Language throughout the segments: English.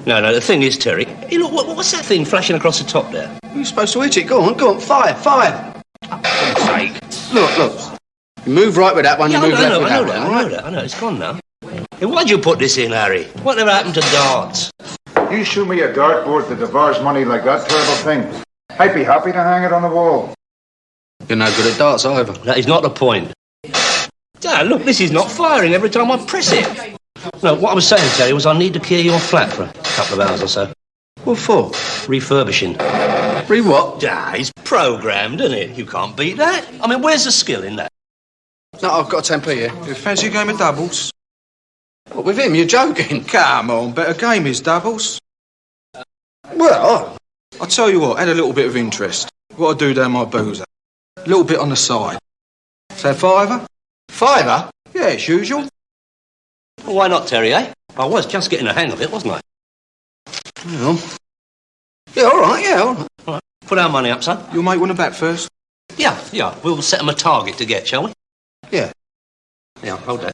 No, the thing is, Terry... Hey, look, what's that thing flashing across the top there? You're supposed to hit it. Go on. Fire. For God's sake. Look. You move right with that one, you move left with that one, all right? I know, it's gone now. Hey, why'd you put this in, Harry? Whatever happened to darts? You show me a dartboard that devours money like that terrible thing, I'd be happy to hang it on the wall. You're no good at darts either. That is not the point. Dad, look, this is not firing every time I press it. No, what I was saying, Terry, was I need to clear your flat for a couple of hours or so. What for? Refurbishing. What? It's programmed, isn't it? You can't beat that. I mean, where's the skill in that? No, I've got a 10p here. You fancy a game of doubles? What, with him? You're joking? Come on, better game is doubles. Well, I'll tell you what, had a little bit of interest. What I do down my boozer. A little bit on the side. Say £5? £5? Yeah, it's usual. Well, why not, Terry, eh? I was just getting the hang of it, wasn't I? Well, yeah, all right. All right, put our money up, son. You'll make one a bet first? Yeah. We'll set them a target to get, shall we? Yeah. Yeah, hold that.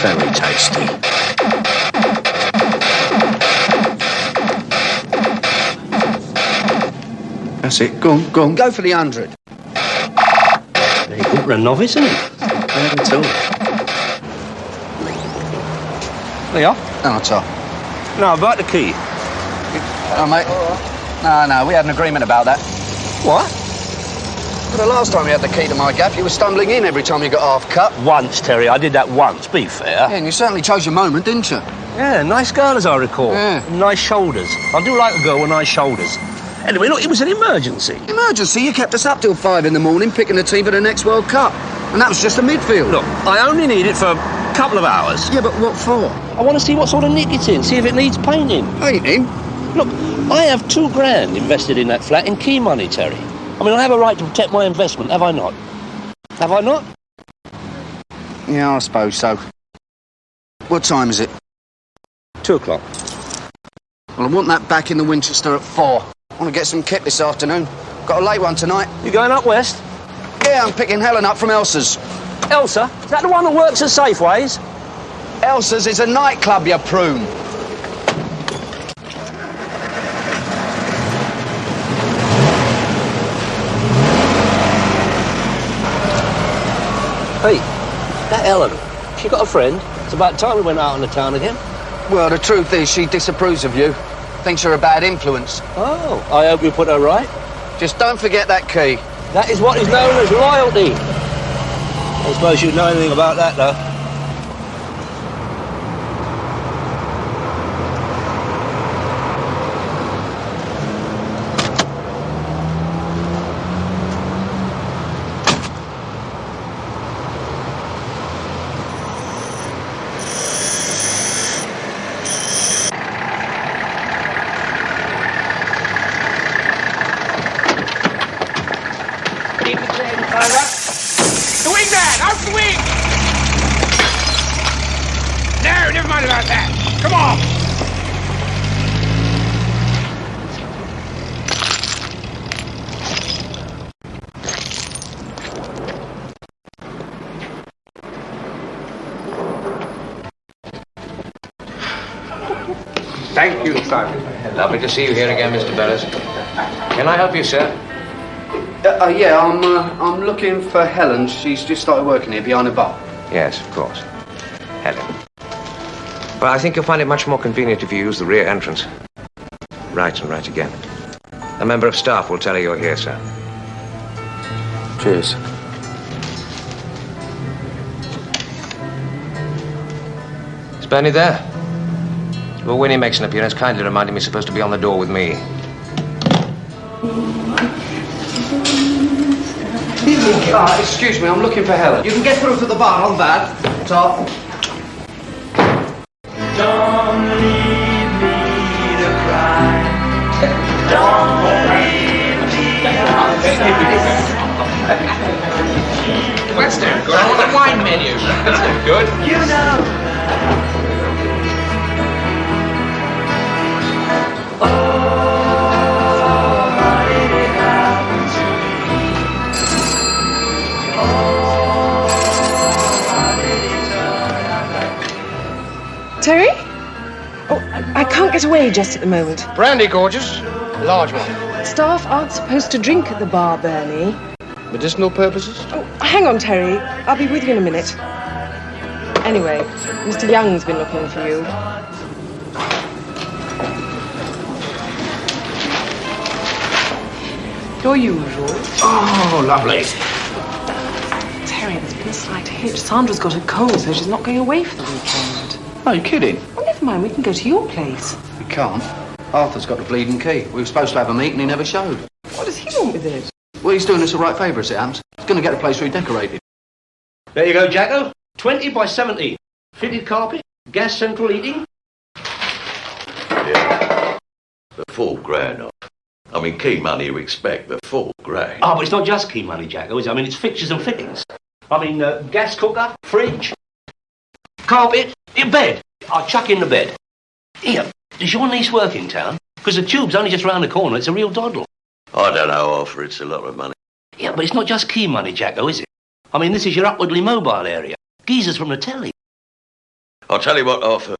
Very tasty. That's it. Go on. Go for the 100. Very good for a novice, isn't it? Bad at all. There you are. No, Tom. No, about the key. Oh, mate. No, we had an agreement about that. What? Well, the last time you had the key to my gap, you were stumbling in every time you got half cut. Once, Terry. I did that once, be fair. Yeah, and you certainly chose your moment, didn't you? Yeah, nice girl, as I recall. Yeah. Nice shoulders. I do like a girl with nice shoulders. Anyway, look, it was an emergency. Emergency? You kept us up till 5 in the morning picking a team for the next World Cup. And that was just a midfield. Look, I only need it for a couple of hours. Yeah, but what for? I want to see what sort of nick it's in, see if it needs painting. Painting? Look, I have £2,000 invested in that flat in key money, Terry. I mean, I have a right to protect my investment, have I not? Have I not? Yeah, I suppose so. What time is it? 2 o'clock. Well, I want that back in the Winchester at 4. I want to get some kit this afternoon. Got a late one tonight. You going up west? Yeah, I'm picking Helen up from Elsa's. Elsa? Is that the one that works at Safeways? Elsa's is a nightclub, you prune. Hey, that Helen, she got a friend. It's about time we went out on the town again. Well, the truth is she disapproves of you. Thinks you're a bad influence. Oh, I hope you put her right. Just don't forget that key. That is what is known as loyalty. I don't suppose you know anything about that, though. The wing, man! Out the wing! No, never mind about that. Come on! Thank you, Sergeant. Lovely to see you here again, Mr. Bellows. Can I help you, sir? Yeah, I'm looking for Helen. She's just started working here behind the bar. Yes, of course. Helen. Well, I think you'll find it much more convenient if you use the rear entrance. Right and right again. A member of staff will tell her you're here, sir. Cheers. Is Bernie there? Well, when he makes an appearance, kindly remind him he's supposed to be on the door with me. Excuse me, I'm looking for Helen. You can get through to the bar on that. Top. Don't leave me to cry. Don't leave me That's damn good. I want the wine menu. That's damn good. You know. Oh, how did it happen to me? Terry? Oh, I can't get away just at the moment. Brandy, gorgeous. Large one. Staff aren't supposed to drink at the bar, Bernie. Medicinal purposes? Oh, hang on, Terry. I'll be with you in a minute. Anyway, Mr. Young's been looking for you. Your usual. Oh, lovely. Terry, there's been a slight hitch. Sandra's got a cold, so she's not going away for the weekend. Are you kidding? Well, never mind. We can go to your place. We can't. Arthur's got the bleeding key. We were supposed to have a meet and he never showed. What does he want with it? Well, he's doing us a right favour, as it happens. He's going to get the place redecorated. There you go, Jacko. 20 by 70. Fitted carpet, gas central heating. Yeah. But £4,000 off. I mean, key money you expect, but £4,000. Oh, but it's not just key money, Jacko, is it? I mean, it's fixtures and fittings. I mean, gas cooker, fridge, carpet, your bed. I'll chuck in the bed. Here, does your niece work in town? Because the tube's only just round the corner. It's a real doddle. I don't know, Arthur, it's a lot of money. Yeah, but it's not just key money, Jacko, is it? I mean, this is your upwardly mobile area. Geezers from the telly. I'll tell you what, Arthur,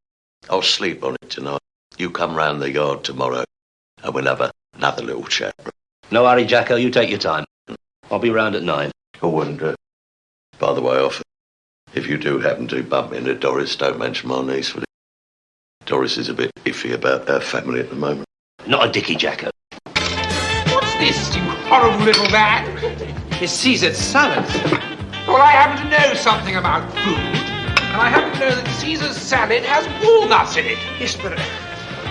I'll sleep on it tonight. You come round the yard tomorrow and we'll have another little chat. No hurry, Jacko, you take your time. I'll be round at 9. Oh, and by the way, Arthur, if you do happen to bump into Doris, don't mention my niece, will you? Doris is a bit iffy about her family at the moment. Not a dicky, Jacko. What's this, you horrible little man? It's Caesar salad. Well, I happen to know something about food, and I happen to know that Caesar's salad has walnuts in it. Yes, but...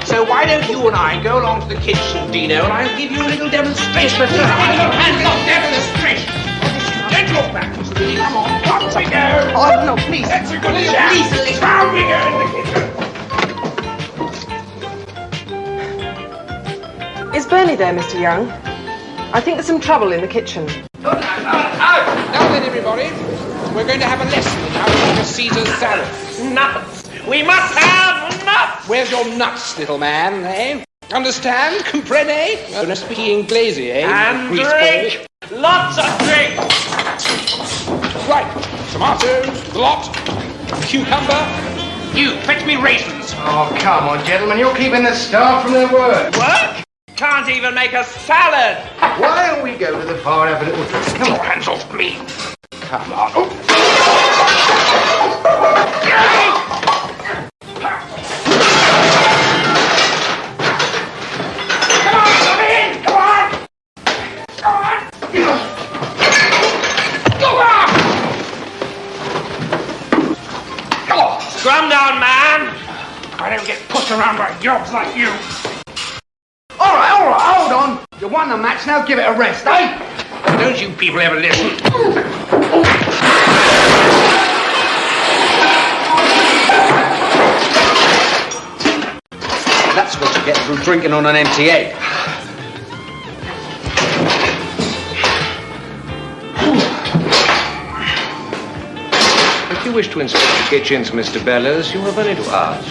So why don't you and I go along to the kitchen, Dino, and I'll give you a little demonstration. Hands off, demonstration. Don't look back, Mr. Lee. Come on, up we go. Oh, no, please. That's a good chap. Please, round we go in the kitchen. Is Bernie there, Mr. Young? I think there's some trouble in the kitchen. Now then, everybody, we're going to have a lesson in how to make a Caesar salad. Nuts! We must have nuts! Where's your nuts, little man, eh? Understand? Comprende? Oh, no speaking inglese, eh? And drink! Lots of drink! Right. Tomatoes, the lot. Cucumber. You, fetch me raisins. Oh, come on, gentlemen. You're keeping the staff from their work. Work? Can't even make a salad. Why don't we go to the bar and have a little drink? Come on, hands off me. Come on. Oh. Come on, come in. Come on. Come on. Go on. Come on. Scrum down, man. I don't get pushed around by jobs like you. All right, hold on. You won the match, now give it a rest, eh? Don't you people ever listen? That's what you get from drinking on an empty egg. If you wish to inspect the kitchens, Mr. Bellows, you have only to ask.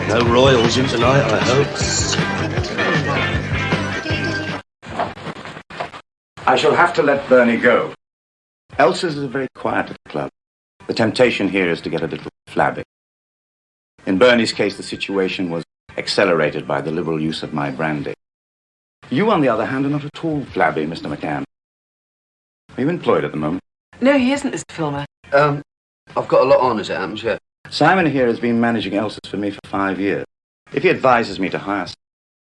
No royals in tonight, I hope. I shall have to let Bernie go. Elsa's is very quiet at the club. The temptation here is to get a little flabby. In Bernie's case, the situation was accelerated by the liberal use of my brandy. You, on the other hand, are not at all flabby, Mr. McCann. Are you employed at the moment? No, he isn't, Mr. Filmer. I've got a lot on, as it happens, yeah. Simon here has been managing Elsa's for me for 5 years. If he advises me to hire someone,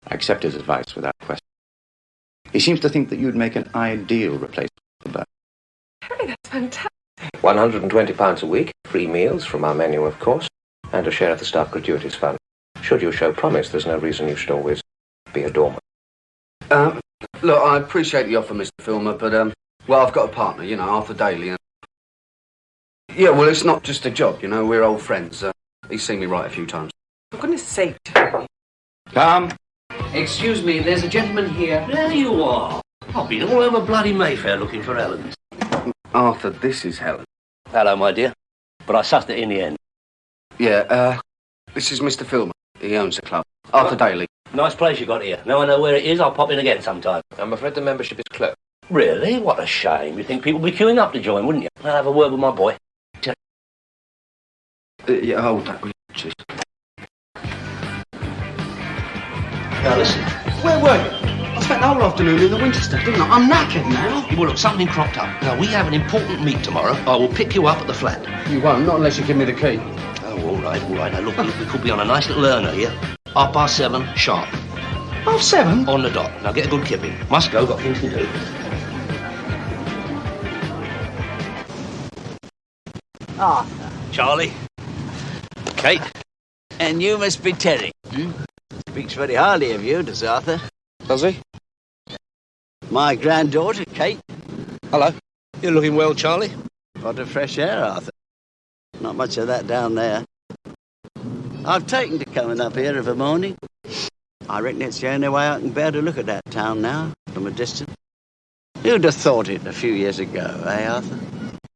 I accept his advice without question. He seems to think that you'd make an ideal replacement for Bernie. Harry, that's fantastic. £120 a week, free meals from our menu, of course, and a share of the staff gratuities fund. Should you show promise, there's no reason you should always be a doorman. Look, I appreciate the offer, Mr. Filmer, but, well, I've got a partner, you know, Arthur Daly, and... Yeah, well, it's not just a job, you know, we're old friends. He's seen me write a few times. For goodness sake, Terry. Come. Excuse me, there's a gentleman here. There you are. I've been all over bloody Mayfair looking for Helen. Arthur, this is Helen. Hello, my dear. But I sussed it in the end. Yeah, this is Mr. Filmer. He owns the club. Arthur Daly. Nice place you got here. Now I know where it is, I'll pop in again sometime. I'm afraid the membership is closed. Really? What a shame. You'd think people would be queuing up to join, wouldn't you? I'll have a word with my boy. Yeah, hold that. Jeez. Now listen. Where were you? I spent the whole afternoon in the Winchester, didn't I? I'm knackered now. Well, look, something cropped up. Now, we have an important meet tomorrow. I will pick you up at the flat. You won't, not unless you give me the key. Oh, all right, all right. Now, look, we could be on a nice little earner here. 7:30, sharp. 7:30? On the dot. Now, get a good kip in. Must go, got things to do. Arthur. Charlie. Kate. And you must be Terry, hmm? Speaks very highly of you, does Arthur? Does he? My granddaughter, Kate. Hello. You're looking well, Charlie. What a fresh air, Arthur. Not much of that down there. I've taken to coming up here of a morning. I reckon it's the only way I can bear to look at that town now, from a distance. Who'd have thought it a few years ago, eh, Arthur?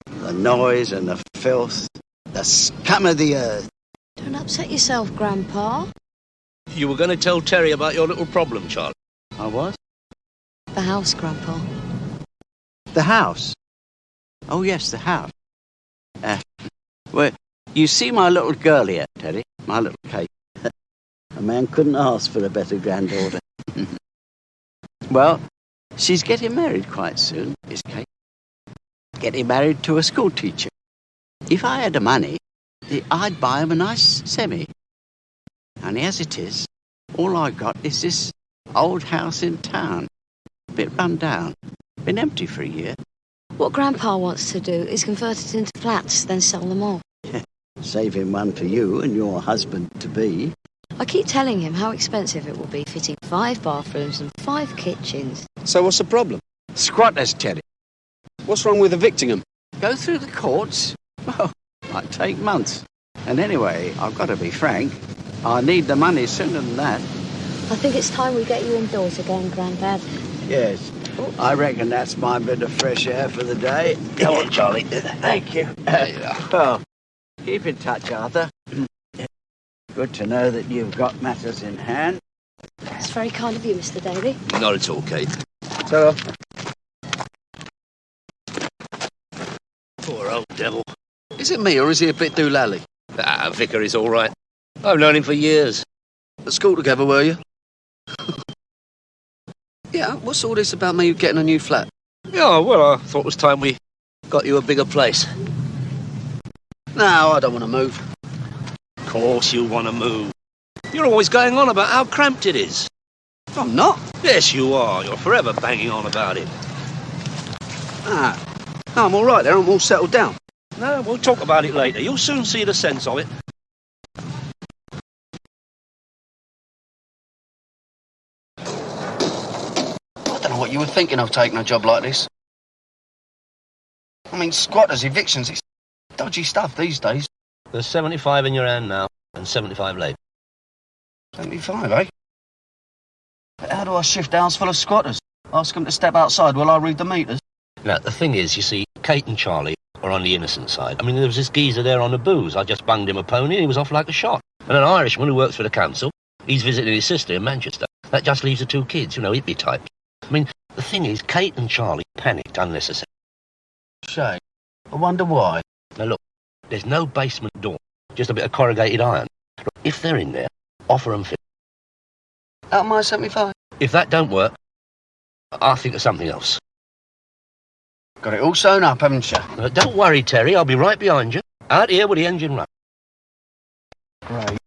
The noise and the filth, the scum of the earth. Don't upset yourself, Grandpa. You were going to tell Terry about your little problem, Charlie. I was? The house, Grandpa. The house? Oh, yes, the house. Well, you see my little girl here, Teddy, my little Kate. A man couldn't ask for a better granddaughter. Well, she's getting married quite soon, is Kate. Getting married to a school teacher. If I had the money, I'd buy him a nice semi. And as it is, all I got is this old house in town. A bit run down. Been empty for a year. What Grandpa wants to do is convert it into flats, then sell them off. Saving one for you and your husband-to-be. I keep telling him how expensive it will be fitting 5 bathrooms and 5 kitchens. So what's the problem? Squatters, Teddy. What's wrong with evicting them? Go through the courts? Well, might take months. And anyway, I've got to be frank. I need the money sooner than that. I think it's time we get you indoors again, Grandad. Yes. I reckon that's my bit of fresh air for the day. Go on, Charlie. Thank you. Well, keep in touch, Arthur. Good to know that you've got matters in hand. It's very kind of you, Mr. Daly. Not at all, Kate. So, Poor old devil. is it me or is he a bit doolally? Vicar is all right. I've known him for years. At school together, were you? Yeah, what's all this about me getting a new flat? Yeah, well, I thought it was time we got you a bigger place. No, I don't want to move. Of course you want to move. You're always going on about how cramped it is. I'm not. Yes, you are. You're forever banging on about it. No, I'm all right there. I'm all settled down. No, we'll talk about it later. You'll soon see the sense of it. I don't know what you were thinking of taking a job like this. I mean, squatters, evictions, it's dodgy stuff these days. There's 75 in your hand now, and 75 late. 75, eh? But how do I shift a house full of squatters? Ask them to step outside while I read the meters? Now, the thing is, you see, Kate and Charlie are on the innocent side. I mean, there was this geezer there on the booze. I just bunged him a pony and he was off like a shot. And an Irishman who works for the council, he's visiting his sister in Manchester. That just leaves the 2 kids, you know, hippie types. I mean, the thing is, Kate and Charlie panicked unnecessarily. Shame. I wonder why. Now, look, there's no basement door, just a bit of corrugated iron. Look, if they're in there, offer them 50. Out of my 75? If that don't work, I'll think of something else. Got it all sewn up, haven't you? Don't worry, Terry, I'll be right behind you. Out here with the engine running. Great.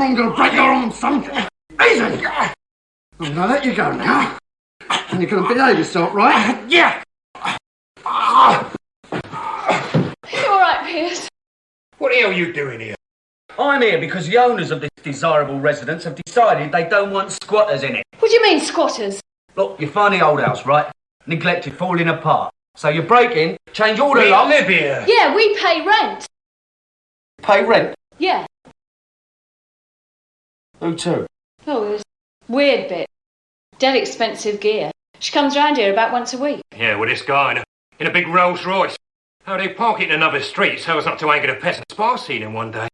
I'm going to break your arm, son. Easy. I'm going to let you go now. And you're going to behave yourself, right? Yeah. You all right, Piers? What the hell are you doing here? I'm here because the owners of this desirable residence have decided they don't want squatters in it. What do you mean, squatters? Look, you find the old house, right? Neglected, falling apart. So you break in, change all the locks. live here. Yeah, we pay rent. Pay rent? Yeah. Who to? Oh, there's weird bit. Dead expensive gear. She comes round here about once a week. Yeah, with this guy in a big Rolls Royce. How they park it in another street so as not to anger the peasants. But I've seen him one day.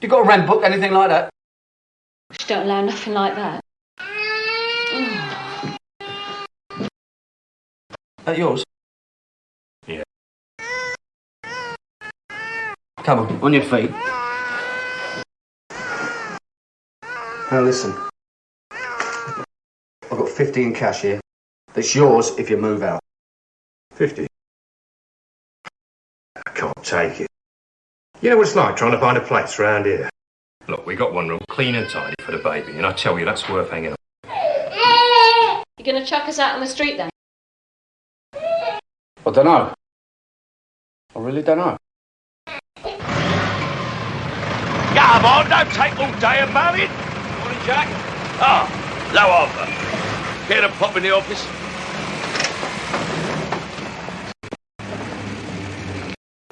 You got a rent book, anything like that? She don't allow nothing like that. That yours? Yeah. Come on your feet. Now listen. I've got 50 in cash here. That's yours if you move out. 50? I can't take it. You know what it's like trying to find a place round here? Look, we got one room clean and tidy for the baby, and I tell you, that's worth hanging on. You gonna chuck us out on the street then? I don't know. I really don't know. Come on, don't take all day about it. Morning, Jack. Ah, hello, Arthur. Care to pop in the office?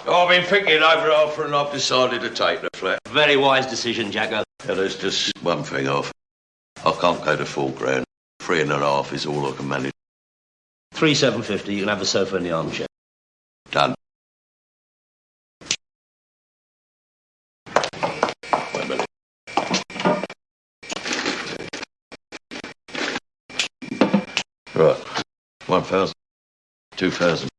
I've been thinking over it, Arthur, and I've decided to take the flat. Very wise decision, Jacko. Yeah, there's just one thing, Arthur. I can't go to £4,000. 3.5 is all I can manage. 3,750. You can have the sofa and the armchair. Done. Wait a minute. Right. 1,000, 2,000,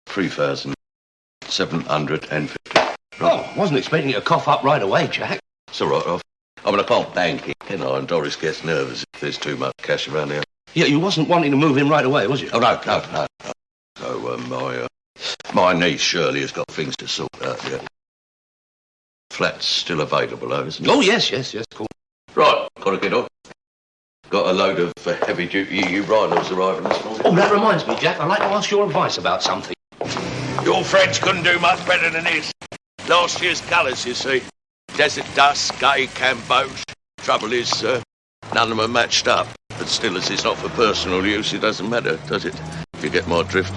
3,750. Oh, wasn't expecting you to cough up right away, Jack. It's all right, Arthur. I mean, I can't bank it, you know, and Doris gets nervous if there's too much cash around here. Yeah, you wasn't wanting to move in right away, was you? Oh, no. So, my niece Shirley has got things to sort out yet. Flat's still available, though, isn't it? Oh, yes, cool. Right, gotta get on. Got a load of heavy-duty EU riders arriving this morning. Oh, that reminds me, Jack. I'd like to ask your advice about something. Your French couldn't do much better than this. Last year's colours, you see. Desert dust, gay Camboge. Trouble is, none of them are matched up. But still, as it's not for personal use, it doesn't matter, does it? If you get my drift.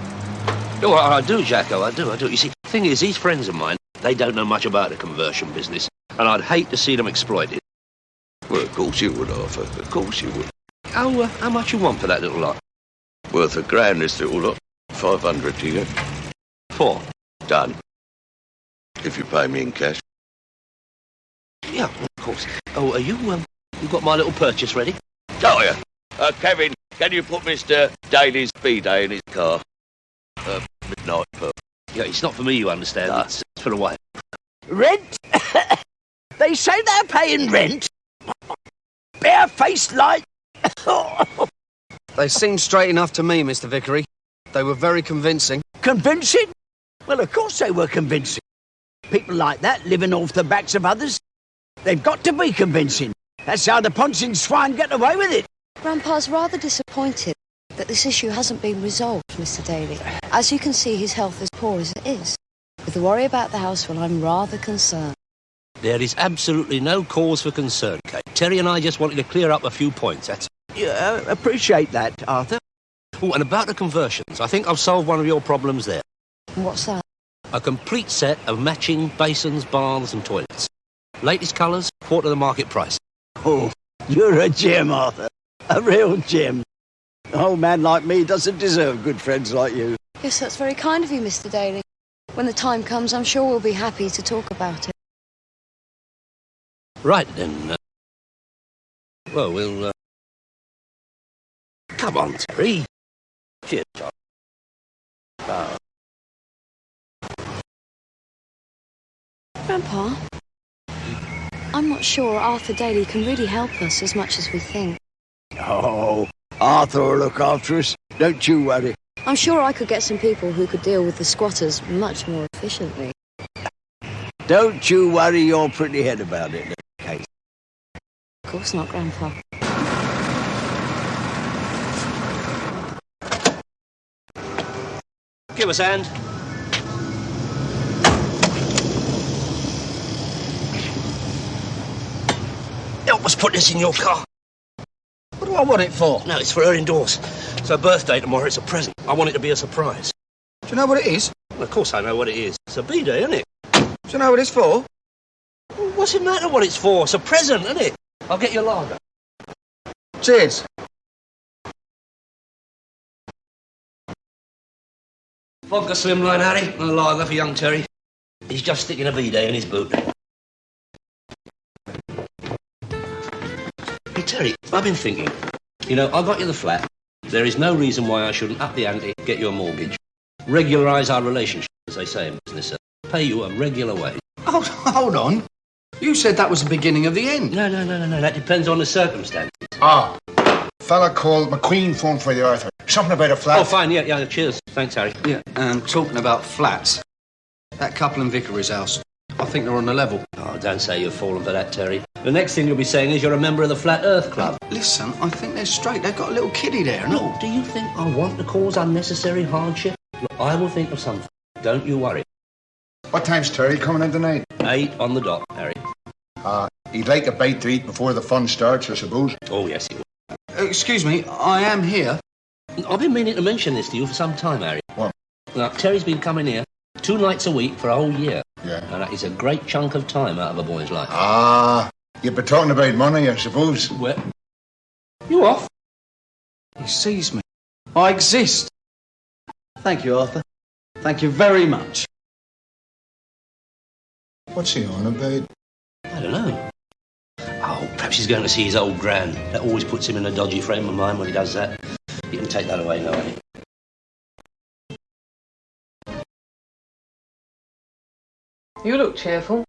Oh, I do, Jacko, I do. You see, the thing is, these friends of mine, they don't know much about the conversion business, and I'd hate to see them exploited. Well, of course you would, Arthur. Of course you would. How much you want for that little lot? Worth £1,000, this little lot. 500 to you. 4. Done. If you pay me in cash. Yeah, of course. Oh, are you got my little purchase ready? Oh, yeah. Kevin, can you put Mr. Daly's B-Day in his car? Midnight pub. Yeah, it's not for me, you understand. It's for the wife. Rent? They say they're paying rent? Barefaced like... They seemed straight enough to me, Mr. Vickery. They were very convincing. Convincing? Well, of course they were convincing. People like that living off the backs of others, they've got to be convincing. That's how the Poncing swine get away with it. Grandpa's rather disappointed that this issue hasn't been resolved, Mr. Daly. As you can see, his health is poor as it is. With the worry about the house, well, I'm rather concerned. There is absolutely no cause for concern, Kate. Terry and I just wanted to clear up a few points, that's... Yeah, appreciate that, Arthur. Oh, and about the conversions, I think I've solved one of your problems there. What's that? A complete set of matching basins, baths and toilets. Latest colours, quarter of the market price. Oh, you're a gem, Arthur. A real gem. An old man like me doesn't deserve good friends like you. Yes, that's very kind of you, Mr. Daly. When the time comes, I'm sure we'll be happy to talk about it. Right, then. Well, we'll... Come on, Terry. Cheers, John. Grandpa, I'm not sure Arthur Daly can really help us as much as we think. Oh, Arthur will look after us. Don't you worry. I'm sure I could get some people who could deal with the squatters much more efficiently. Don't you worry your pretty head about it, Kate. Of course not, Grandpa. Give us a hand. Help us put this in your car. What do I want it for? No, it's for her indoors. It's her birthday tomorrow. It's a present. I want it to be a surprise. Do you know what it is? Well, of course I know what it is. It's a B-Day, isn't it? Do you know what it's for? Well, what's it matter what it's for? It's a present, isn't it? I'll get you a lager. Cheers. Vodka slimline, Harry. No lager for young Terry. He's just sticking a B-Day in his boot. Hey, Terry, I've been thinking. You know, I got you the flat. There is no reason why I shouldn't up the ante, get you a mortgage. Regularise our relationship, as they say in business. Pay you a regular wage. Oh, hold on. You said that was the beginning of the end. No. That depends on the circumstances. Ah, fella called McQueen phoned for you, Arthur. Something about a flat. Oh, fine, yeah, cheers. Thanks, Harry. Yeah, talking about flats. That couple in Vicary's house, I think they're on the level. Oh, don't say you've fallen for that, Terry. The next thing you'll be saying is you're a member of the Flat Earth Club. Listen, I think they're straight. They've got a little kiddie there. No, do you think I want to cause unnecessary hardship? Look, I will think of something. Don't you worry. What time's Terry coming in tonight? 8 on the dot, Harry. He'd like a bite to eat before the fun starts, I suppose. Oh, yes, he will. Excuse me, I am here. I've been meaning to mention this to you for some time, Harry. What? Now, Terry's been coming here 2 nights a week for a whole year. Yeah. And that is a great chunk of time out of a boy's life. Ah, you've been talking about money, I suppose. Where? You off? He sees me. I exist. Thank you, Arthur. Thank you very much. What's he on about? I don't know. Oh, perhaps he's going to see his old gran. That always puts him in a dodgy frame of mind when he does that. You can take that away now, Harry. You look cheerful.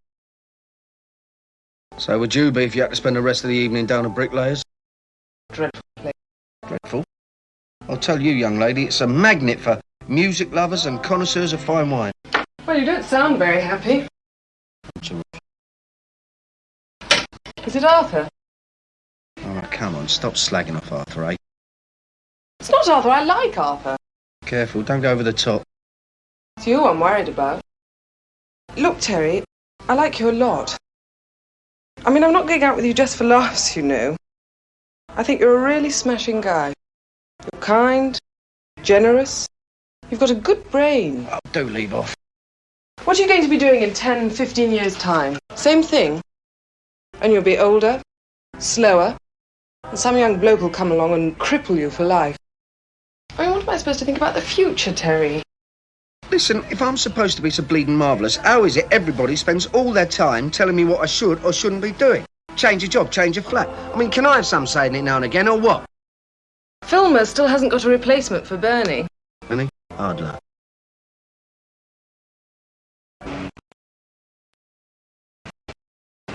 So would you be if you had to spend the rest of the evening down at Bricklayers? Dreadful place. Dreadful? I'll tell you, young lady, it's a magnet for music lovers and connoisseurs of fine wine. Well, you don't sound very happy. Is it Arthur? All right, come on, stop slagging off Arthur, eh? It's not Arthur. I like Arthur. Careful, don't go over the top. It's you I'm worried about. Look, Terry, I like you a lot. I mean, I'm not going out with you just for laughs, you know. I think you're a really smashing guy. You're kind, generous. You've got a good brain. Oh, do leave off. What are you going to be doing in 10, 15 years' time? Same thing. And you'll be older, slower, and some young bloke will come along and cripple you for life. I mean, what am I supposed to think about the future, Terry? Listen, if I'm supposed to be so bleeding marvellous, how is it everybody spends all their time telling me what I should or shouldn't be doing? Change your job, change your flat. I mean, can I have some say in it now and again, or what? Filmer still hasn't got a replacement for Bernie. Any? Hard luck.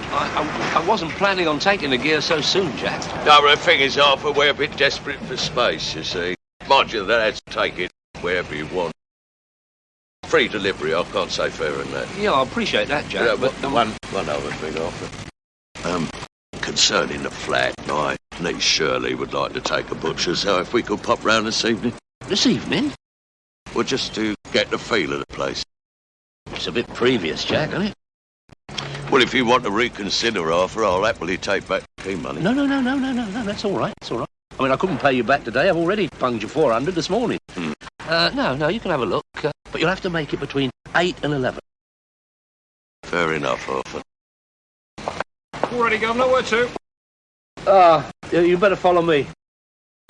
I wasn't planning on taking the gear so soon, Jack. No, the thing is, Arthur, we're a bit desperate for space, you see. Mind you, that's take it wherever you want. Free delivery, I can't say fairer than that. Yeah, I appreciate that, Jack. Yeah, but one other thing, Arthur. Concerning the flat, my niece Shirley would like to take a butcher, so if we could pop round this evening. This evening? Well, just to get the feel of the place. It's a bit previous, Jack, isn't it? Well, if you want to reconsider, Arthur, I'll happily take back the key money. No, that's all right, it's all right. I mean, I couldn't pay you back today. I've already punged you 400 this morning. No, you can have a look, but you'll have to make it between 8 and 11. Fair enough, Arthur. All ready, Governor, where to? You better follow me.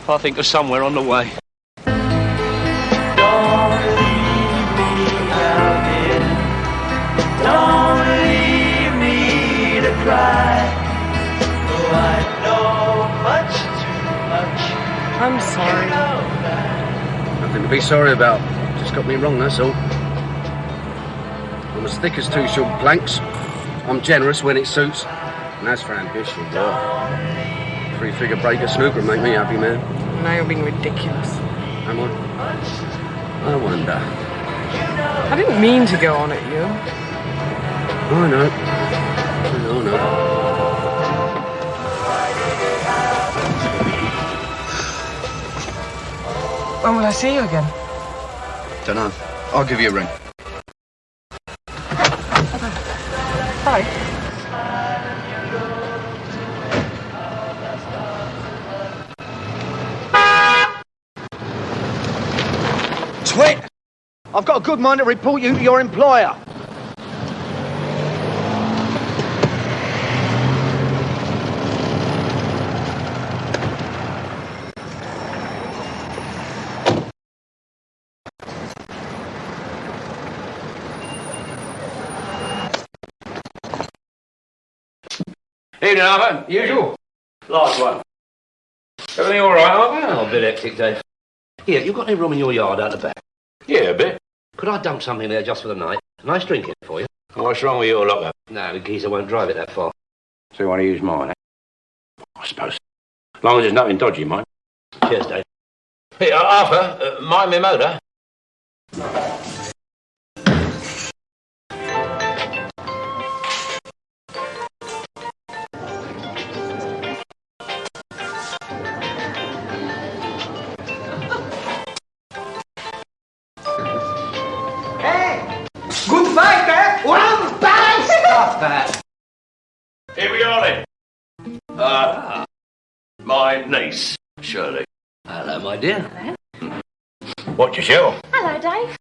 I'll think of somewhere on the way. Don't leave me out here. Don't leave me to cry. Oh, I know much too much. I'm sorry. Nothing to be sorry about. Just got me wrong, that's all. I'm as thick as 2 short planks. I'm generous when it suits. And as for ambition, well, 3-figure breaker snooker make me happy, man. Now you're being ridiculous. Am I? I wonder. I didn't mean to go on at you. I know. I know. When will I see you again? Dunno. I'll give you a ring. Bye. Twit! I've got a good mind to report you to your employer. Evening, Arthur. Usual. Last one. Everything all right, Arthur? Oh, a bit hectic, Dave. Here, you got any room in your yard out the back? Yeah, a bit. Could I dump something there just for the night? A nice drink in it for you. What's wrong with your locker? No, the geezer won't drive it that far. So you want to use mine, eh? I suppose. As long as there's nothing dodgy, mind. Cheers, Dave. Hey, Arthur, mind me motor? Good fight, eh? One bang! Stop that. Here we are then. My niece, Shirley. Hello, my dear. Hello. What you show? Hello, Dave.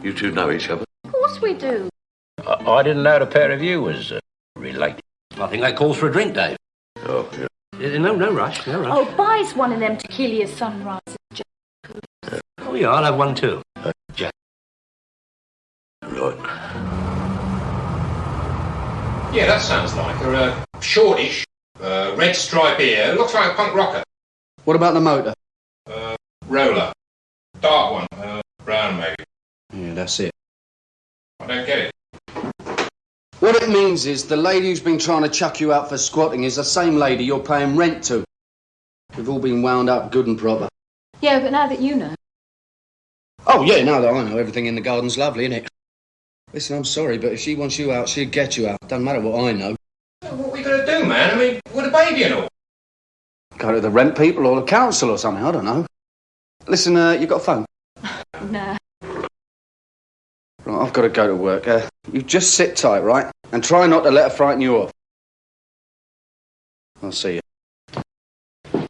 You two know each other? Of course we do. I didn't know the pair of you was related. I think that calls for a drink, Dave. Oh, yeah. No rush, no rush. Oh, buys one of them tequila sunrises. Oh, yeah, I'll have one too. Jack. Right. Yeah, that sounds like her. Shortish, red stripe ear. Looks like a punk rocker. What about the motor? Roller. Dark one. Brown, maybe. Yeah, that's it. I don't get it. What it means is the lady who's been trying to chuck you out for squatting is the same lady you're paying rent to. We've all been wound up good and proper. Yeah, but now that you know. Oh, yeah, now that I know, everything in the garden's lovely, innit? Listen, I'm sorry, but if she wants you out, she'll get you out. Doesn't matter what I know. What are we going to do, man? I mean, with a baby and all. Go to the rent people or the council or something, I don't know. Listen, you got a phone? No. Right, I've got to go to work. You just sit tight, right? And try not to let her frighten you off. I'll see you.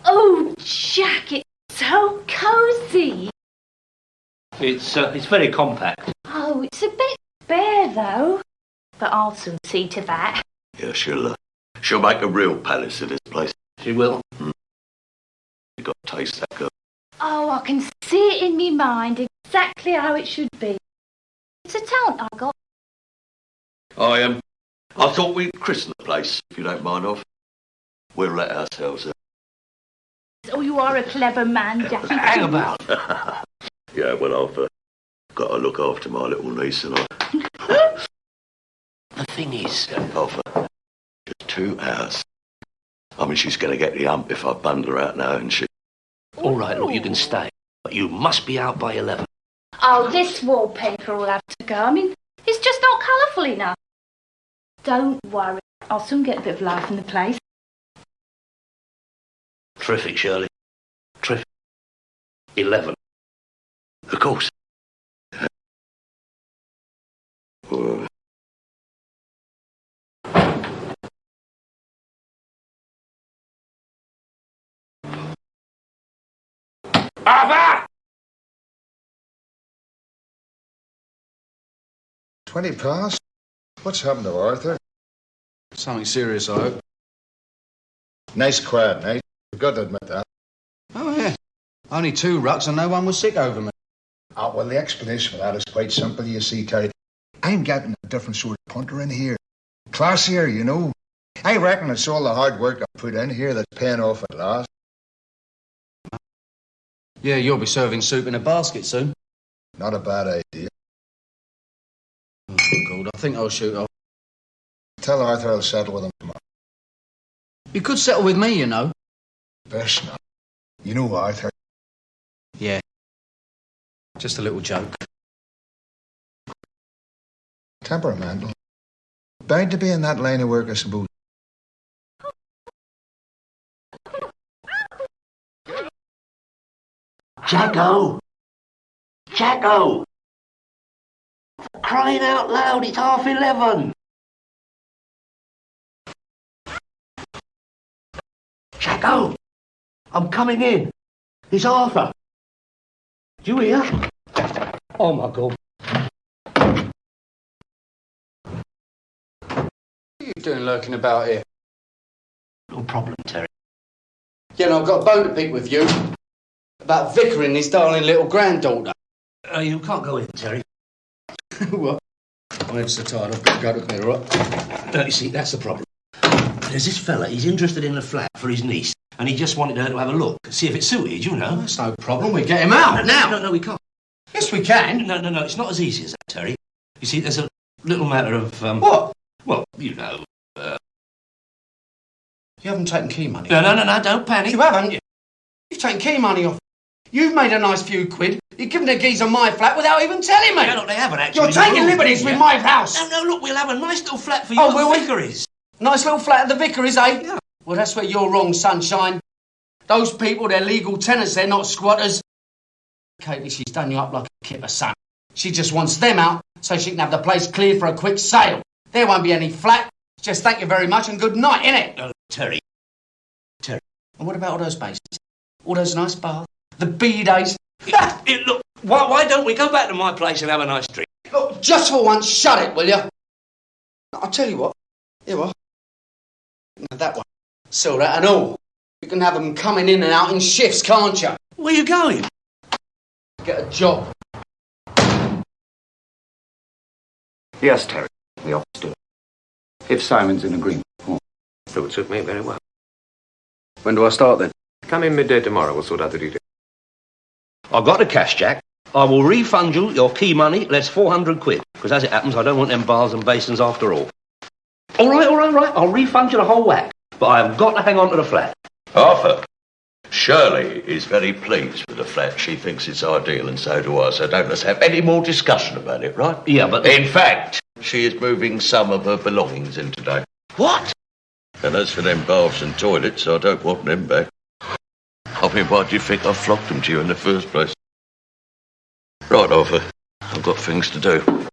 Oh, Jack, it's so cosy. It's very compact. Oh, it's a bit bare, though. But I'll soon see to that. Yeah, she'll make a real palace of this place. She will. You got to taste that girl. Oh, I can see it in me mind exactly how it should be. It's a talent I got. I thought we'd christen the place, if you don't mind off. We'll let ourselves Oh, you are a clever man, Jackie. Hang about. Yeah, well, I've got to look after my little niece and I. The thing is, Arthur, just 2 hours. I mean, she's going to get the hump if I bundle her out now, isn't she? all right, look, you can stay, but you must be out by 11. Oh, this wallpaper will have to go. I mean, it's just not colourful enough. Don't worry. I'll soon get a bit of life in the place. Terrific, Shirley. Terrific. 11. Of course. Arthur! 20 past? What's happened to Arthur? Something serious, I hope. Nice quiet night. You've got to admit that. Oh, yeah. Only 2 rucks and no one was sick over me. Ah, well, the explanation for that is quite simple, you see, Terry. I'm getting a different sort of punter in here. Classier, you know. I reckon it's all the hard work I put in here that's paying off at last. Yeah, you'll be serving soup in a basket soon. Not a bad idea. Oh, God, I think I'll shoot off. Tell Arthur I'll settle with him tomorrow. You could settle with me, you know. Best not. You know Arthur. Yeah. Just a little joke. Temperamental. Bound to be in that line of work, I suppose. Jacko! Jacko! For crying out loud, it's 11:30. Jacko! I'm coming in. It's Arthur. Do you hear? Oh, my God. What are you doing lurking about here? No problem, Terry. Yeah, no, I've got a bone to pick with you. About Vicar and his darling little granddaughter. You can't go in, Terry. What? My head's so tired, I've got to go to bed, all right? You see, that's the problem. There's this fella, he's interested in a flat for his niece, and he just wanted her to have a look, see if it suited, you know. That's no problem, we get him out. Now! No, we can't. Yes, we can. No, it's not as easy as that, Terry. You see, there's a little matter of, What? Well, you know, You haven't taken key money? No, don't panic. You haven't? You've taken key money off. You've made a nice few quid. You've given the geezer my flat without even telling me. No, look, they haven't actually. You're taking liberties with my house. No, look, we'll have a nice little flat for you Oh, at will the we? Vicarage. Nice little flat at the Vicarage, eh? Yeah. Well, that's where you're wrong, sunshine. Those people, they're legal tenants, they're not squatters. Katie, she's done you up like a kipper, son. She just wants them out so she can have the place cleared for a quick sale. There won't be any flat. Just thank you very much and good night, innit? No, Terry. And what about all those bases? All those nice bars? The bee days? Look, why don't we go back to my place and have a nice drink? Look, just for once, shut it, will you? I'll tell you what. Here you are. Now that one. So that and all. You can have them coming in and out in shifts, can't you? Where you going? Get a job. Yes, Terry. We ought to do it. If Simon's in agreement. It would suit me very well. When do I start then? Come in midday tomorrow, we'll sort out the details. I've got the cash, Jack. I will refund you your key money, less 400 quid. Because as it happens, I don't want them bars and basins after all. All right. I'll refund you the whole whack. But I have got to hang on to the flat. Arthur, Shirley is very pleased with the flat. She thinks it's ideal, and so do I. So don't let's have any more discussion about it, right? Yeah, but... In fact, she is moving some of her belongings in today. What? And as for them baths and toilets, I don't want them back. I mean, why do you think I flogged them to you in the first place? Right, Arthur. I've got things to do.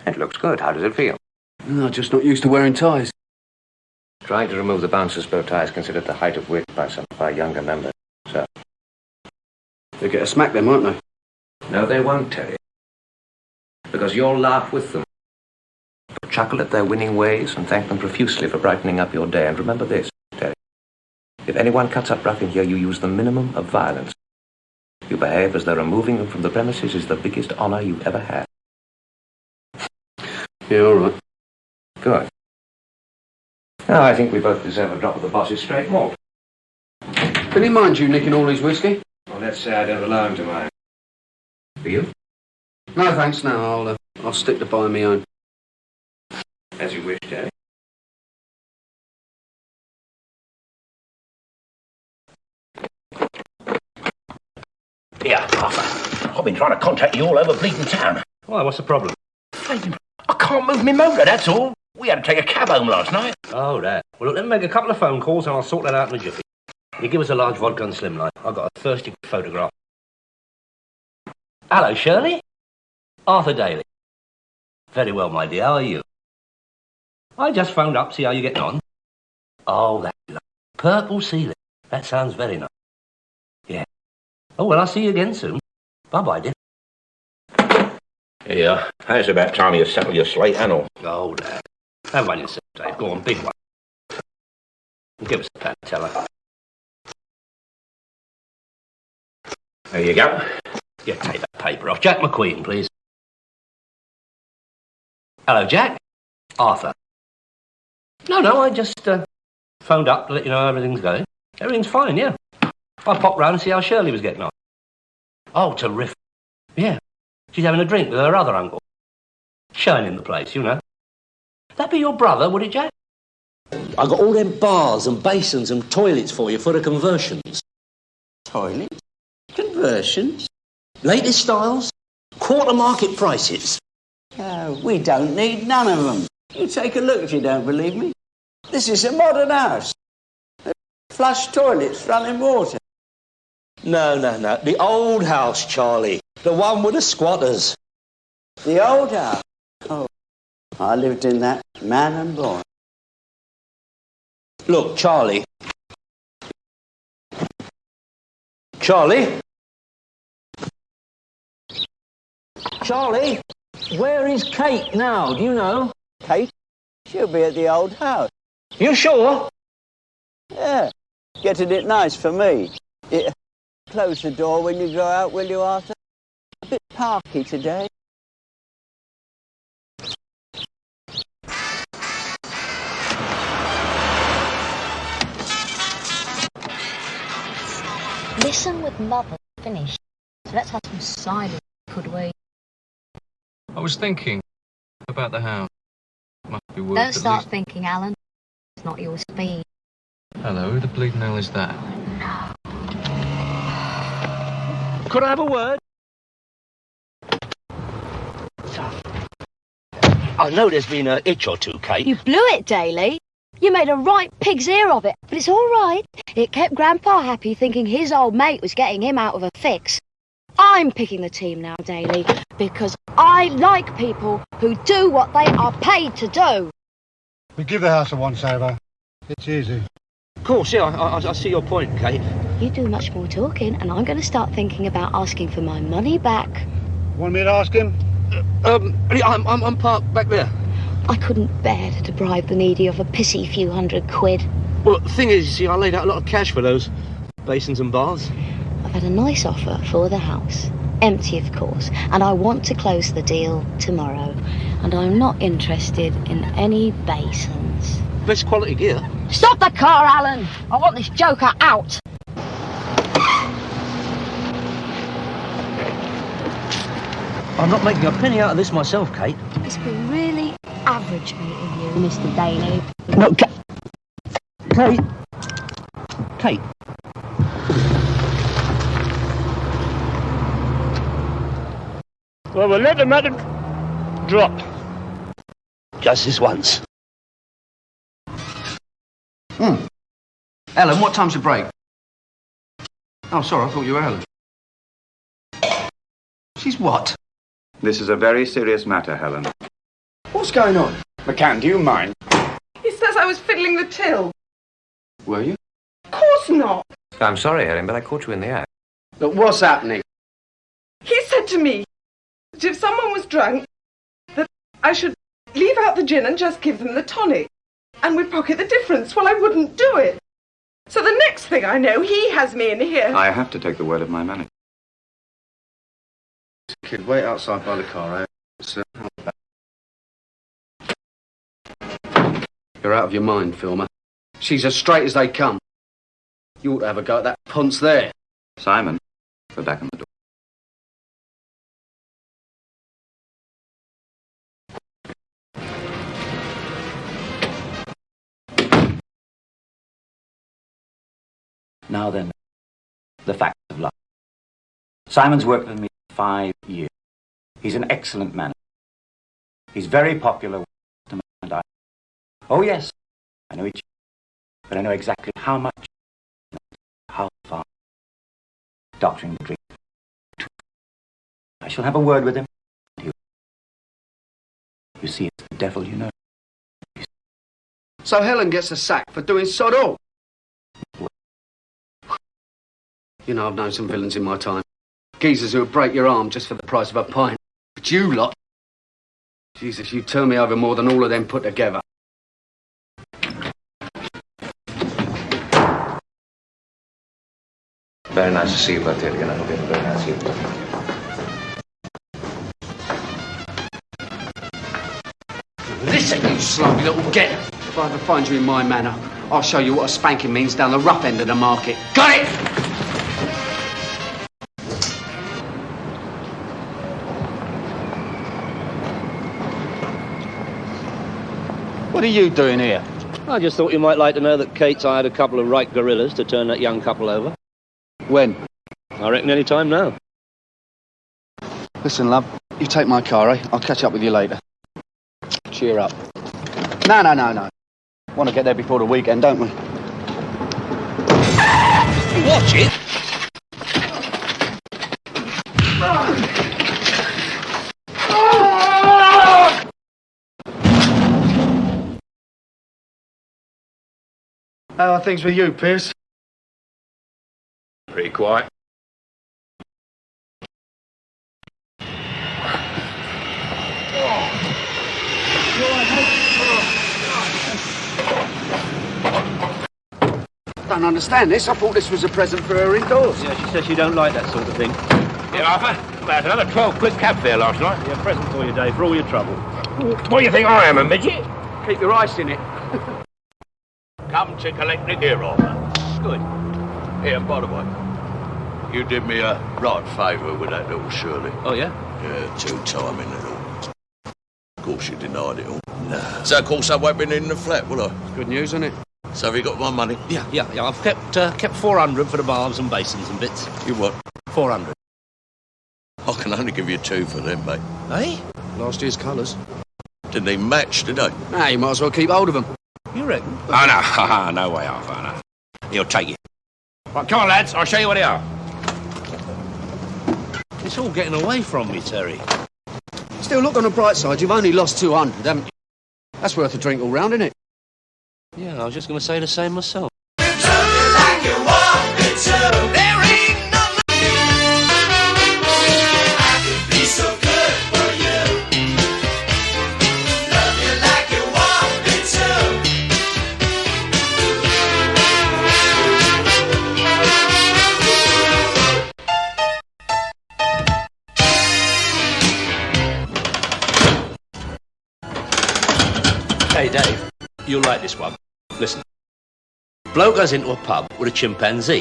It looks good. How does it feel? I'm just not used to wearing ties. Trying to remove the bouncer's bow tie is considered the height of wit by some of our younger members, sir. They get a smack then, won't they? No, they won't, Terry. Because you'll laugh with them. Chuckle at their winning ways and thank them profusely for brightening up your day. And remember this, Terry. If anyone cuts up rough in here, you use the minimum of violence. You behave as though removing them from the premises is the biggest honor you've ever had. Yeah, all right. Good. Now, I think we both deserve a drop of the boss's straight malt. Did he mind you nicking all his whiskey? Well, let's say I don't allow him to mind. For you? No, thanks, no. I'll stick to buying my own. As you wish, Terry. Yeah, Arthur. I've been trying to contact you all over bleeding town. Why, what's the problem? I can't move my motor, that's all. We had to take a cab home last night. Oh, that. Well, look, let me make a couple of phone calls and I'll sort that out in a jiffy. You give us a large vodka and slimline. I've got a thirsty photograph. Hello, Shirley. Arthur Daly. Very well, my dear. How are you? I just phoned up, see how you're getting on. Oh, that's lovely. Purple ceiling. That sounds very nice. Yeah. Oh, well, I'll see you again soon. Bye-bye, dear. Yeah, it's about time you settle your slate, Anil. Oh, Dad. Have one yourself, Dave. Go on, big one. Give us a pat, tell her. There you go. Yeah, take that paper off. Jack McQueen, please. Hello, Jack. Arthur. No, I just phoned up to let you know how everything's going. Everything's fine, yeah. I popped round and see how Shirley was getting on. Oh, terrific. Yeah. She's having a drink with her other uncle. Shining the place, you know. That'd be your brother, would it, Jack? I got all them bars and basins and toilets for you for the conversions. Toilets? Conversions? Latest styles. Quarter market prices. We don't need none of them. You take a look if you don't believe me. This is a modern house. Flush toilets, running water. No. The old house, Charlie. The one with the squatters. The old house? Oh, I lived in that, man and boy. Look, Charlie. Charlie? Charlie? Where is Kate now? Do you know? Kate? She'll be at the old house. You sure? Yeah. Getting it nice for me. Close the door when you go out, will you, Arthur? A bit parky today. Listen with Mother finish. So let's have some silence, could we? I was thinking about the house. Must be worth Don't start thinking, Alan. It's not your speed. Hello, who the bleeding hell is that? Could I have a word? I know there's been a itch or two, Kate. You blew it, Daly. You made a right pig's ear of it, but it's all right. It kept Grandpa happy thinking his old mate was getting him out of a fix. I'm picking the team now, Daly, because I like people who do what they are paid to do. We give the house a once-over. It's easy. Of course, yeah, I see your point, Kate. You do much more talking, and I'm going to start thinking about asking for my money back. Want me to ask him? I'm parked back there. I couldn't bear to deprive the needy of a pissy few £100. Well, the thing is, you see, I laid out a lot of cash for those basins and baths. I've had a nice offer for the house. Empty, of course, and I want to close the deal tomorrow. And I'm not interested in any basins. Best quality gear. Stop the car, Alan! I want this joker out! I'm not making a penny out of this myself, Kate. It's been really average meeting you, Mr. Daly. No, Kate. Kate. Well, we'll let the matter drop. Just this once. Ellen, what time's your break? Oh, sorry, I thought you were Ellen. She's what? This is a very serious matter, Helen. What's going on? McCann, do you mind? He says I was fiddling the till. Were you? Of course not. I'm sorry, Helen, but I caught you in the act. Look, what's happening? He said to me that if someone was drunk, that I should leave out the gin and just give them the tonic. And we'd pocket the difference. Well, I wouldn't do it. So the next thing I know, he has me in here. I have to take the word of my manager. Kid, wait outside by the car, eh? You're out of your mind, Filmer. She's as straight as they come. You ought to have a go at that ponce there. Simon, go back in the door. Now then, the facts of life. Simon's worked with me for 5 years. He's an excellent manager. He's very popular with customers and I. Oh yes, I know each, but I know exactly how much, how far. Doctoring the drink. I shall have a word with him. You see, it's the devil, you know. So Helen gets a sack for doing sod all. You know, I've known some villains in my time. Geezers who would break your arm just for the price of a pint. But you lot... Jesus, you turn me over more than all of them put together. Very nice to see you, Bertie. I hope you have a very nice evening. Listen, you slumpy little get. If I ever find you in my manor, I'll show you what a spanking means down the rough end of the market. Got it? What are you doing here? I just thought you might like to know that Kate's hired a couple of right gorillas to turn that young couple over. When? I reckon any time now. Listen, love, you take my car, eh? I'll catch up with you later. Cheer up. No. Want to get there before the weekend, don't we? Watch it! How are things with you, Pierce? Pretty quiet. Don't understand this. I thought this was a present for her indoors. Yeah, she says she don't like that sort of thing. Yeah, Arthur, about another 12 quid cab fare last night. Yeah, present for you, Dave, for all your trouble. What do you think I am, a midget? Keep your ice in it. Come to collect the gear, Arthur. Good. Here, by the way, you did me a right favour with that little Shirley. Oh, yeah? Yeah, two-timing it all. Of course, you denied it all. No. So, of course, I won't be in the flat, will I? Good news, isn't it? So, have you got my money? Yeah. I've kept 400 for the baths and basins and bits. You what? 400. I can only give you 2 for them, mate. Eh? Last year's colours. Didn't even match, did they? Nah, you might as well keep hold of them. You reckon? Oh, no. No way, Arthur, no. He'll take it. Right, come on, lads. I'll show you what they are. It's all getting away from me, Terry. Still, look on the bright side. You've only lost 200, haven't you? That's worth a drink all round, isn't it? Yeah, I was just going to say the same myself. Hey, Dave, you'll like this one. Listen. Bloke goes into a pub with a chimpanzee.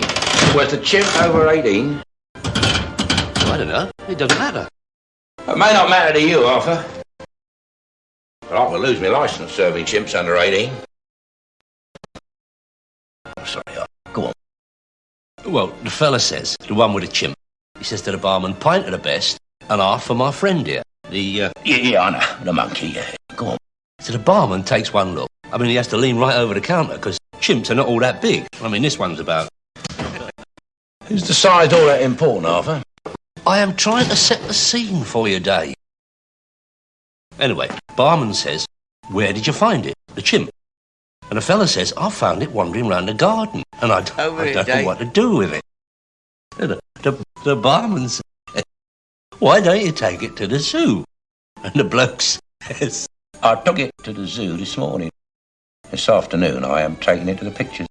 Was the chimp over 18? I don't know. It doesn't matter. It may not matter to you, Arthur. But I will lose my licence serving chimps under 18. I'm sorry, go on. Well, the fella says, the one with the chimp, he says to the barman, pint of the best, and half for my friend here. Yeah, I know. The monkey, yeah. Go on. So the barman takes one look. I mean, he has to lean right over the counter, because chimps are not all that big. I mean, this one's about... Is the size all that important, Arthur? I am trying to set the scene for you, Dave. Anyway, barman says, where did you find it? The chimp. And the fella says, I found it wandering round the garden, and I don't know what to do with it. The barman says, why don't you take it to the zoo? And the bloke says... I took it to the zoo this morning. This afternoon, I am taking it to the pictures.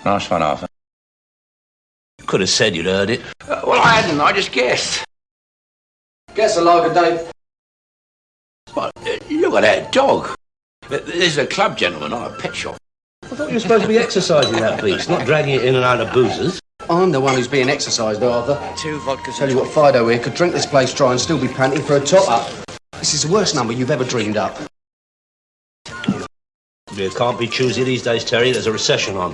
Nice one, Arthur. Could have said you'd heard it. Well, I hadn't. I just guessed. Guess a lager, Dave. But, look at that dog. This is a club gentleman, not a pet shop. I thought you were supposed to be exercising that beast, not dragging it in and out of boozers. I'm the one who's being exercised, Arthur. 2 vodkas. Tell you what, Fido here could drink this place dry and still be panting for a top-up. This is the worst number you've ever dreamed up. You can't be choosy these days, Terry. There's a recession on.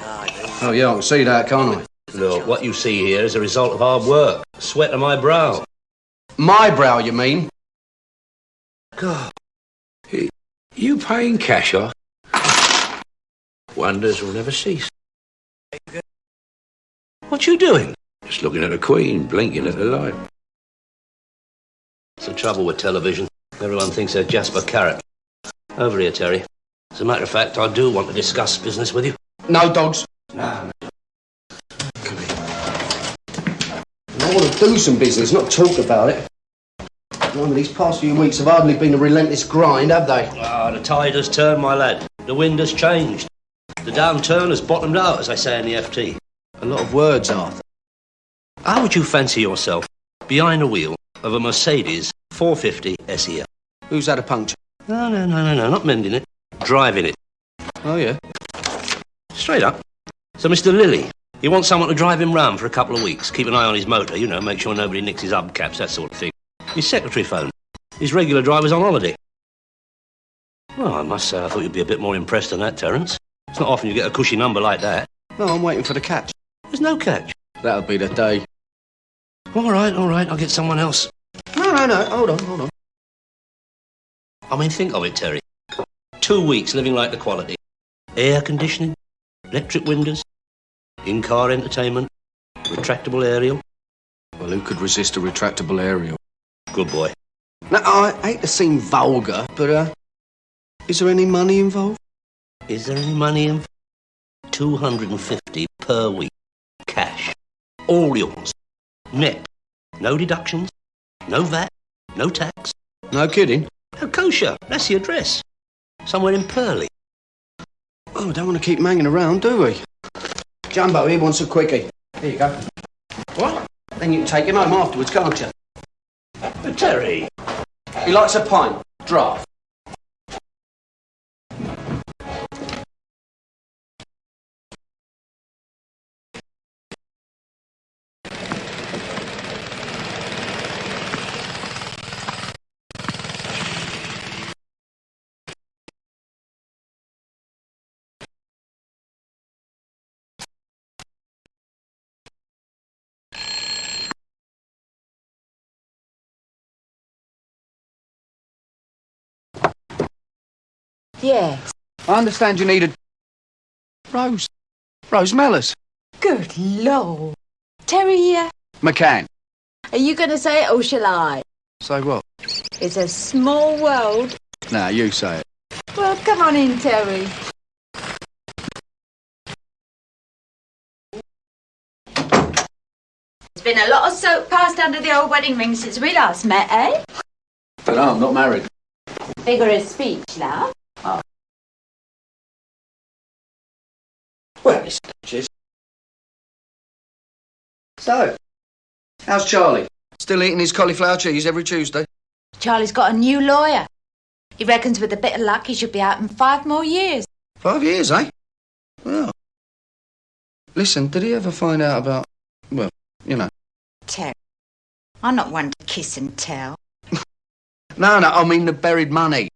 Oh, yeah, I can see that, can't I? Look, what you see here is a result of hard work. Sweat on my brow. My brow, you mean? God. You paying cash, or? Wonders will never cease. What you doing? Just looking at the Queen, blinking at the light. It's the trouble with television. Everyone thinks they're Jasper Carrot. Over here, Terry. As a matter of fact, I do want to discuss business with you. No, dogs. No. Come here. I want to do some business, not talk about it. These past few weeks have hardly been a relentless grind, have they? Ah, the tide has turned, my lad. The wind has changed. The downturn has bottomed out, as they say in the FT. A lot of words, Arthur. How would you fancy yourself behind the wheel of a Mercedes 450 SEL? Who's had a puncture? No, not mending it. Driving it. Oh, yeah? Straight up. So, Mr. Lilly, he wants someone to drive him round for a couple of weeks. Keep an eye on his motor, you know, make sure nobody nicks his hubcaps, that sort of thing. His secretary phoned. His regular driver's on holiday. Well, I must say, I thought you'd be a bit more impressed than that, Terence. It's not often you get a cushy number like that. No, I'm waiting for the catch. There's no catch. That'll be the day. All right, I'll get someone else. No. Hold on. I mean, think of it, Terry. 2 weeks living like the quality. Air conditioning, electric windows, in-car entertainment, retractable aerial. Well, who could resist a retractable aerial? Good boy. Now, I hate to seem vulgar, but, is there any money involved? Is there any money involved? $250 per week. Cash. All yours. Net. No deductions. No VAT. No tax. No kidding? No kosher. That's the address. Somewhere in Purley. Oh, we don't want to keep him hanging around, do we? Jumbo, he wants a quickie. Here you go. What? Then you can take him home afterwards, can't you? Terry. He likes a pint. Draft. Yes. I understand you needed... Rose Mellors. Good Lord. Terry here. McCann. Are you going to say it or shall I? Say what? It's a small world. Nah, you say it. Well, come on in, Terry. There's been a lot of soap passed under the old wedding ring since we last met, eh? But no, I'm not married. Figure of speech, love. Oh. Well, it's just... So, how's Charlie? Still eating his cauliflower cheese every Tuesday? Charlie's got a new lawyer. He reckons with a bit of luck he should be out in 5 more years. 5 years, eh? Well. Listen, did he ever find out about, well, you know... Terry, I'm not one to kiss and tell. No, I mean the buried money.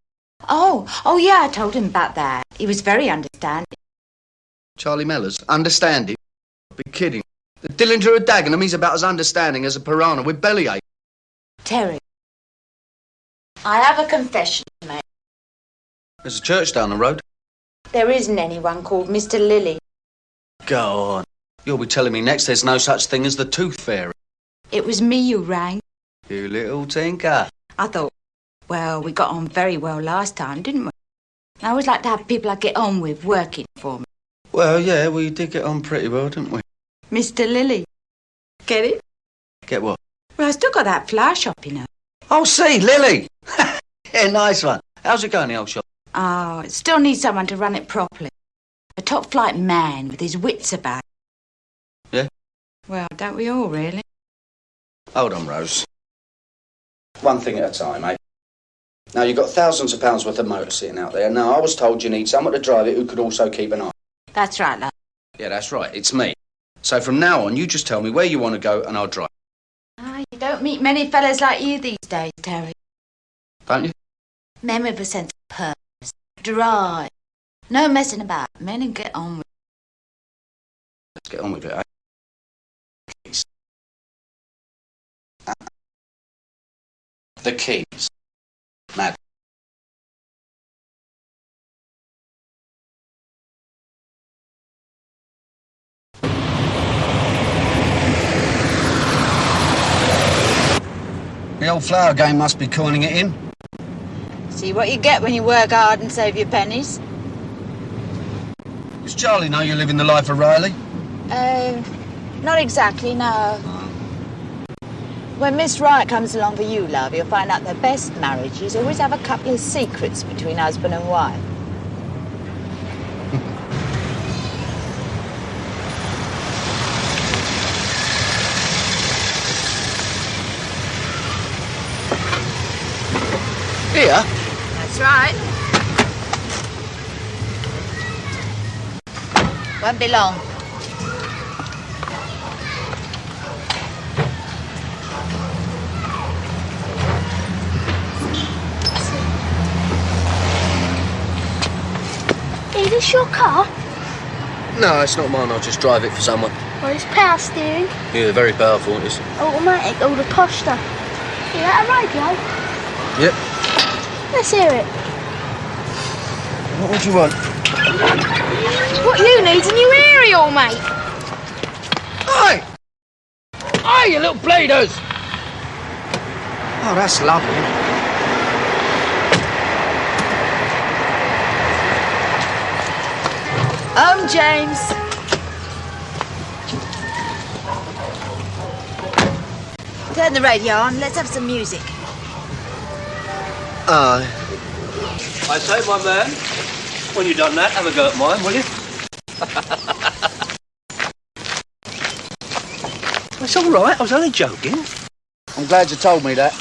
Oh, yeah, I told him about that. He was very understanding. Charlie Mellors, understanding? Be kidding. The Dillinger of Dagenham, he's about as understanding as a piranha with bellyache. Terry, I have a confession to make. There's a church down the road. There isn't anyone called Mr. Lilly. Go on. You'll be telling me next there's no such thing as the Tooth Fairy. It was me who rang. You little tinker. I thought, well, we got on very well last time, didn't we? I always like to have people I get on with working for me. Well, yeah, we did get on pretty well, didn't we? Mr. Lilly. Get it? Get what? Well, I still got that flower shop, you know. Oh, see, Lily. Yeah, nice one. How's it going, the old shop? Oh, it still needs someone to run it properly. A top-flight man with his wits about. Yeah? Well, don't we all, really? Hold on, Rose. One thing at a time, eh? Now, you've got thousands of pounds worth of motor sitting out there. Now, I was told you need someone to drive it who could also keep an eye. That's right, love. Yeah, that's right. It's me. So from now on, you just tell me where you want to go and I'll drive. Ah, you don't meet many fellas like you these days, Terry. Don't you? Men with a sense of purpose. Drive. No messing about. Men and get on with it. Let's get on with it, eh? Keys. The keys. Mad. The old flower game must be coining it in. See what you get when you work hard and save your pennies. Does Charlie know you're living the life of Riley? Not exactly, no. When Miss Wright comes along for you, love, you'll find out the best marriages always have a couple of secrets between husband and wife. Here? That's right. Won't be long. Is this your car? No, it's not mine. I'll just drive it for someone. Well, it's power steering, Yeah, very powerful, it is. automatic, all the posh stuff. Is that a radio? Yep. Let's hear it. What would you want? What you need's a new aerial, mate. Hey! Hey, you little bleeders! Oh, that's lovely. James. Turn the radio on. Let's have some music. I say, my man, when you've done that, have a go at mine, will you? It's all right. I was only joking. I'm glad you told me that.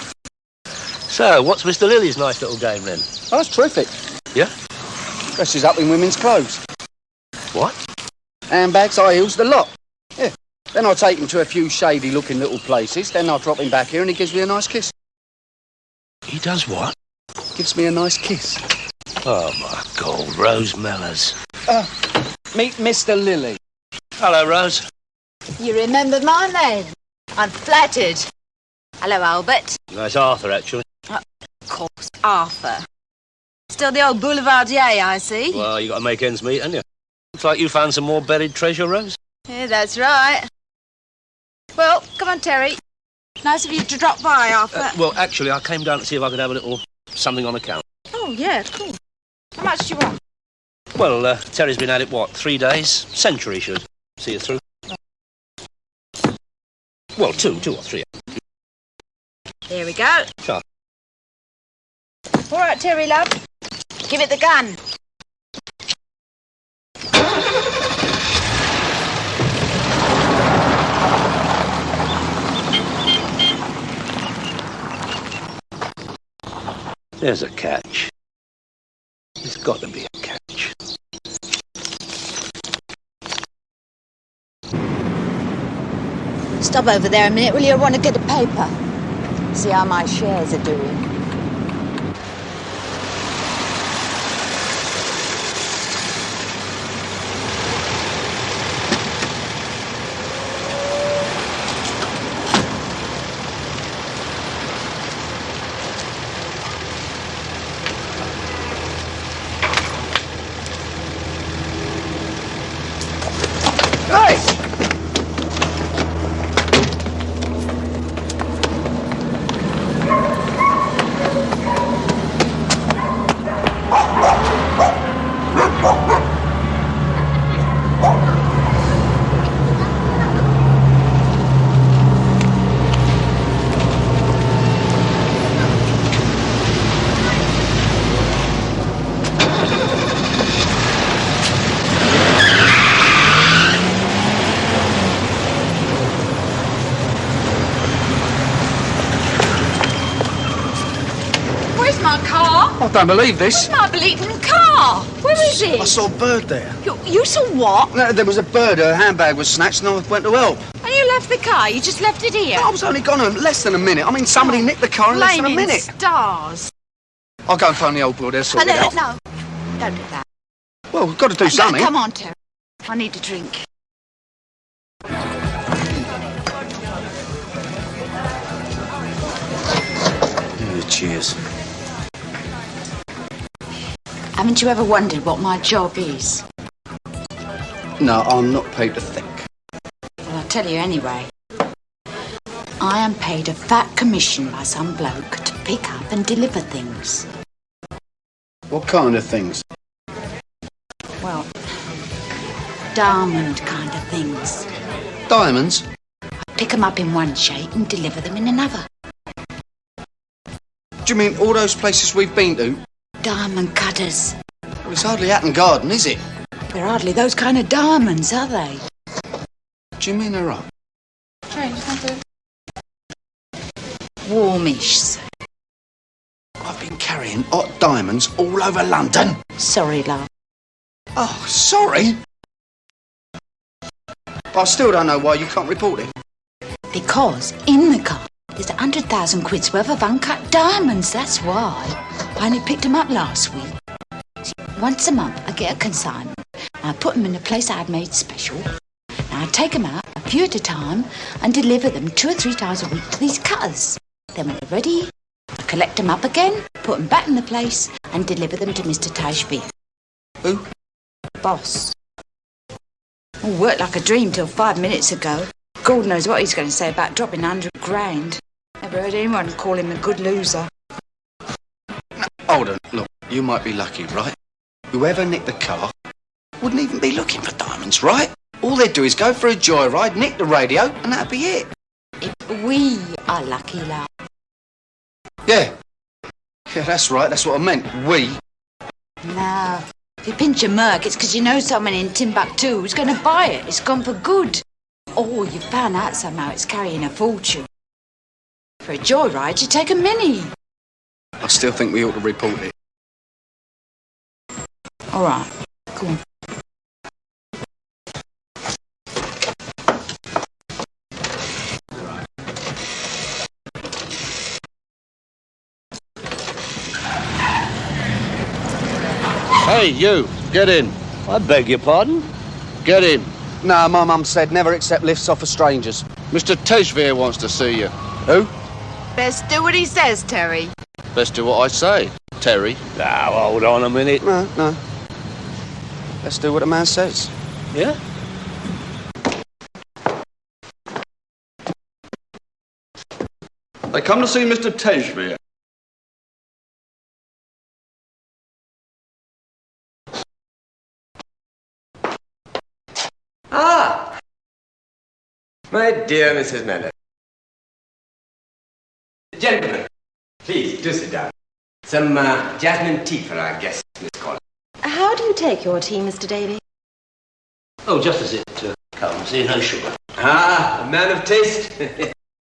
So, what's Mr. Lily's nice little game, then? Oh, it's terrific. Yeah? Dresses up in women's clothes. What? Handbags, high heels, the lot. Yeah. Then I take him to a few shady-looking little places. Then I drop him back here and he gives me a nice kiss. He does what? Gives me a nice kiss. Oh, my God, Rose Mellors. Meet Mr. Lily. Hello, Rose. You remembered my name. I'm flattered. Hello, Albert. That's Arthur, actually. Of course, Arthur. Still the old boulevardier, I see. Well, you got to make ends meet, haven't you? Looks like you found some more buried treasure, Rose. Yeah, that's right. Well, come on, Terry. Nice of you to drop by, Arthur. Well, actually, I came down to see if I could have a little something on account. Oh, yeah, cool. How much do you want? Well, Terry's been at it, what, 3 days? Century should see you through. Well, two or three. Here we go. Sure. All right, Terry, love. Give it the gun. There's a catch. There's got to be a catch. Stop over there a minute, will you? I want to get a paper. See how my shares are doing. I don't believe this. Where's my bleeding car? Where is it? I saw a bird there. You saw what? No, there was a bird, her handbag was snatched and I went to help. And you left the car? You just left it here? I was only gone less than a minute. I mean, somebody nicked the car in less than a Flaming minute. stars. I'll go and phone the old boy, they'll sort it out. No, don't do that. Well, we've got to do something. Come on, Terry. I need a drink. Cheers. Haven't you ever wondered what my job is? No, I'm not paid to think. Well, I'll tell you anyway. I am paid a fat commission by some bloke to pick up and deliver things. What kind of things? Well, diamond kind of things. Diamonds? I pick them up in one shape and deliver them in another. Do you mean all those places we've been to? Diamond cutters. Well, it's hardly Hatton Garden, is it? They're hardly those kind of diamonds, are they? Do you mean they're up? Change, warmish, sir. I've been carrying hot diamonds all over London. Sorry, love. Oh, sorry? But I still don't know why you can't report it. Because in the car there's 100,000 quid's worth of uncut diamonds, that's why. I only picked them up last week. See, once a month I get a consignment. I put them in a place I had made special. Now I take them out, a few at a time, and deliver them 2 or 3 times a week to these cutters. Then when they're ready, I collect them up again, put them back in the place, and deliver them to Mr. Tajbi. Who? Boss. All worked like a dream till 5 minutes ago. God knows what he's going to say about dropping 100 grand. Never heard anyone call him a good loser. Hold on, look, you might be lucky, right? Whoever nicked the car wouldn't even be looking for diamonds, right? All they'd do is go for a joyride, nick the radio, and that'd be it. If we are lucky, love. Yeah. Yeah, that's right, that's what I meant. We. No. If you pinch a mug, it's because you know someone in Timbuktu who's going to buy it. It's gone for good. Or you found out somehow it's carrying a fortune. For a joyride, you take a mini. I still think we ought to report it. All right, go on. Hey, you, get in. I beg your pardon? Get in. No, my mum said never accept lifts off of strangers. Mr. Tejveer wants to see you. Who? Best do what he says, Terry. Best do what I say, Terry. Now, hold on a minute. No. Let's do what a man says. Yeah? They come to see Mr. Tejveer. Ah! My dear Mrs. Miller. Gentlemen, please do sit down. Some jasmine tea for our guest, Miss Collins. How do you take your tea, Mr. Davy? Oh, just as it comes, no sugar. Ah, a man of taste.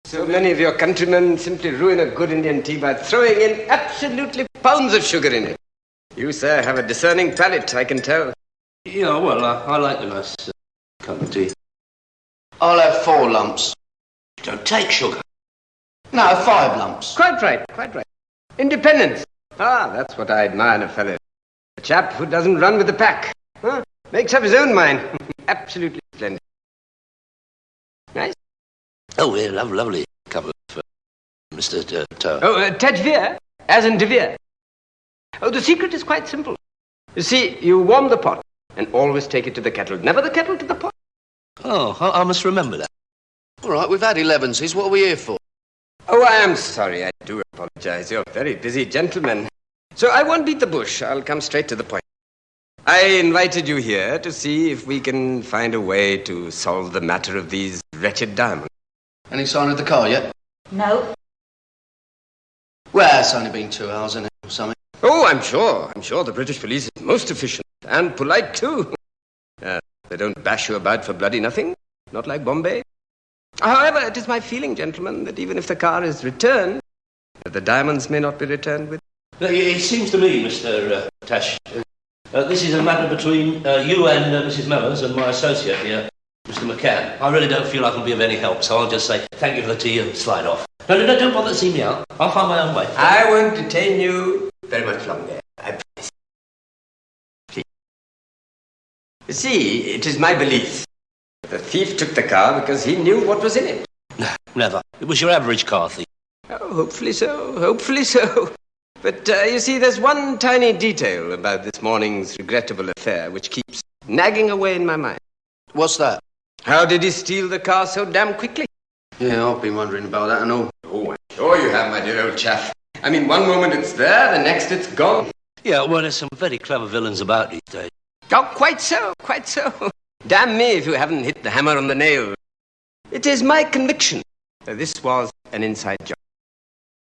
So many of your countrymen simply ruin a good Indian tea by throwing in absolutely pounds of sugar in it. You, sir, have a discerning palate, I can tell. Yeah, well, I like a nice cup of tea. I'll have 4 lumps. Don't take sugar. No, 5 lumps. Quite right, quite right. Independence. Ah, that's what I admire in a fellow. A chap who doesn't run with the pack. Huh? Makes up his own mind. Absolutely splendid. Nice. Oh, yeah, lovely cup of Mr. Tower. Oh, Tejveer, as in De Vere. Oh, the secret is quite simple. You see, you warm the pot and always take it to the kettle. Never the kettle to the pot. Oh, I must remember that. All right, we've had 11s. What are we here for? Oh, I am sorry. I do apologize. You're very busy gentlemen. So I won't beat the bush. I'll come straight to the point. I invited you here to see if we can find a way to solve the matter of these wretched diamonds. Any sign of the car yet? No. Well, it's only been 2 hours in it or something. Oh, I'm sure. I'm sure the British police is most efficient and polite too. They don't bash you about for bloody nothing. Not like Bombay. However, it is my feeling, gentlemen, that even if the car is returned, that the diamonds may not be returned with. It seems to me, Mr. Tash, this is a matter between you and Mrs. Mellors and my associate here, Mr. McCann. I really don't feel I can be of any help, so I'll just say thank you for the tea and slide off. No, don't bother to see me out. I'll find my own way. I won't detain you very much longer, I promise. Please. You see, it is my belief that the thief took the car because he knew what was in it. No, never. It was your average car thief. Oh, hopefully so, hopefully so. But, you see, there's one tiny detail about this morning's regrettable affair which keeps nagging away in my mind. What's that? How did he steal the car so damn quickly? Yeah, I've been wondering about that and all. Oh, I'm sure you have, my dear old chap. I mean, one moment it's there, the next it's gone. Yeah, well, there's some very clever villains about these days. Oh, quite so, quite so. Damn me if you haven't hit the hammer on the nail. It is my conviction that this was an inside job.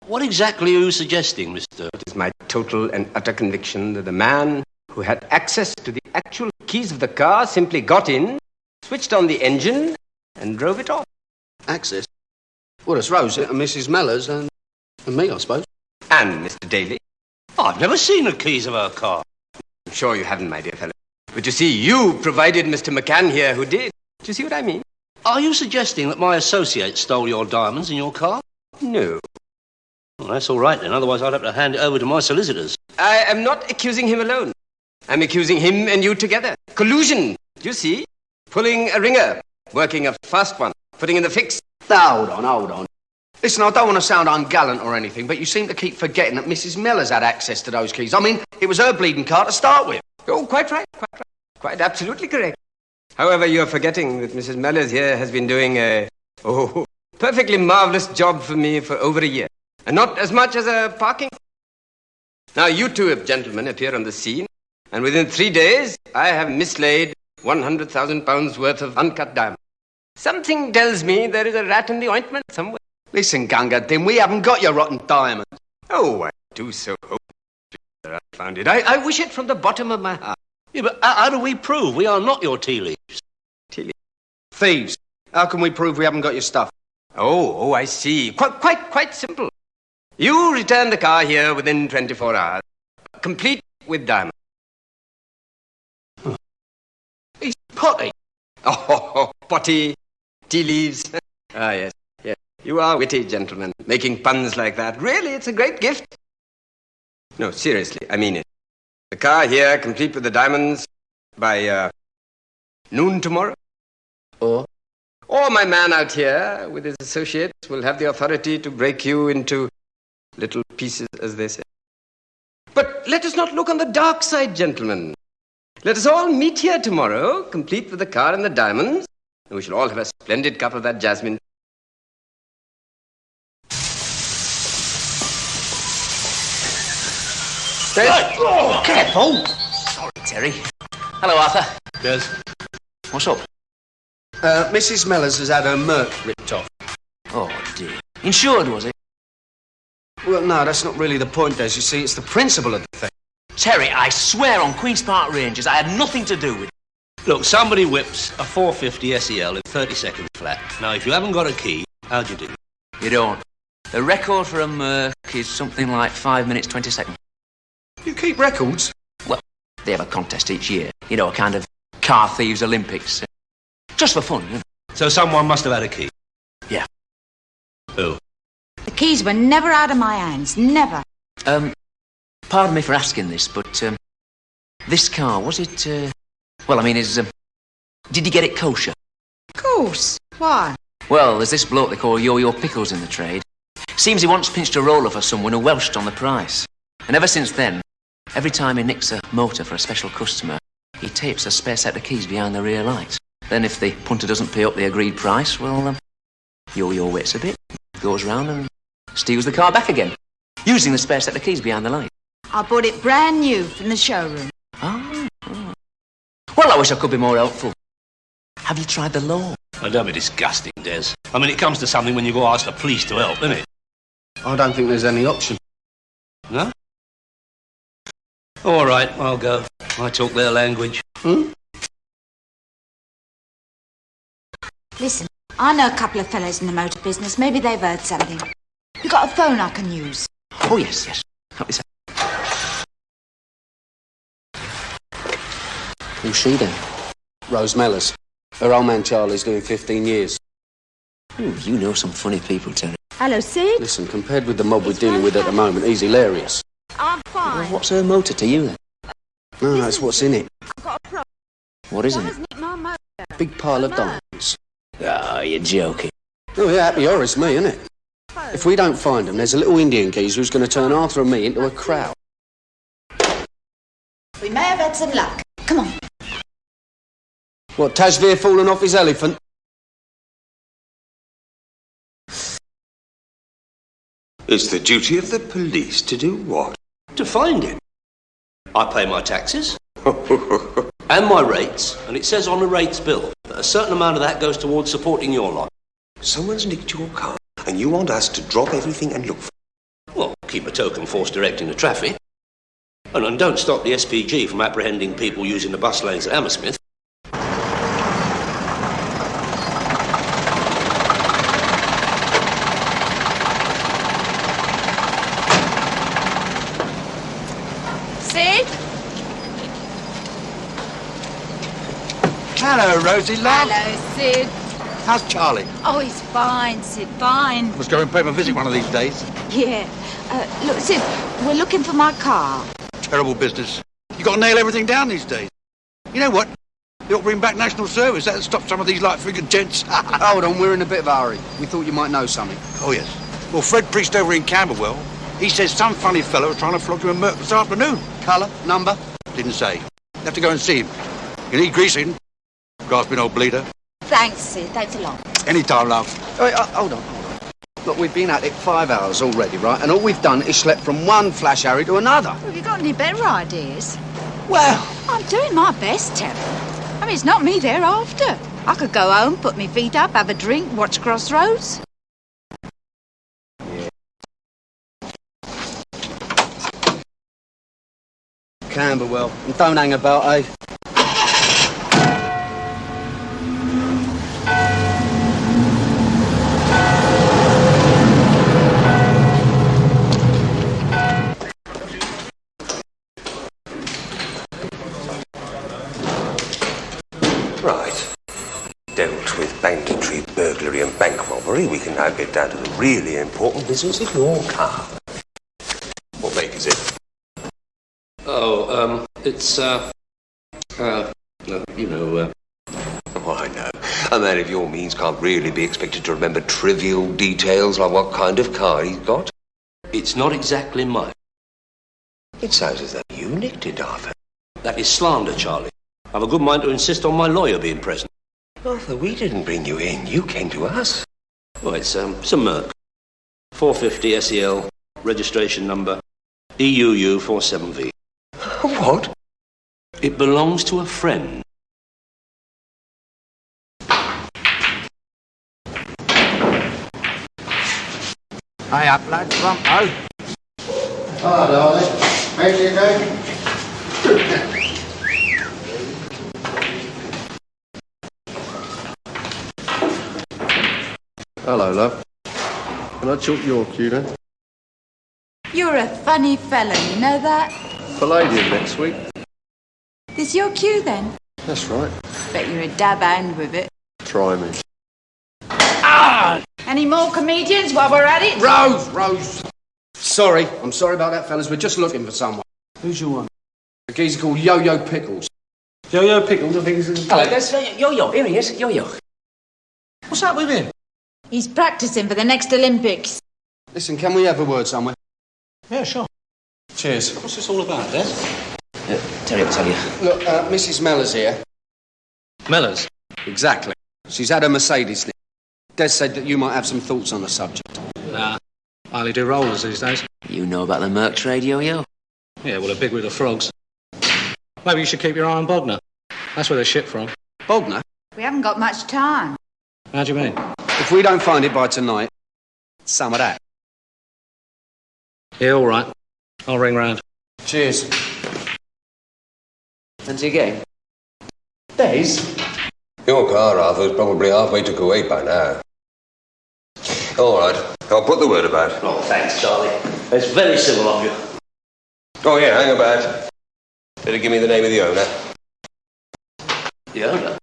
What exactly are you suggesting, Mr.? It is my total and utter conviction that the man who had access to the actual keys of the car simply got in, switched on the engine, and drove it off. Access? Well, it's Rosie and Mrs. Mellors and me, I suppose. And Mr. Daly. I've never seen the keys of her car. I'm sure you haven't, my dear fellow. But you see, you provided Mr. McCann here who did. Do you see what I mean? Are you suggesting that my associate stole your diamonds in your car? No. Well, that's all right then. Otherwise, I'd have to hand it over to my solicitors. I am not accusing him alone. I'm accusing him and you together. Collusion. Do you see? Pulling a ringer. Working a fast one. Putting in the fix. Now, hold on. Listen, I don't want to sound ungallant or anything, but you seem to keep forgetting that Mrs. Mellors had access to those keys. I mean, it was her bleeding car to start with. Oh, quite right, quite right. Quite absolutely correct. However, you're forgetting that Mrs. Mellors here has been doing a, perfectly marvellous job for me for over a year. And not as much as a parking. Now, you two gentlemen appear on the scene, and within 3 days, I have mislaid £100,000 worth of uncut diamonds. Something tells me there is a rat in the ointment somewhere. Listen, Gunga Din, we haven't got your rotten diamonds. Oh, I do so hope that I found it. I wish it from the bottom of my heart. Yeah, but how do we prove we are not your tea leaves? Tea leaves? Thieves. How can we prove we haven't got your stuff? Oh, I see. Quite simple. You return the car here within 24 hours, complete with diamonds. He's potty. Oh, potty, tea leaves. Ah, yes. You are witty, gentlemen, making puns like that. Really, it's a great gift. No, seriously, I mean it. The car here, complete with the diamonds, by noon tomorrow. Or my man out here, with his associates, will have the authority to break you into little pieces, as they say. But let us not look on the dark side, gentlemen. Let us all meet here tomorrow, complete with the car and the diamonds, and we shall all have a splendid cup of that jasmine. Oh, careful! Sorry, Terry. Hello, Arthur. Yes. What's up? Mrs. Mellors has had her Merc ripped off. Oh, dear. Insured, was it? Well, no, that's not really the point, Des. You see, it's the principle of the thing. Terry, I swear on Queen's Park Rangers, I had nothing to do with it. Look, somebody whips a 450 SEL in 30 seconds flat. Now, if you haven't got a key, how'd you do? You don't. The record for a Merc is something like 5 minutes, 20 seconds. You keep records? Well, they have a contest each year. You know, a kind of car thieves Olympics. Just for fun, you know. So someone must have had a key? Yeah. Who? The keys were never out of my hands, never. Pardon me for asking this, but, this car, was it, well, I mean, did you get it kosher? Of course. Why? Well, there's this bloke they call Yo-Yo Pickles in the trade. Seems he once pinched a roller for someone who welched on the price. And ever since then, every time he nicks a motor for a special customer, he tapes a spare set of keys behind the rear light. Then if the punter doesn't pay up the agreed price, well, Yo-Yo waits a bit, goes round and steals the car back again, using the spare set of keys behind the light. I bought it brand new from the showroom. Oh. Well, I wish I could be more helpful. Have you tried the law? Oh, don't be disgusting, Des. I mean, it comes to something when you go ask the police to help, doesn't it? I don't think there's any option. No? All right, I'll go. I talk their language. Listen, I know a couple of fellows in the motor business. Maybe they've heard something. You got a phone I can use? Oh, yes. Help yourself. Who's she then? Rose Mellors. Her old man Charlie's doing 15 years. Ooh, you know some funny people, Terry. Hello, Sid. Listen, compared with the mob we're dealing with at the moment, he's hilarious. I'm fine. Well, what's her motor to you, then? No, that's what's in it. I've got a problem. What is it? My motor. Big pile of diamonds. Oh, you're joking. Oh, yeah, happy horror's me, isn't it? If we don't find them, there's a little Indian geezer who's going to turn Arthur and me into a crowd. We may have had some luck. Come on. What, Tazveer falling off his elephant? It's the duty of the police to do what? To find it. I pay my taxes and my rates, and it says on the rates bill that a certain amount of that goes towards supporting your lot. Someone's nicked your car, and you want us to drop everything and look for it. Well, keep a token force directing the traffic. And don't stop the SPG from apprehending people using the bus lanes at Hammersmith. Sid? Hello, Rosie, love. Hello, Sid. How's Charlie? Oh, he's fine, Sid, fine. Must go and pay him a visit one of these days. Yeah. Look, Sid, we're looking for my car. Terrible business. You got to nail everything down these days. You know what? They ought to bring back national service. That'll stop some of these light-fingered gents. Hold on, we're in a bit of a hurry. We thought you might know something. Oh, yes. Well, Fred Priest over in Camberwell, he says some funny fellow was trying to flog you a Merc this afternoon. Colour? Number? Didn't say. You have to go and see him. You need greasing. Grasping old bleeder. Thanks, Sid. Thanks a lot. Anytime, love. Wait, hold on. Look, we've been at it 5 hours already, right? And all we've done is slept from one flash harry to another. Have you got any better ideas? Well, I'm doing my best, Terry. I mean, it's not me they're after. I could go home, put my feet up, have a drink, watch Crossroads. Camberwell. And don't hang about, eh? Right. Dealt with banditry, burglary and bank robbery. We can now get down to the really important business of your car. What make is it? Oh, it's, Oh, I know. A man of your means can't really be expected to remember trivial details like what kind of car he's got. It's not exactly mine. It sounds as though you nicked it, Arthur. That is slander, Charlie. I've a good mind to insist on my lawyer being present. Arthur, we didn't bring you in. You came to us. Well, it's a Merc. 450 SEL, registration number, EUU 47V. What? It belongs to a friend. Hey up, lad. Front, oh. Hello, darling. How do you do? Hello, love. Can I chalk your cue then? You're a funny fella, you know that? Palladium next week. This your cue, then? That's right. Bet you're a dab hand with it. Try me. Any more comedians while we're at it? Rose! Sorry. I'm sorry about that, fellas. We're just looking for someone. Who's your one? A geezer called Yo-Yo Pickles. Yo-Yo Pickles, I think is... Hello, that's Yo-Yo. Here he is, Yo-Yo. What's up with him? He's practicing for the next Olympics. Listen, can we have a word somewhere? Yeah, sure. Cheers. What's this all about, Des? Terry will tell you. Look, Mrs. Mellors here. Mellors? Exactly. She's had a Mercedes nicked. Des said that you might have some thoughts on the subject. Nah. I only do rollers these days. You know about the Merc trade, Yo-Yo? Yeah, well, a big with the frogs. Maybe you should keep your eye on Bognor. That's where they ship from. Bognor? We haven't got much time. How do you mean? If we don't find it by tonight, some of that. Yeah, all right. I'll ring round. Cheers. Fancy a game? Des? Your car, Arthur, is probably halfway to Kuwait by now. All right. I'll put the word about. Oh, thanks, Charlie. It's very civil of you. Oh, yeah, hang about. Better give me the name of the owner. The owner?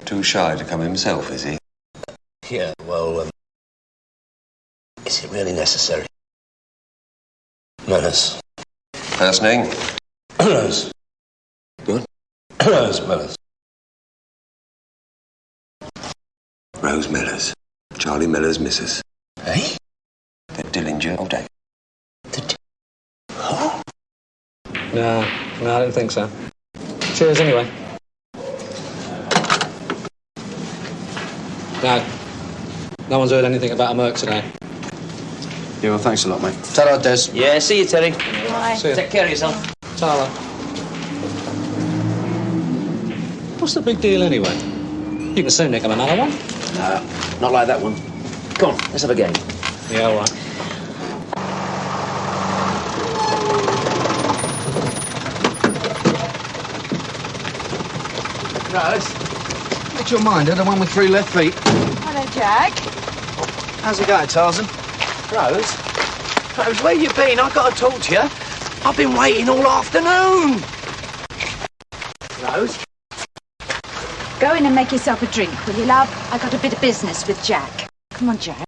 Too shy to come himself, is he? Yeah, well, is it really necessary? Mellors. First name? Mellors. Good. Rose Mellors. Rose Mellors. Charlie Miller's missus. Eh? The Dillinger of Day. No, I don't think so. Cheers anyway. No one's heard anything about a Merc today. Yeah, well, thanks a lot, mate. Ta-ra, Des. Yeah, see you, Terry. Bye. See you. Take care of yourself. Ta-ra. What's the big deal anyway? You can soon nick him another one. No, not like that one. Come on, let's have a game. Yeah, all right. Rose, make your mind, the one with 3 left feet. Hello, Jack. How's it going, Tarzan? Rose? Rose, where you been? I've got to talk to you. I've been waiting all afternoon. Rose? Go in and make yourself a drink, will you, love? I got a bit of business with Jack. Come on, Jack.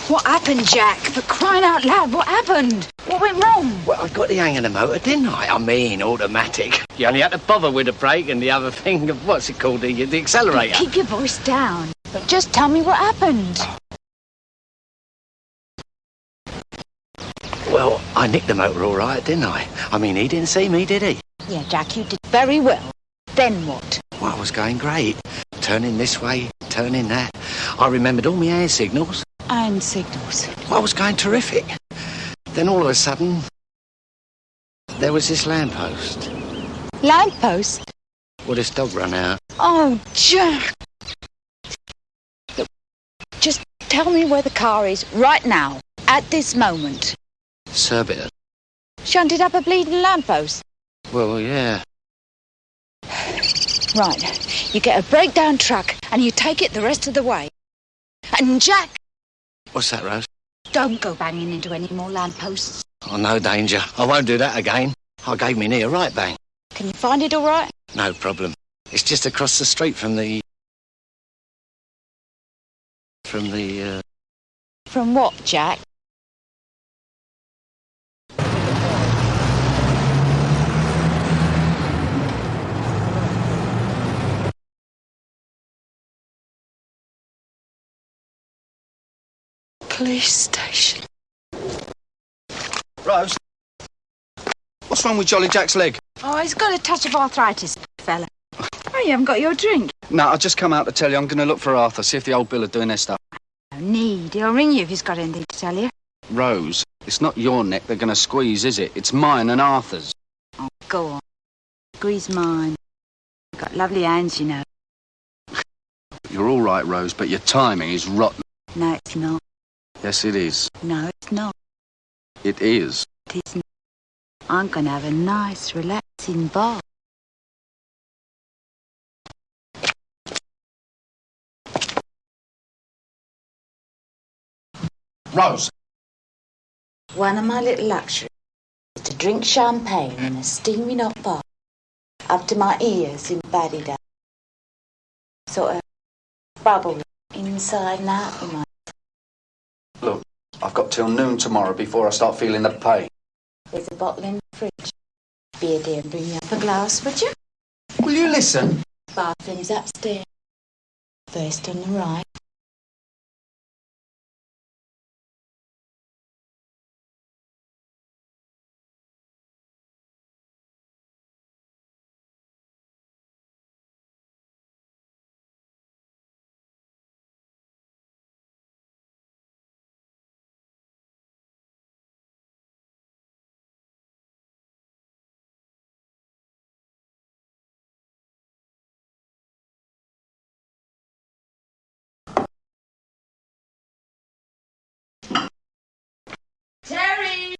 What happened, Jack? For crying out loud, what happened? What went wrong? Well, I got the hang of the motor, didn't I? I mean, automatic. You only had to bother with the brake and the other thing, what's it called, the accelerator. Keep your voice down. But just tell me what happened. Well, I nicked the motor all right, didn't I? I mean, he didn't see me, did he? Yeah, Jack, you did very well. Then what? Well, I was going great. Turning this way, turning that. I remembered all my hand signals. And signals. Well, I was going terrific. Then all of a sudden, there was this lamppost. Lamppost? Well, this dog run out. Oh, Jack. Look, just tell me where the car is right now, at this moment. Surbiton. Shunted up a bleeding lamppost. Well, yeah. Right, you get a breakdown truck and you take it the rest of the way. And Jack, What's that, Rose? don't go banging into any more lampposts. Oh, no danger. I won't do that again. I gave me knee a right bang. Can you find it all right? No problem. It's just across the street from the... From what, Jack? Police station. Rose, what's wrong with Jolly Jack's leg? Oh, he's got a touch of arthritis, fella. Oh, you haven't got your drink? No, I just come out to tell you I'm going to look for Arthur, see if the old Bill are doing their stuff. No need. He'll ring you if he's got anything to tell you. Rose, it's not your neck they're going to squeeze, is it? It's mine and Arthur's. Oh, go on. Squeeze mine. You've got lovely hands, you know. You're all right, Rose, but your timing is rotten. No, it's not. Yes, it is. No, it's not. It is. It isn't. I'm going to have a nice, relaxing bath. Rose! One of my little luxuries is to drink champagne in a steaming hot bath, up to my ears in baddie day. Sort of bubble inside and out, you might. Look, I've got till noon tomorrow before I start feeling the pain. There's a bottle in the fridge. Be a dear and bring me up a glass, would you? Will you listen? Bathroom's upstairs. First on the right. Terry!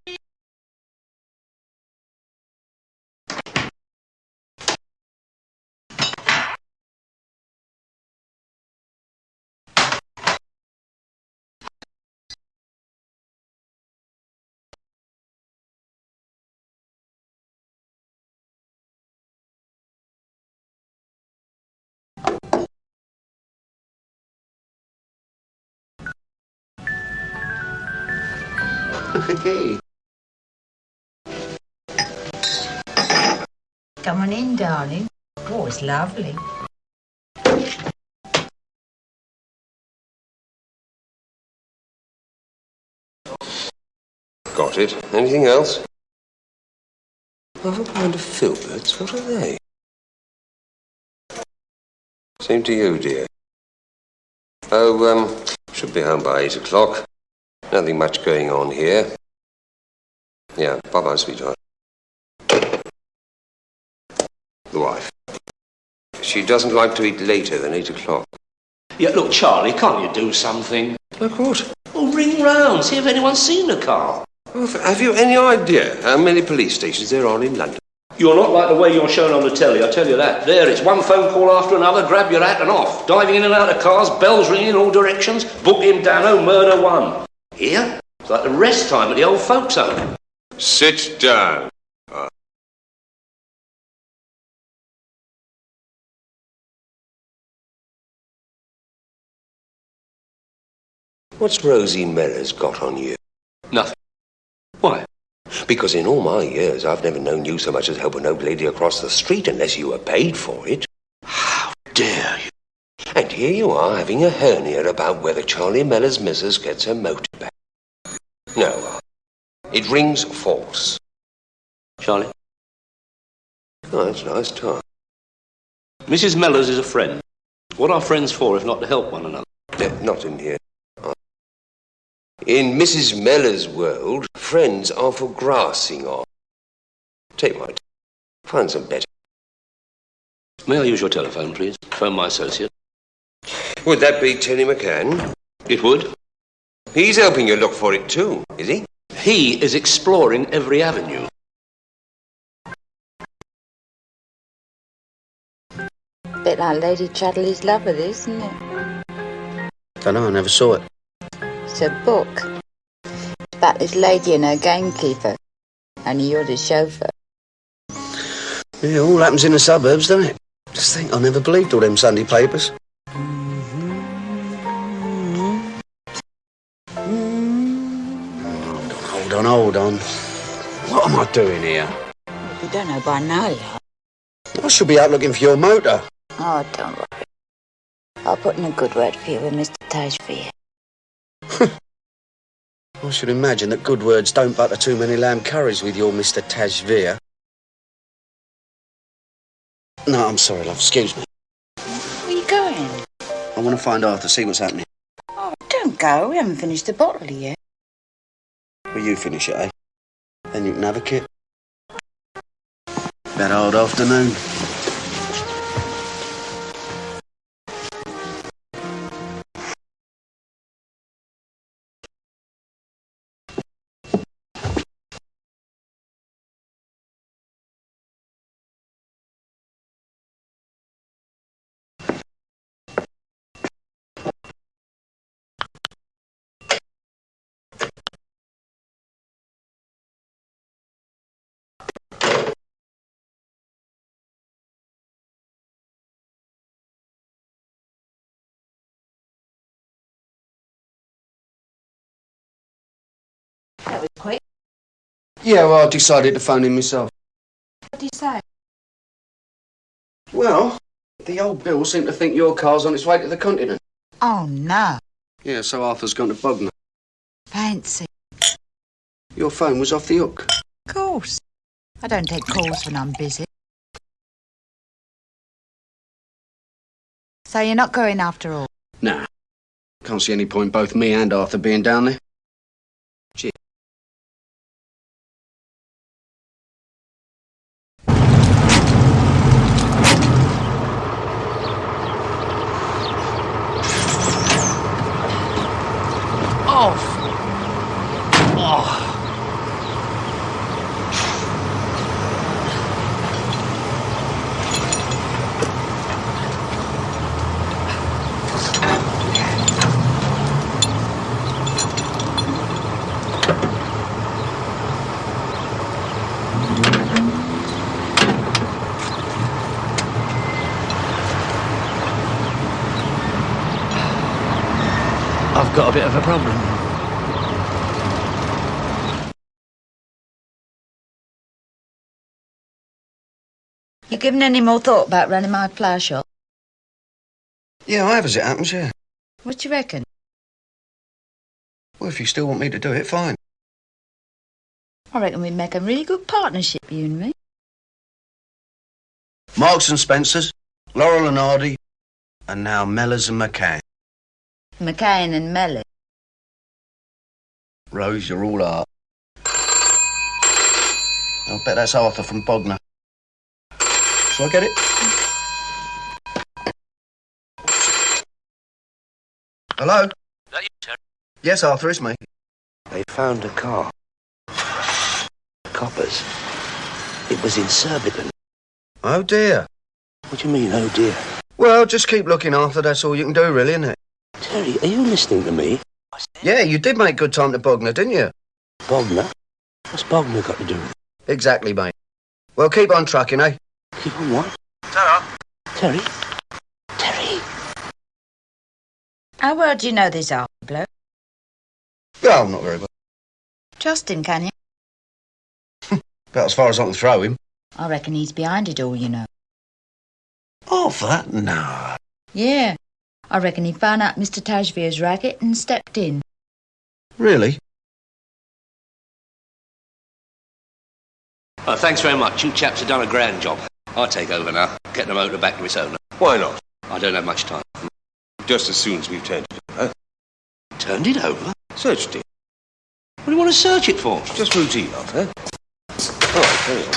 Hey. Come on in, darling. Oh, it's lovely. Got it. Anything else? Another kind of filberts? What are they? Same to you, dear. Oh, should be home by 8 o'clock. Nothing much going on here. Yeah, bye-bye, sweetheart. The wife. She doesn't like to eat later than 8 o'clock. Yeah, look, Charlie, can't you do something? Like what? Well, ring round, see if anyone's seen the car. Oh, have you any idea how many police stations there are in London? You're not like the way you're shown on the telly, I tell you that. There, it's one phone call after another, grab your hat and off. Diving in and out of cars, bells ringing in all directions. Book him, Dano, murder one. Here, it's like the rest time at the old folks' home. Sit down. What's Rosie Mellors got on you? Nothing. Why? Because in all my years, I've never known you so much as help an old lady across the street unless you were paid for it. How dare you? And here you are having a hernia about whether Charlie Mellor's missus gets her motor back. No, it rings false. Charlie? Oh, that's nice talk. Mrs. Mellors is a friend. What are friends for if not to help one another? Not in here. In Mrs. Mellor's world, friends are for grassing on. Take my time. Find some better. May I use your telephone, please? Phone my associate. Would that be Terry McCann? It would. He's helping you look for it too, is he? He is exploring every avenue. Bit like Lady Chatterley's Lover, this, isn't it? Don't know, I never saw it. It's a book. It's about this lady and her gamekeeper. And you're the chauffeur. Yeah, all happens in the suburbs, doesn't it? Just think, I never believed all them Sunday papers. Hold on. What am I doing here? You don't know by now, love. I should be out looking for your motor. Oh, don't worry. I'll put in a good word for you with Mr. Tajveer. I should imagine that good words don't butter too many lamb curries with your Mr. Tajveer. No, I'm sorry, love. Excuse me. Where are you going? I want to find Arthur, see what's happening. Oh, don't go. We haven't finished the bottle yet. Will you finish it, eh? Then you can have a kip. That old afternoon. That was quick. Yeah, well, I decided to phone him myself. What did you say? Well, the old Bill seemed to think your car's on its way to the continent. Oh, no. Yeah, so Arthur's gone to Bognor. Fancy. Your phone was off the hook. Of course. I don't take calls when I'm busy. So you're not going after all? Nah. Can't see any point both me and Arthur being down there. Cheers. I've got a bit of a problem. You given any more thought about running my flower shop? Yeah, I have as it happens, yeah. What do you reckon? Well, if you still want me to do it, fine. I reckon we'd make a really good partnership, you and me. Marks and Spencer's, Laurel and Hardy, and now Mellors and McCann. McCain and Melly. Rose, you're all art. I'll bet that's Arthur from Bognor. Shall I get it? Hello? Is that you, Terry? Yes, Arthur, it's me. They found a car. Coppers. It was in Surbiton. Oh, dear. What do you mean, oh dear? Well, just keep looking, Arthur. That's all you can do, really, isn't it? Terry, are you listening to me? Yeah, you did make good time to Bognor, didn't you? Bognor? What's Bognor got to do with it? Exactly, mate. Well, keep on trucking, eh? Keep on what? Ta-ra. Terry? Terry? How well do you know this Arthur bloke? Oh, not very well. Trust him, can you? About as far as I can throw him. I reckon he's behind it all, you know. Arthur? No. Yeah. I reckon he found out Mr. Tashvir's racket and stepped in. Really? Oh, thanks very much. You chaps have done a grand job. I'll take over now. Get the motor back to its owner. Why not? I don't have much time. Just as soon as we've turned it over. Turned it over? Searched it. What do you want to search it for? Just routine, Arthur. All right, carry on.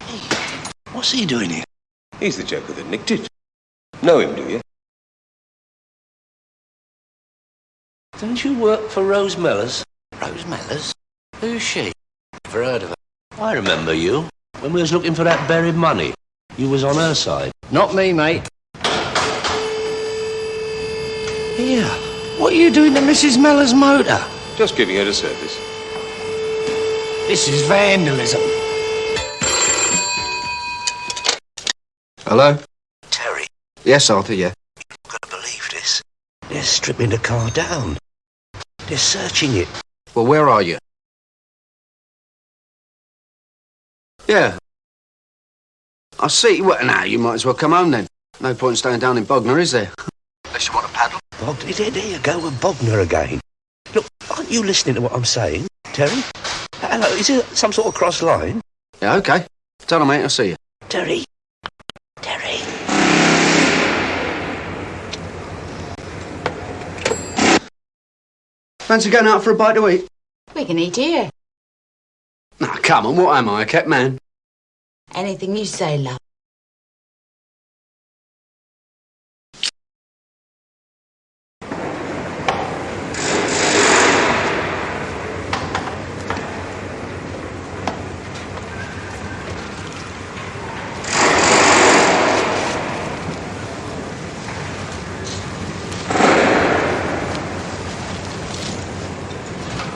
Hey, what's he doing here? He's the joker that nicked it. Know him, do you? Don't you work for Rose Mellors? Rose Mellors? Who's she? Never heard of her. I remember you. When we was looking for that buried money, you was on her side. Not me, mate. Here, what are you doing to Mrs. Mellors' motor? Just giving her a service. This is vandalism. Hello? Terry, Yes, Arthur, yeah. you've got to believe this. They're stripping the car down. They're searching it. Well, where are you? Yeah. I see. Well, now you might as well come home then. No point staying down in Bognor, is there? Unless you want to paddle. Bognor, there you go with Bognor again. Look, aren't you listening to what I'm saying, Terry? Hello, is it some sort of cross line? Yeah, okay. Tell them, mate, I'll see you. Terry. Terry. Fancy going out for a bite to eat? We can eat here. Nah, come on, what am I, a kept man? Anything you say, love.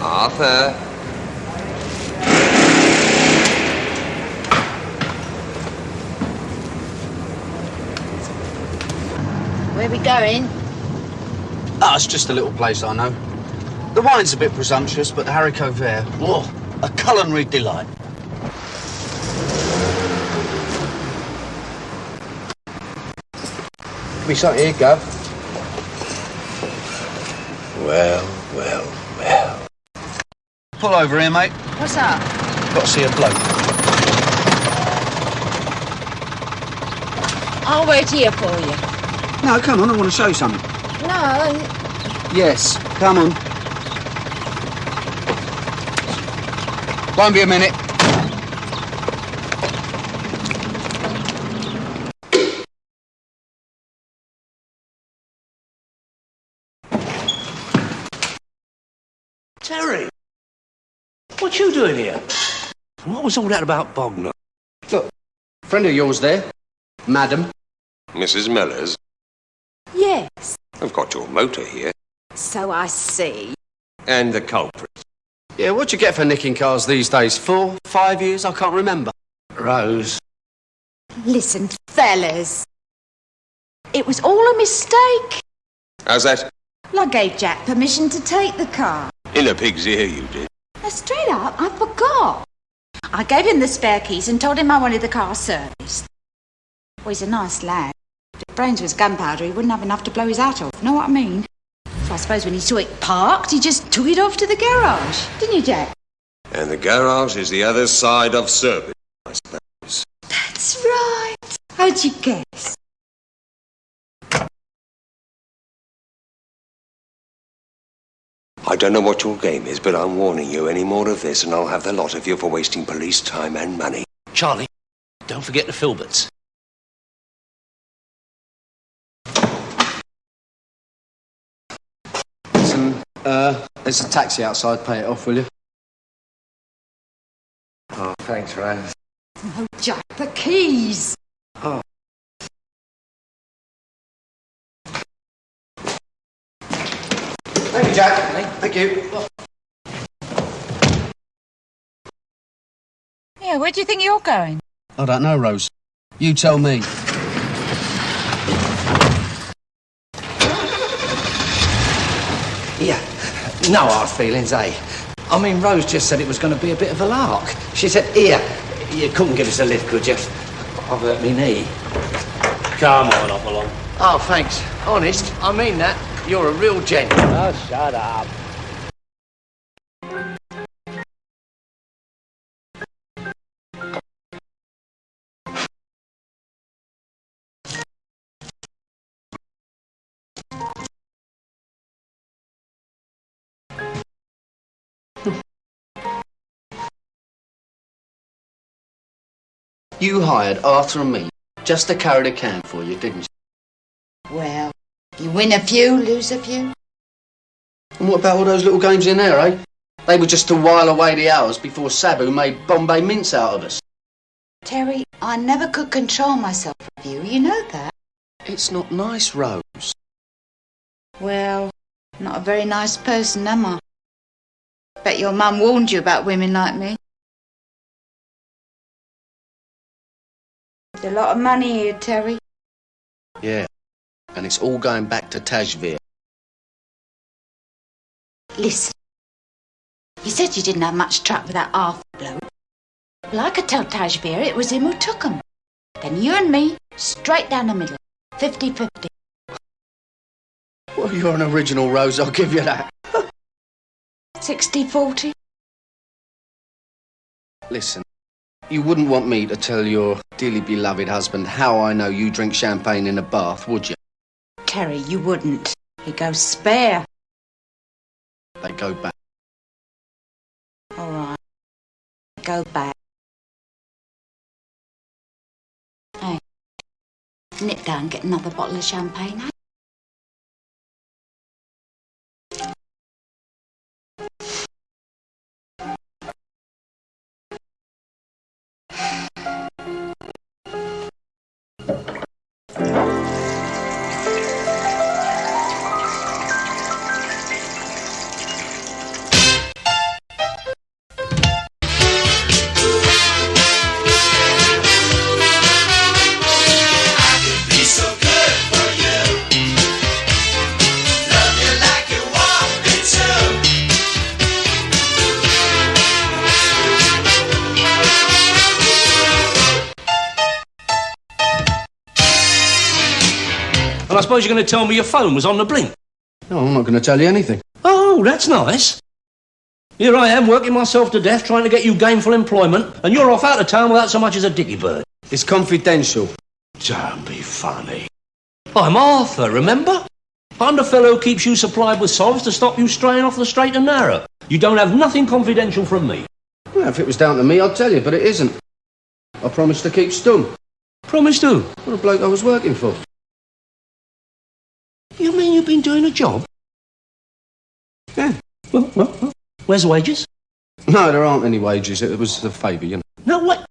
Arthur. Where we going? Oh, it's just a little place I know. The wine's a bit presumptuous, but the haricot vert, whoa, a culinary delight. Give me something here, Gov. Well, well, well. Pull over here, mate. What's up? Got to see a bloke. I'll wait here for you. No, come on, I want to show you something. No. Yes, come on. Won't be a minute. Terry, what you doing here? And what was all that about Bognor? Look, friend of yours there, madam. Mrs. Mellors, Yes. I've got your motor here. So I see. And the culprit. Yeah, what do you get for nicking cars these days? 4, 5 years? I can't remember. Rose. Listen, fellas. It was all a mistake. How's that? I gave Jack permission to take the car. In a pig's ear, you did. Now, straight up, I forgot. I gave him the spare keys and told him I wanted the car serviced. Well, he's a nice lad. If his brains was gunpowder, he wouldn't have enough to blow his hat off. Know what I mean? So I suppose when he saw it parked, he just took it off to the garage. Didn't you, Jack? And the garage is the other side of service, I suppose. That's right. How'd you guess? I don't know what your game is, but I'm warning you, any more of this and I'll have the lot of you for wasting police time and money. Charlie, don't forget the Filberts. Listen, there's a taxi outside. Pay it off, will you? Oh, thanks, Rose. Oh, Jack, the keys. Oh. Thank you, Jack. Thank you. Yeah, where do you think you're going? I don't know, Rose. You tell me. Yeah, no hard feelings, eh? I mean, Rose just said it was going to be a bit of a lark. She said, here, you couldn't give us a lift, could you? I've hurt me knee. Come on, up along. Oh, thanks. Honest, I mean that. You're a real gent. Oh, shut up. You hired Arthur and me just to carry the can for you, didn't you? Well, you win a few, lose a few. And what about all those little games in there, eh? They were just to while away the hours before Sabu made Bombay mince out of us. Terry, I never could control myself with you. You know that. It's not nice, Rose. Well, not a very nice person, am I? Bet your mum warned you about women like me. There's a lot of money here, Terry. Yeah, and it's all going back to Tajveer. Listen, you said you didn't have much truck with that Arthur bloke. Well, I could tell Tajveer it was him who took 'em. Then you and me, straight down the middle, 50-50. Well, you're an original, Rose, I'll give you that. 60-40. Listen, you wouldn't want me to tell your dearly beloved husband how I know you drink champagne in a bath, would you? Terry, you wouldn't. He goes spare. They go back. All right. Go back. Hey, nip down and get another bottle of champagne, eh? And I suppose you're going to tell me your phone was on the blink. No, I'm not going to tell you anything. Oh, that's nice. Here I am, working myself to death, trying to get you gainful employment, and you're off out of town without so much as a dicky bird. It's confidential. Don't be funny. I'm Arthur, remember? I'm the fellow who keeps you supplied with solves to stop you straying off the straight and narrow. You don't have nothing confidential from me. Well, if it was down to me, I'd tell you, but it isn't. I promised to keep stum. Promised who? Well, the bloke I was working for. You mean you've been doing a job? Yeah. Well, where's the wages? No, there aren't any wages. It was a favour, you know. No, what?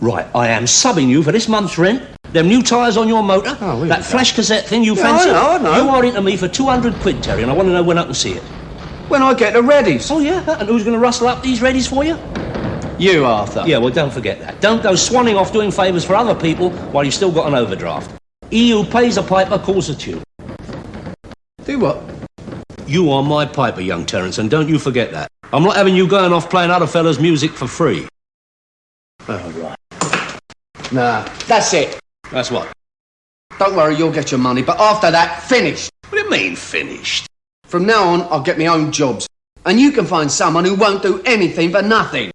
Right, I am subbing you for this month's rent, them new tyres on your motor, that flash cassette thing you fancy. I know. You are into me for 200 quid, Terry, and I want to know when I can see it. When I get the readies. Oh, yeah? And who's going to rustle up these readies for you? You, Arthur. Yeah, well, don't forget that. Don't go swanning off doing favours for other people while you've still got an overdraft. He who pays a piper calls a tune. Do what? You are my piper, young Terence, and don't you forget that. I'm not having you going off playing other fellas' music for free. Oh, right. Nah, that's it. That's what? Don't worry, you'll get your money, but after that, finished. What do you mean, finished? From now on, I'll get my own jobs. And you can find someone who won't do anything for nothing.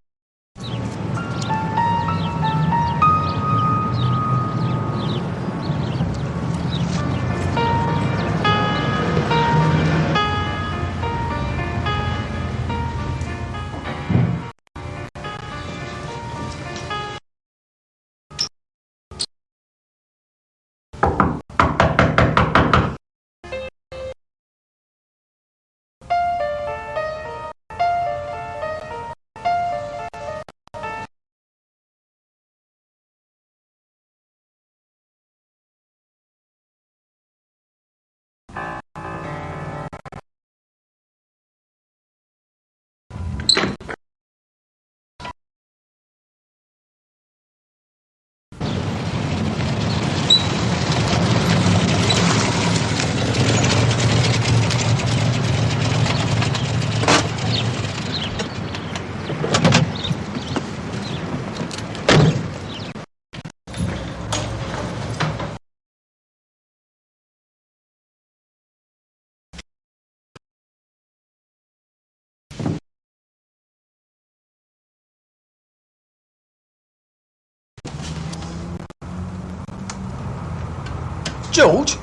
George?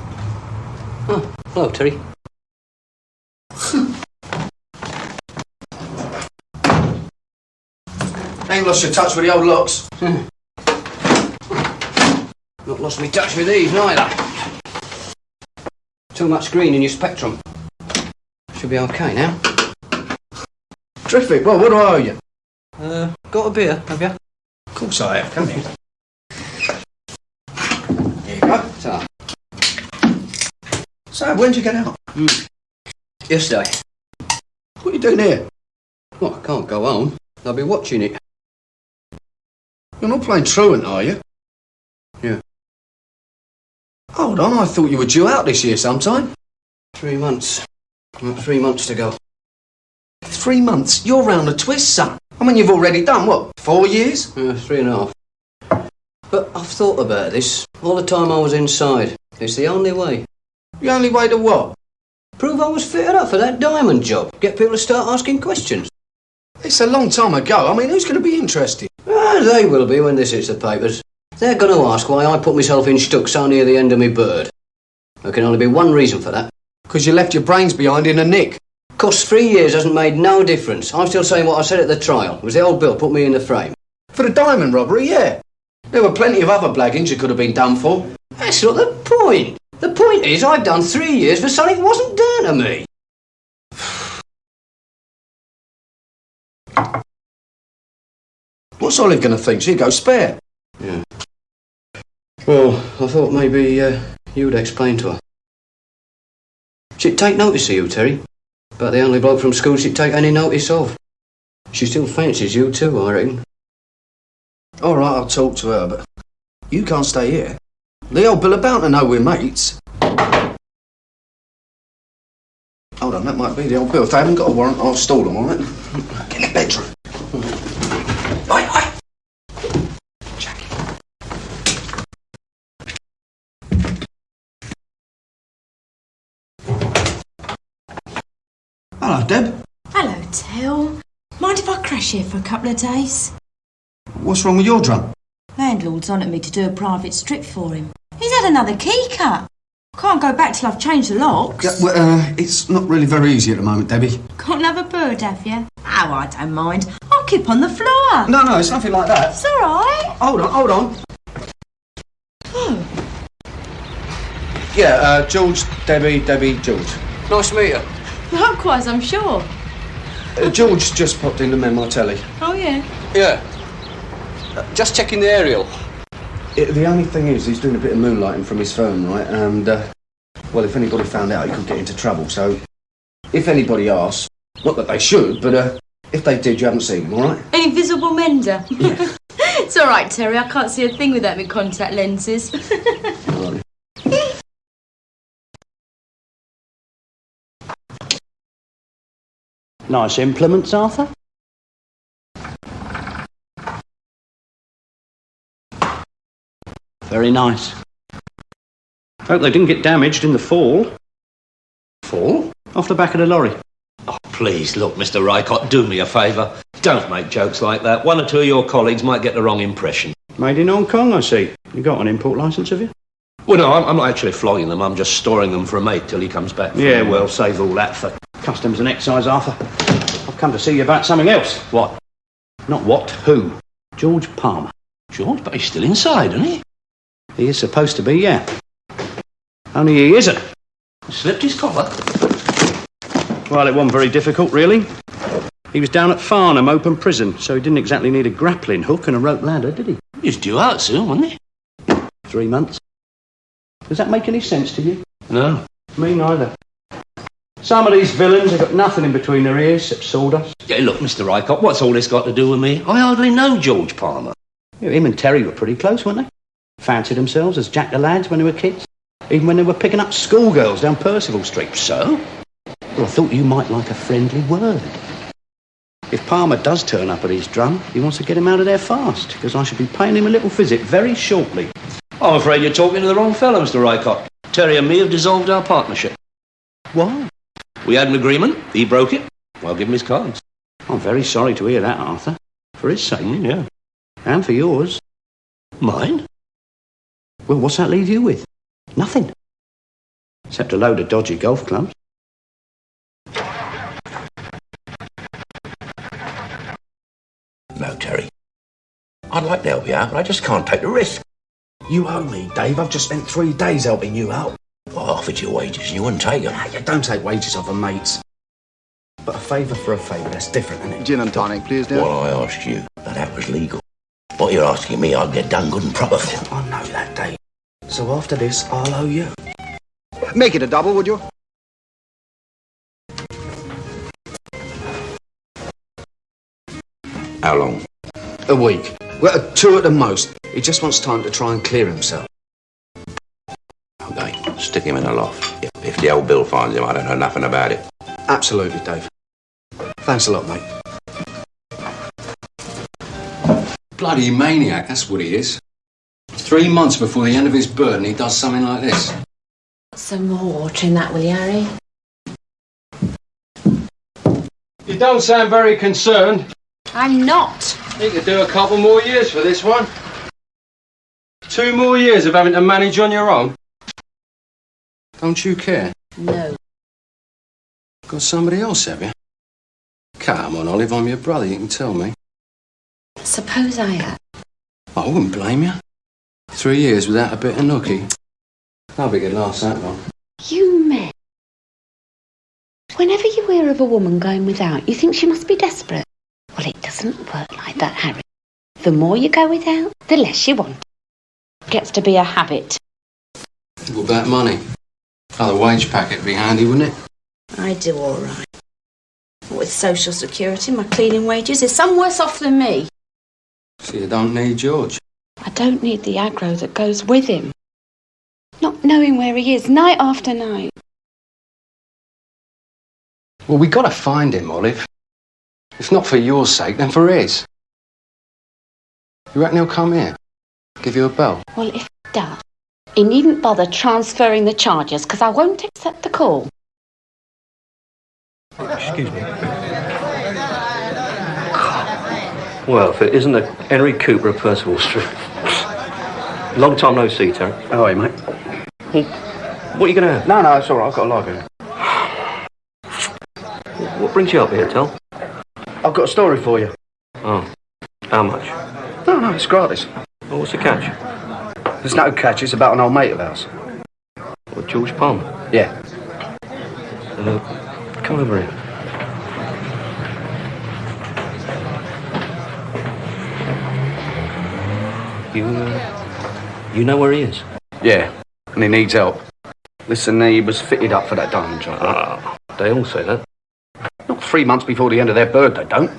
Oh, hello, Terry. Ain't lost your touch with the old locks. Not lost me touch with these, neither. Too much green in your spectrum. Should be okay now. Terrific. Well, what do I owe you? Got a beer, have you? Of course I have. Come here. Here you go. So, when did you get out? Yesterday. What are you doing here? Well, I can't go home. They'll be watching it. You're not playing truant, are you? Yeah. Hold on, I thought you were due out this year sometime. 3 months. 3 months to go. 3 months? You're round the twist, son. I mean, you've already done, what, 4 years? 3.5. But I've thought about this all the time I was inside. It's the only way. The only way to what? Prove I was fitted up for that diamond job. Get people to start asking questions. It's a long time ago. I mean, who's going to be interested? They will be when this hits the papers. They're going to ask why I put myself in stuck so near the end of my bird. There can only be one reason for that. Because you left your brains behind in a nick. Cost 3 years hasn't made no difference. I'm still saying what I said at the trial. It was the old bill put me in the frame. For the diamond robbery, yeah. There were plenty of other blaggings you could have been done for. That's not the point. The point is I've done 3 years for something that wasn't done to me. What's Olive going to think? She'd go spare. Yeah. Well, I thought maybe you'd explain to her. She'd take notice of you, Terry. But the only bloke from school she'd take any notice of. She still fancies you too, I reckon. All right, I'll talk to her, but you can't stay here. The old Bill are bound to know we're mates. Hold on, that might be the old Bill. If they haven't got a warrant, I'll stall them, all right? Get in the bedroom. Oi. Hello, Deb. Hello, Tel. Mind if I crash here for a couple of days? What's wrong with your drum? Landlord's on at me to do a private strip for him. He's had another key cut. Can't go back till I've changed the locks. Yeah, well, it's not really very easy at the moment, Debbie. Got another bird, have you? Oh, I don't mind. I'll keep on the floor. No, it's nothing like that. It's all right. Hold on. Oh. Yeah, George, Debbie, George. Nice to meet you. Likewise, I'm sure. George just popped in to mend my telly. Oh, yeah? Yeah. Just checking the aerial. The only thing is, he's doing a bit of moonlighting from his phone, right? And, well, if anybody found out, he could get into trouble. So, if anybody asks, not that they should, but if they did, you haven't seen him, all right? An invisible mender. Yeah. It's all right, Terry. I can't see a thing without my contact lenses. Right. Nice implements, Arthur. Very nice. Hope they didn't get damaged in the fall. Fall? Off the back of the lorry. Oh, please, look, Mr. Rycott, do me a favour. Don't make jokes like that. One or two of your colleagues might get the wrong impression. Made in Hong Kong, I see. You got an import licence, have you? Well, no, I'm not actually flogging them. I'm just storing them for a mate till he comes back. Yeah, well, save all that for customs and excise, Arthur. I've come to see you about something else. What? Not what, who? George Palmer. George? But he's still inside, isn't he? He is supposed to be, yeah. Only he isn't. He slipped his collar? Well, it wasn't very difficult, really. He was down at Farnham Open Prison, so he didn't exactly need a grappling hook and a rope ladder, did he? He's due out soon, wasn't he? 3 months. Does that make any sense to you? No. Me neither. Some of these villains have got nothing in between their ears except sawdust. Yeah, look, Mr. Rycott, what's all this got to do with me? I hardly know George Palmer. Yeah, him and Terry were pretty close, weren't they? Fancied themselves as Jack the Lads when they were kids. Even when they were picking up schoolgirls down Percival Street. So? Well, I thought you might like a friendly word. If Palmer does turn up at his drum, he wants to get him out of there fast, because I should be paying him a little visit very shortly. I'm afraid you're talking to the wrong fellow, Mr. Rycott. Terry and me have dissolved our partnership. Why? We had an agreement. He broke it. I'll give him his cards. I'm very sorry to hear that, Arthur. For his sake. Yeah. And for yours. Mine? Well, what's that leave you with? Nothing. Except a load of dodgy golf clubs. No, Terry. I'd like to help you out, but I just can't take the risk. You owe me, Dave. I've just spent 3 days helping you out. I offered you wages and you wouldn't take them. Nah, you don't take wages off of mates. But a favour for a favour, that's different, isn't it? Gin and tonic, please, dear. Well, I asked you, but that was legal. What you're asking me, I'll get done good and proper for. I know that, Dave. So after this, I'll owe you. Make it a double, would you? How long? A week. Well, 2 at the most. He just wants time to try and clear himself. Okay, stick him in the loft. If the old Bill finds him, I don't know nothing about it. Absolutely, Dave. Thanks a lot, mate. Bloody maniac, that's what he is. 3 months before the end of his burden, he does something like this. Some more water in that, will you, Harry? You don't sound very concerned. I'm not. You could do a couple more years for this one. 2 more years of having to manage on your own. Don't you care? No. Got somebody else, have you? Come on, Olive, I'm your brother, you can tell me. Suppose I have. I wouldn't blame you. 3 years without a bit of nookie. I think it lasts that long. You men. Whenever you hear of a woman going without, you think she must be desperate. Well, it doesn't work like that, Harry. The more you go without, the less you want. Gets to be a habit. What about money? Another wage packet would be handy, wouldn't it? I do all right. With social security, my cleaning wages, there's some worse off than me. So you don't need George? I don't need the aggro that goes with him. Not knowing where he is night after night. Well, we got to find him, Olive. If not for your sake, then for his. You reckon he'll come here? Give you a bell? Well, if he does, he needn't bother transferring the charges, because I won't accept the call. Excuse me. Well, if it isn't a Henry Cooper of Percival Street. Long time no see, Terry. How are you, mate? Well, what are you going to have? No, it's all right. I've got a library. What brings you up here, Tel? I've got a story for you. Oh. How much? No, it's gratis. Well, what's the catch? There's no catch. It's about an old mate of ours. What, George Palmer? Yeah. Come over here. You know where he is? Yeah, and he needs help. Listen, he was fitted up for that diamond job. Ah, they all say that. Not 3 months before the end of their bird, they don't.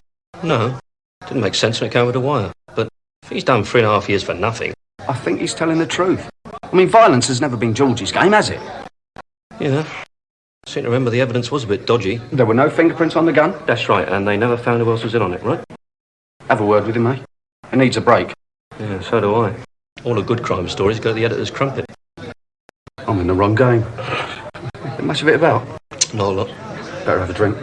No, didn't make sense when it came over the wire. But if he's done 3.5 years for nothing... I think he's telling the truth. I mean, violence has never been George's game, has it? Yeah. I seem to remember the evidence was a bit dodgy. There were no fingerprints on the gun? That's right, and they never found who else was in on it, right? Have a word with him, mate. He needs a break. Yeah, so do I. All the good crime stories go to the editor's crumpet. I'm in the wrong game. Much of it about? Not a lot. Better have a drink.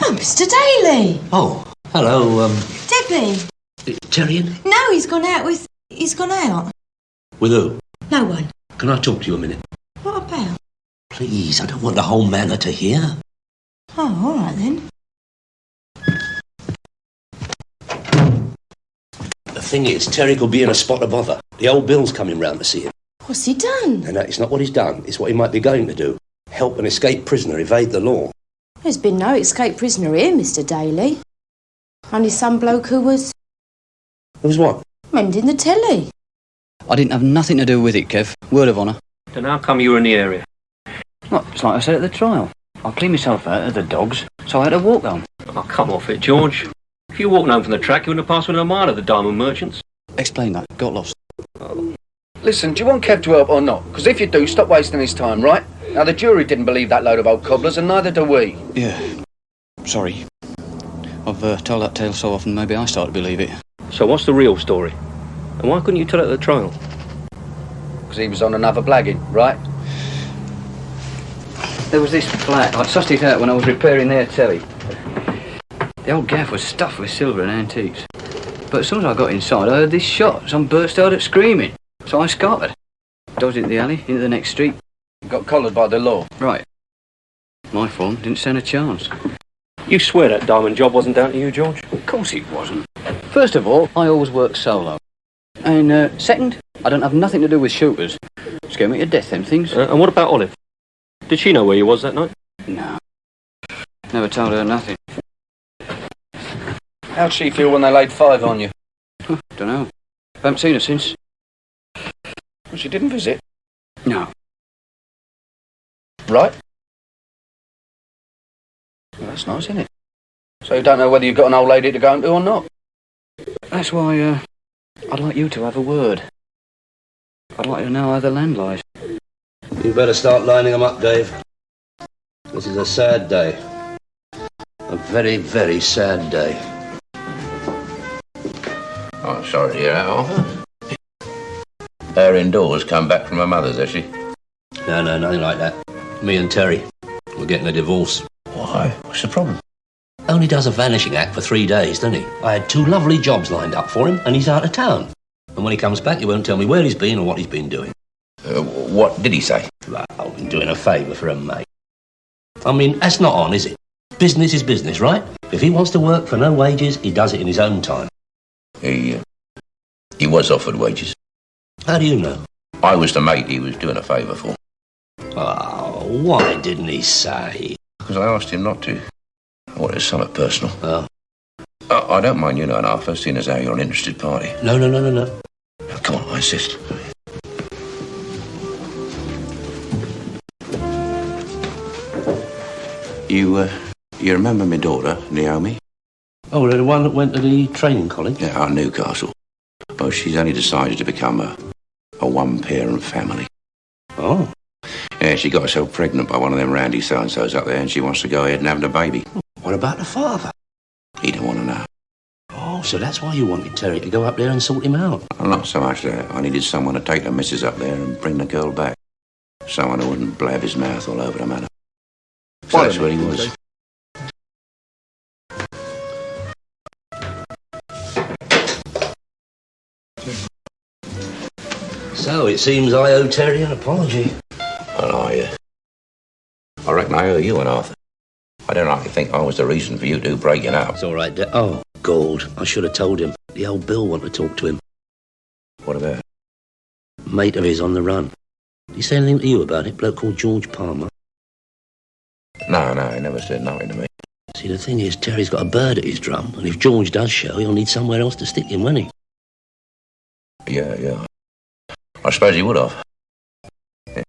Oh, Mr. Daly. Oh, hello, Debbie. Terry in? No, he's gone out with... He's gone out. With who? No one. Can I talk to you a minute? What about? Please, I don't want the whole manor to hear. Oh, all right then. The thing is, Terry could be in a spot of bother. The old Bill's coming round to see him. What's he done? And it's not what he's done, it's what he might be going to do. Help an escaped prisoner evade the law. There's been no escaped prisoner here, Mr. Daly. Only some bloke who was... Who's what? Mending the telly. I didn't have nothing to do with it, Kev. Word of honour. Then how come you were in the area? It's like I said at the trial. I cleaned myself out of the dogs, so I had to walk home. Oh, come off it, George. If you walked home from the track, you wouldn't have passed within a mile of the diamond merchants. Explain that. Got lost. Listen, do you want Kev to help or not? Because if you do, stop wasting his time, right? Now, the jury didn't believe that load of old cobblers, and neither do we. Yeah. Sorry. I've told that tale so often, maybe I start to believe it. So what's the real story? And why couldn't you tell it at the trial? Because he was on another blagging, right? There was this flat. I sussed it out when I was repairing their telly. The old gaff was stuffed with silver and antiques. But as soon as I got inside, I heard this shot. Some burst out screaming. So I scattered. Dodged into the alley, into the next street. Got collared by the law. Right. My form didn't stand a chance. You swear that diamond job wasn't down to you, George? Of course it wasn't. First of all, I always work solo. And second, I don't have nothing to do with shooters. Scare me to death, them things. And what about Olive? Did she know where you was that night? No. Never told her nothing. How'd she feel when they laid 5 on you? Don't know. Haven't seen her since. Well, she didn't visit. No. Right? Well, that's nice, isn't it? So you don't know whether you've got an old lady to go into or not? That's why, I'd like you to have a word. I'd like to know how the land lies. You better start lining them up, Dave. This is a sad day. A very, very sad day. I'm sorry to hear that, Arthur. Her indoors come back from her mother's, has she? No, nothing like that. Me and Terry, we're getting a divorce. Why? What's the problem? Only does a vanishing act for 3 days, doesn't he? I had 2 lovely jobs lined up for him, and he's out of town. And when he comes back, he won't tell me where he's been or what he's been doing. What did he say? Well, I've been doing a favour for a mate. I mean, that's not on, is it? Business is business, right? If he wants to work for no wages, he does it in his own time. He was offered wages. How do you know? I was the mate he was doing a favour for. Oh, why didn't he say? Because I asked him not to. I wanted something personal. Oh. I don't mind you knowing, Arthur, seeing as how you're an interested party. No. Come on, I insist. You remember my daughter, Naomi? Oh, the one that went to the training college? Yeah, out of Newcastle. Well, she's only decided to become a one-parent family. Oh. Yeah, she got herself pregnant by one of them randy so-and-sos up there, and she wants to go ahead and have a baby. What about the father? He don't want to know. Oh, so that's why you wanted Terry to go up there and sort him out? Well, not so much that. I needed someone to take the missus up there and bring the girl back. Someone who wouldn't blab his mouth all over the matter. So that's where he was. So it seems I owe Terry an apology. Well, I reckon I owe you an, Arthur. I don't like to think I was the reason for you two breaking up. It's all right, Oh, Gold. I should have told him. The old Bill wanted to talk to him. What about? Mate of his on the run. Did he say anything to you about it? Bloke called George Palmer? No, he never said nothing to me. See, the thing is, Terry's got a bird at his drum, and if George does show, he'll need somewhere else to stick him, won't he? Yeah. I suppose he would have. Yeah.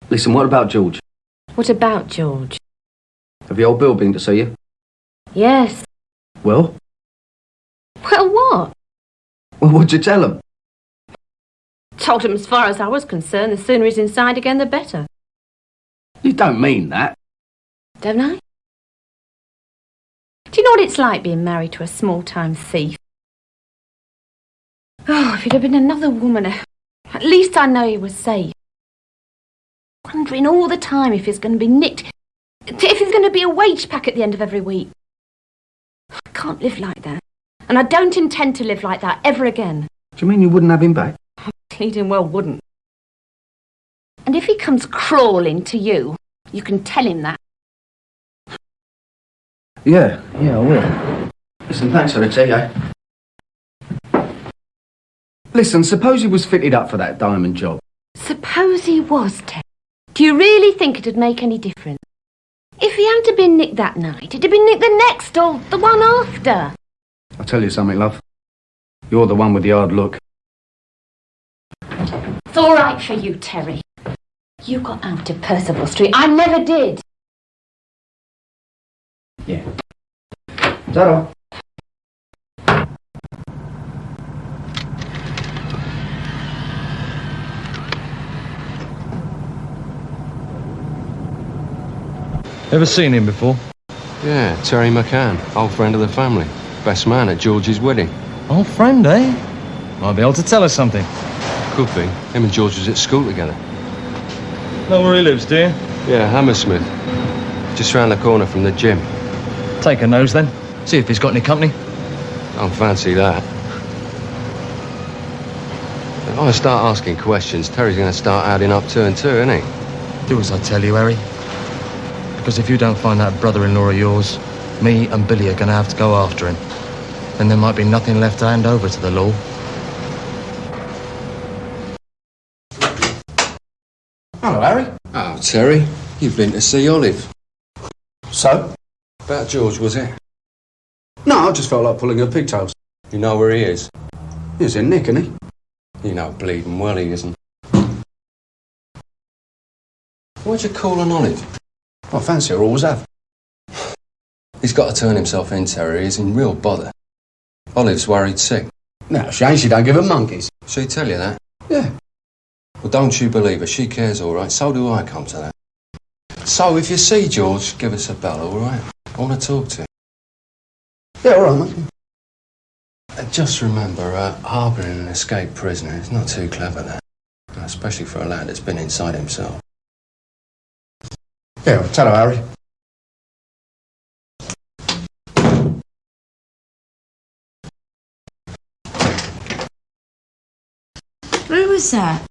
Listen, what about George? What about George? Have the old Bill been to see you? Yes. Well? Well, what? Well, what'd you tell him? Told him as far as I was concerned, the sooner he's inside again, the better. You don't mean that. Don't I? Do you know what it's like being married to a small-time thief? Oh, if it had been another woman, at least I know he was safe. Wondering all the time if he's going to be nicked, if he's going to be a wage pack at the end of every week. I can't live like that. And I don't intend to live like that ever again. Do you mean you wouldn't have him back? I pleading well wouldn't. And if he comes crawling to you, you can tell him that. Yeah, I will. Listen, thanks for the tea, eh? Listen, suppose he was fitted up for that diamond job. Suppose he was, Ted. Do you really think it'd make any difference? If he hadn't been nicked that night, it'd have been nicked the next or the one after. I'll tell you something, love. You're the one with the hard look. It's all right for you, Terry. You got out to Percival Street. I never did. Yeah. Is that all? Ever seen him before? Yeah, Terry McCann, old friend of the family. Best man at George's wedding. Old friend, eh? Might be able to tell us something. Could be. Him and George was at school together. Know where he lives, do you? Yeah, Hammersmith. Just round the corner from the gym. Take a nose then. See if he's got any company. Don't fancy that. If I start asking questions, Terry's going to start adding up 2 and 2, isn't he? Do as I tell you, Harry. Because if you don't find that brother-in-law of yours, me and Billy are going to have to go after him. Then there might be nothing left to hand over to the law. Hello, Harry. Oh, Terry, you've been to see Olive. So? About George, was it? No, I just felt like pulling her pigtails. You know where he is? He's in Nick, isn't he? You know bleeding well he isn't. Why'd you call on Olive? I fancy her, always have. He's got to turn himself in, Terry. He's in real bother. Olive's worried sick. No, shame she don't give her monkeys. She tell you that? Yeah. Well, don't you believe her. She cares, all right. So do I, come to that. So, if you see George, give us a bell, all right? I want to talk to him. Yeah, all right, mate. Just remember, harbouring an escaped prisoner is not too clever, that. Especially for a lad that's been inside himself. Yeah, tell her, Harry. Who was that?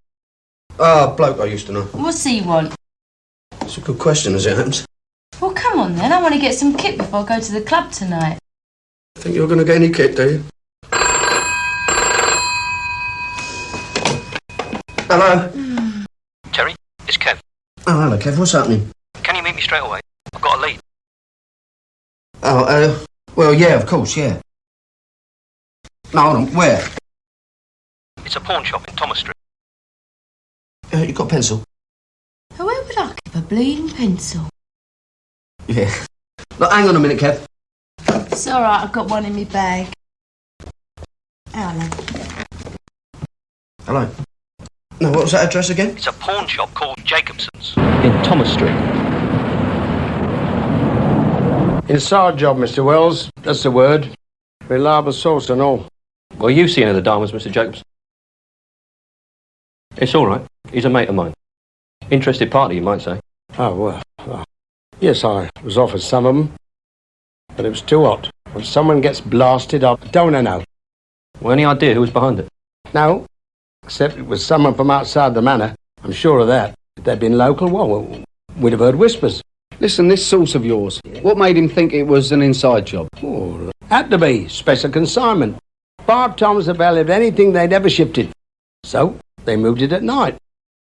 A bloke I used to know. What's he want? It's a good question, as it happens. Well, come on then. I want to get some kit before I go to the club tonight. Think you're going to get any kit, do you? Hello? Terry, it's Kev. Oh, hello, Kev. What's happening? Can you meet me straight away? I've got a lead. Oh, well, yeah, of course, yeah. No, hold on. Where? It's a pawn shop in Thomas Street. You got a pencil? Where would I keep a bleeding pencil? Yeah. Look, hang on a minute, Kev. It's all right. I've got one in my bag. Hello. Hello. No, what was that address again? It's a pawn shop called Jacobson's in Thomas Street. Inside job, Mr. Wells. That's the word. Reliable source and all. Well, you've seen any of the diamonds, Mr. Jacobson. It's all right. He's a mate of mine. Interested party, you might say. Oh, well. Yes, I was offered some of them. But it was too hot. When someone gets blasted up, don't I know? Well, any idea who was behind it? No. Except it was someone from outside the manor. I'm sure of that. If they'd been local, well, we'd have heard whispers. Listen, this source of yours, what made him think it was an inside job? Oh, had to be. Special consignment. 5 times the value of anything they'd ever shifted. So, they moved it at night.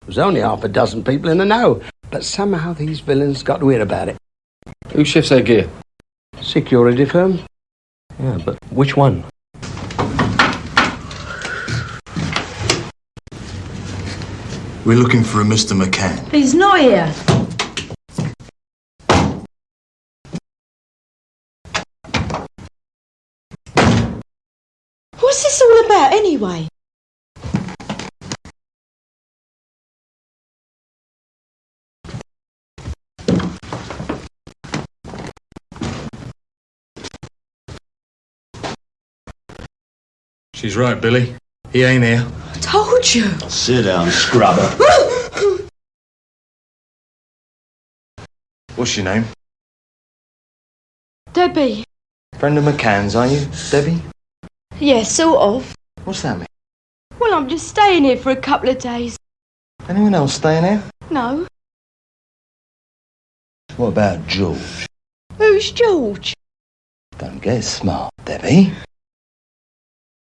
There was only half a dozen people in the know, but somehow these villains got to hear about it. Who shifts their gear? Security firm. Yeah, but which one? We're looking for a Mr. McCann. He's not here. What's this all about, anyway? She's right, Billy. He ain't here. I told you. Sit down, scrubber. What's your name? Debbie. Friend of McCann's, are you, Debbie? Yeah, sort of. What's that mean? Well, I'm just staying here for a couple of days. Anyone else staying here? No. What about George? Who's George? Don't get smart, Debbie.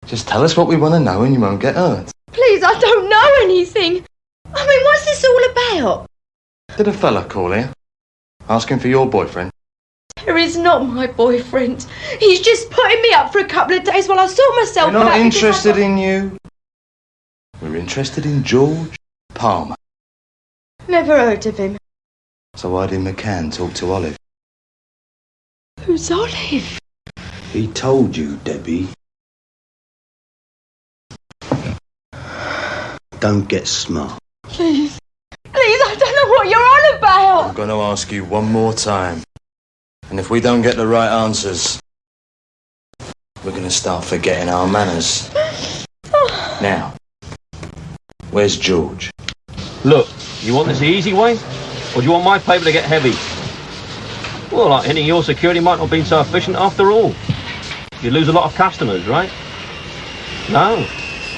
Just tell us what we want to know and you won't get hurt. Please, I don't know anything. I mean, what's this all about? Did a fella call here? Asking for your boyfriend? Terry's not my boyfriend. He's just putting me up for a couple of days while I sort myself We're out. not interested in you. We're interested in George Palmer. Never heard of him. So why did McCann talk to Olive? Who's Olive? He told you, Debbie. Don't get smart. Please. Please, I don't know what you're on about. I'm going to ask you one more time. And if we don't get the right answers, we're going to start forgetting our manners. Now, where's George? Look, you want this the easy way? Or do you want my paper to get heavy? Well, like hitting your security might not have been so efficient after all. You'd lose a lot of customers, right? No.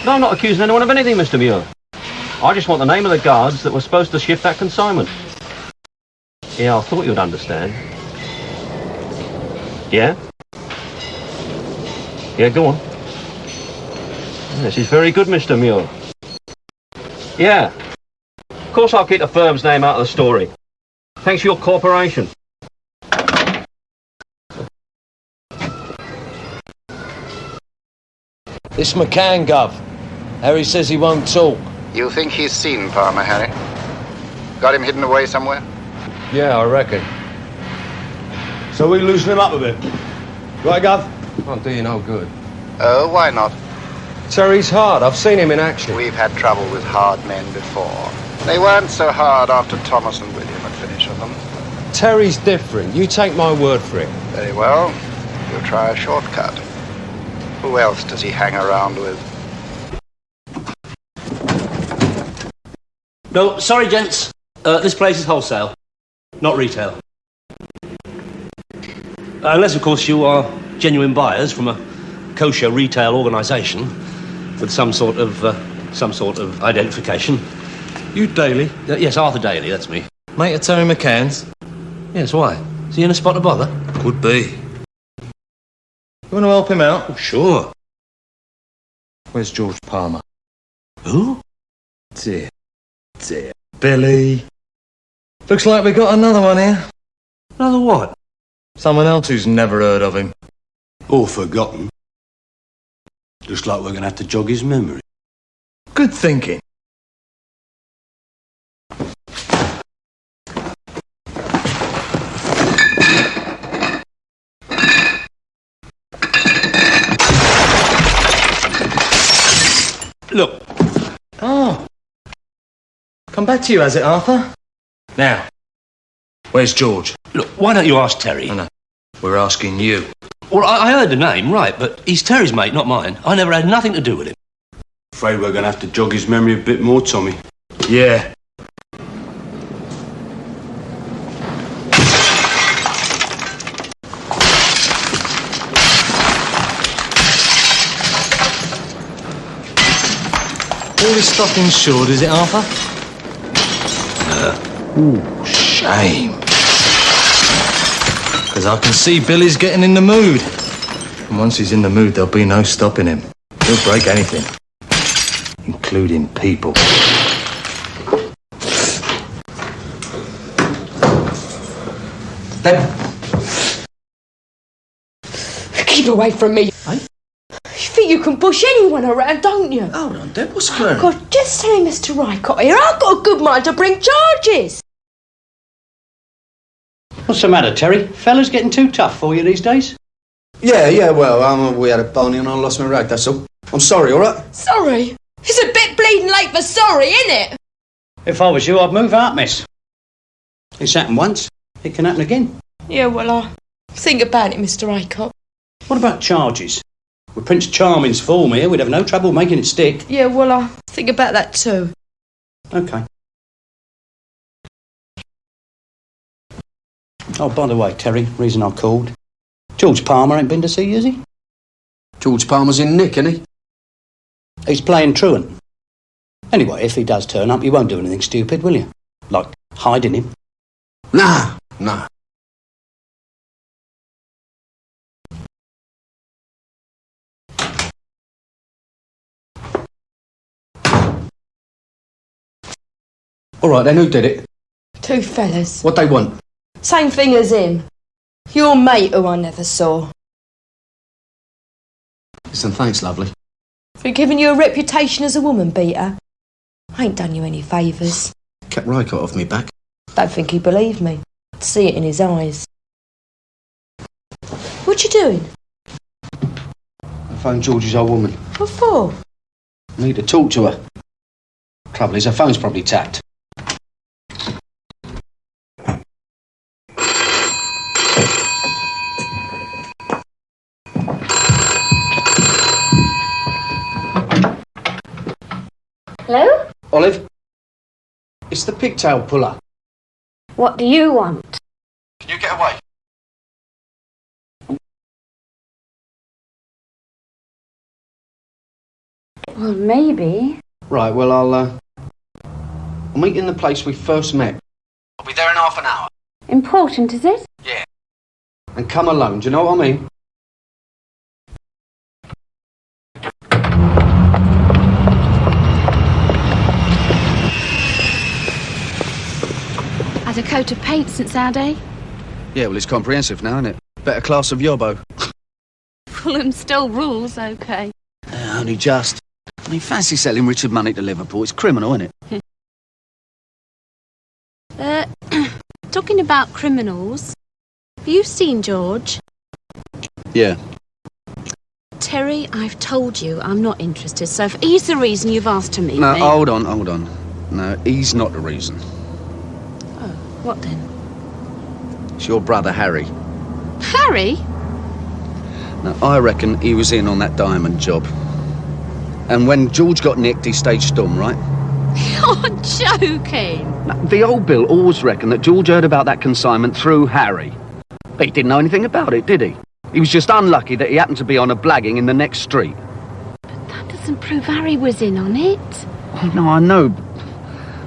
No, I'm not accusing anyone of anything, Mr. Muir. I just want the name of the guards that were supposed to shift that consignment. Yeah, I thought you'd understand. Yeah? Yeah, go on. This is very good, Mr. Muir. Yeah. Of course I'll keep the firm's name out of the story. Thanks for your cooperation. This McCann, Gov. Harry says he won't talk. You think he's seen Palmer, Harry? Got him hidden away somewhere? Yeah, I reckon. So we loosen him up a bit. Right, Gov? Can't do you no good. Oh, why not? Terry's hard. I've seen him in action. We've had trouble with hard men before. They weren't so hard after Thomas and William had finished on them. Terry's different. You take my word for it. Very well. You'll try a shortcut. Who else does he hang around with? No, sorry, gents. This place is wholesale, not retail. Unless, of course, you are genuine buyers from a kosher retail organisation with some sort of identification. You Daly? Yes, Arthur Daly, that's me. Mate of Terry McCann's? Yes, why? Is he in a spot of bother? Could be. You want to help him out? Oh, sure. Where's George Palmer? Who? Dear. Billy. Looks like we got another one here. Another what? Someone else who's never heard of him. Or forgotten. Just like we're going to have to jog his memory. Good thinking. Look. Oh. Come back to you, has it, Arthur? Now, where's George? Look, why don't you ask Terry? I know. We're asking you. Well, I heard the name, right, but he's Terry's mate, not mine. I never had nothing to do with him. Afraid we're going to have to jog his memory a bit more, Tommy. Yeah. All this stuff insured, is it, Arthur? Ooh, shame. Because I can see Billy's getting in the mood. And once he's in the mood, there'll be no stopping him. He'll break anything. Including people. Keep away from me. Eh? You think you can push anyone around, don't you? Hold on, Deb, what's going on? God, just tell Mr. Rycott here. I've got a good mind to bring charges. What's the matter, Terry? Fellas getting too tough for you these days? Yeah, well, we had a bony and I lost my rag, that's all. I'm sorry, all right? Sorry? It's a bit bleeding late for sorry, isn't it? If I was you, I'd move out, miss. It's happened once. It can happen again. Yeah, well, I'll think about it, Mr. Rycott. What about charges? With Prince Charming's form here, we'd have no trouble making it stick. Yeah, well, I'll think about that too. OK. Oh, by the way, Terry, reason I called. George Palmer ain't been to see you, is he? George Palmer's in Nick, isn't he? He's playing truant. Anyway, if he does turn up, you won't do anything stupid, will you? Like hiding him? Nah. All right, then, who did it? Two fellas. What they want? Same thing as him. Your mate who I never saw. Listen, thanks, lovely. For giving you a reputation as a woman beater. I ain't done you any favours. Kept Rycott off me back. Don't think he believed me. I'd see it in his eyes. What you doing? I phoned George's old woman. What for? I need to talk to her. Trouble is, her phone's probably tapped. Hello? Olive? It's the pigtail puller. What do you want? Can you get away? Well, maybe. Right, well, I'll meet you in the place we first met. I'll be there in half an hour. Important, is it? Yeah. And come alone, do you know what I mean? Had a coat of paint since our day? Yeah, well, it's comprehensive now, isn't it? Better class of yobbo. Fulham still rules, okay. Only just. I mean, fancy selling Richard money to Liverpool. It's criminal, isn't it? Talking about criminals, have you seen George? Yeah. Terry, I've told you I'm not interested, so if he's the reason you've asked to meet No, me... hold on. No, he's not the reason. Oh, what then? It's your brother, Harry. Harry? Now, I reckon he was in on that diamond job. And when George got nicked, he staged Storm, right? You're joking. Now, the old Bill always reckoned that George heard about that consignment through Harry. But he didn't know anything about it, did he? He was just unlucky that he happened to be on a blagging in the next street. But that doesn't prove Harry was in on it. Oh, no, I know.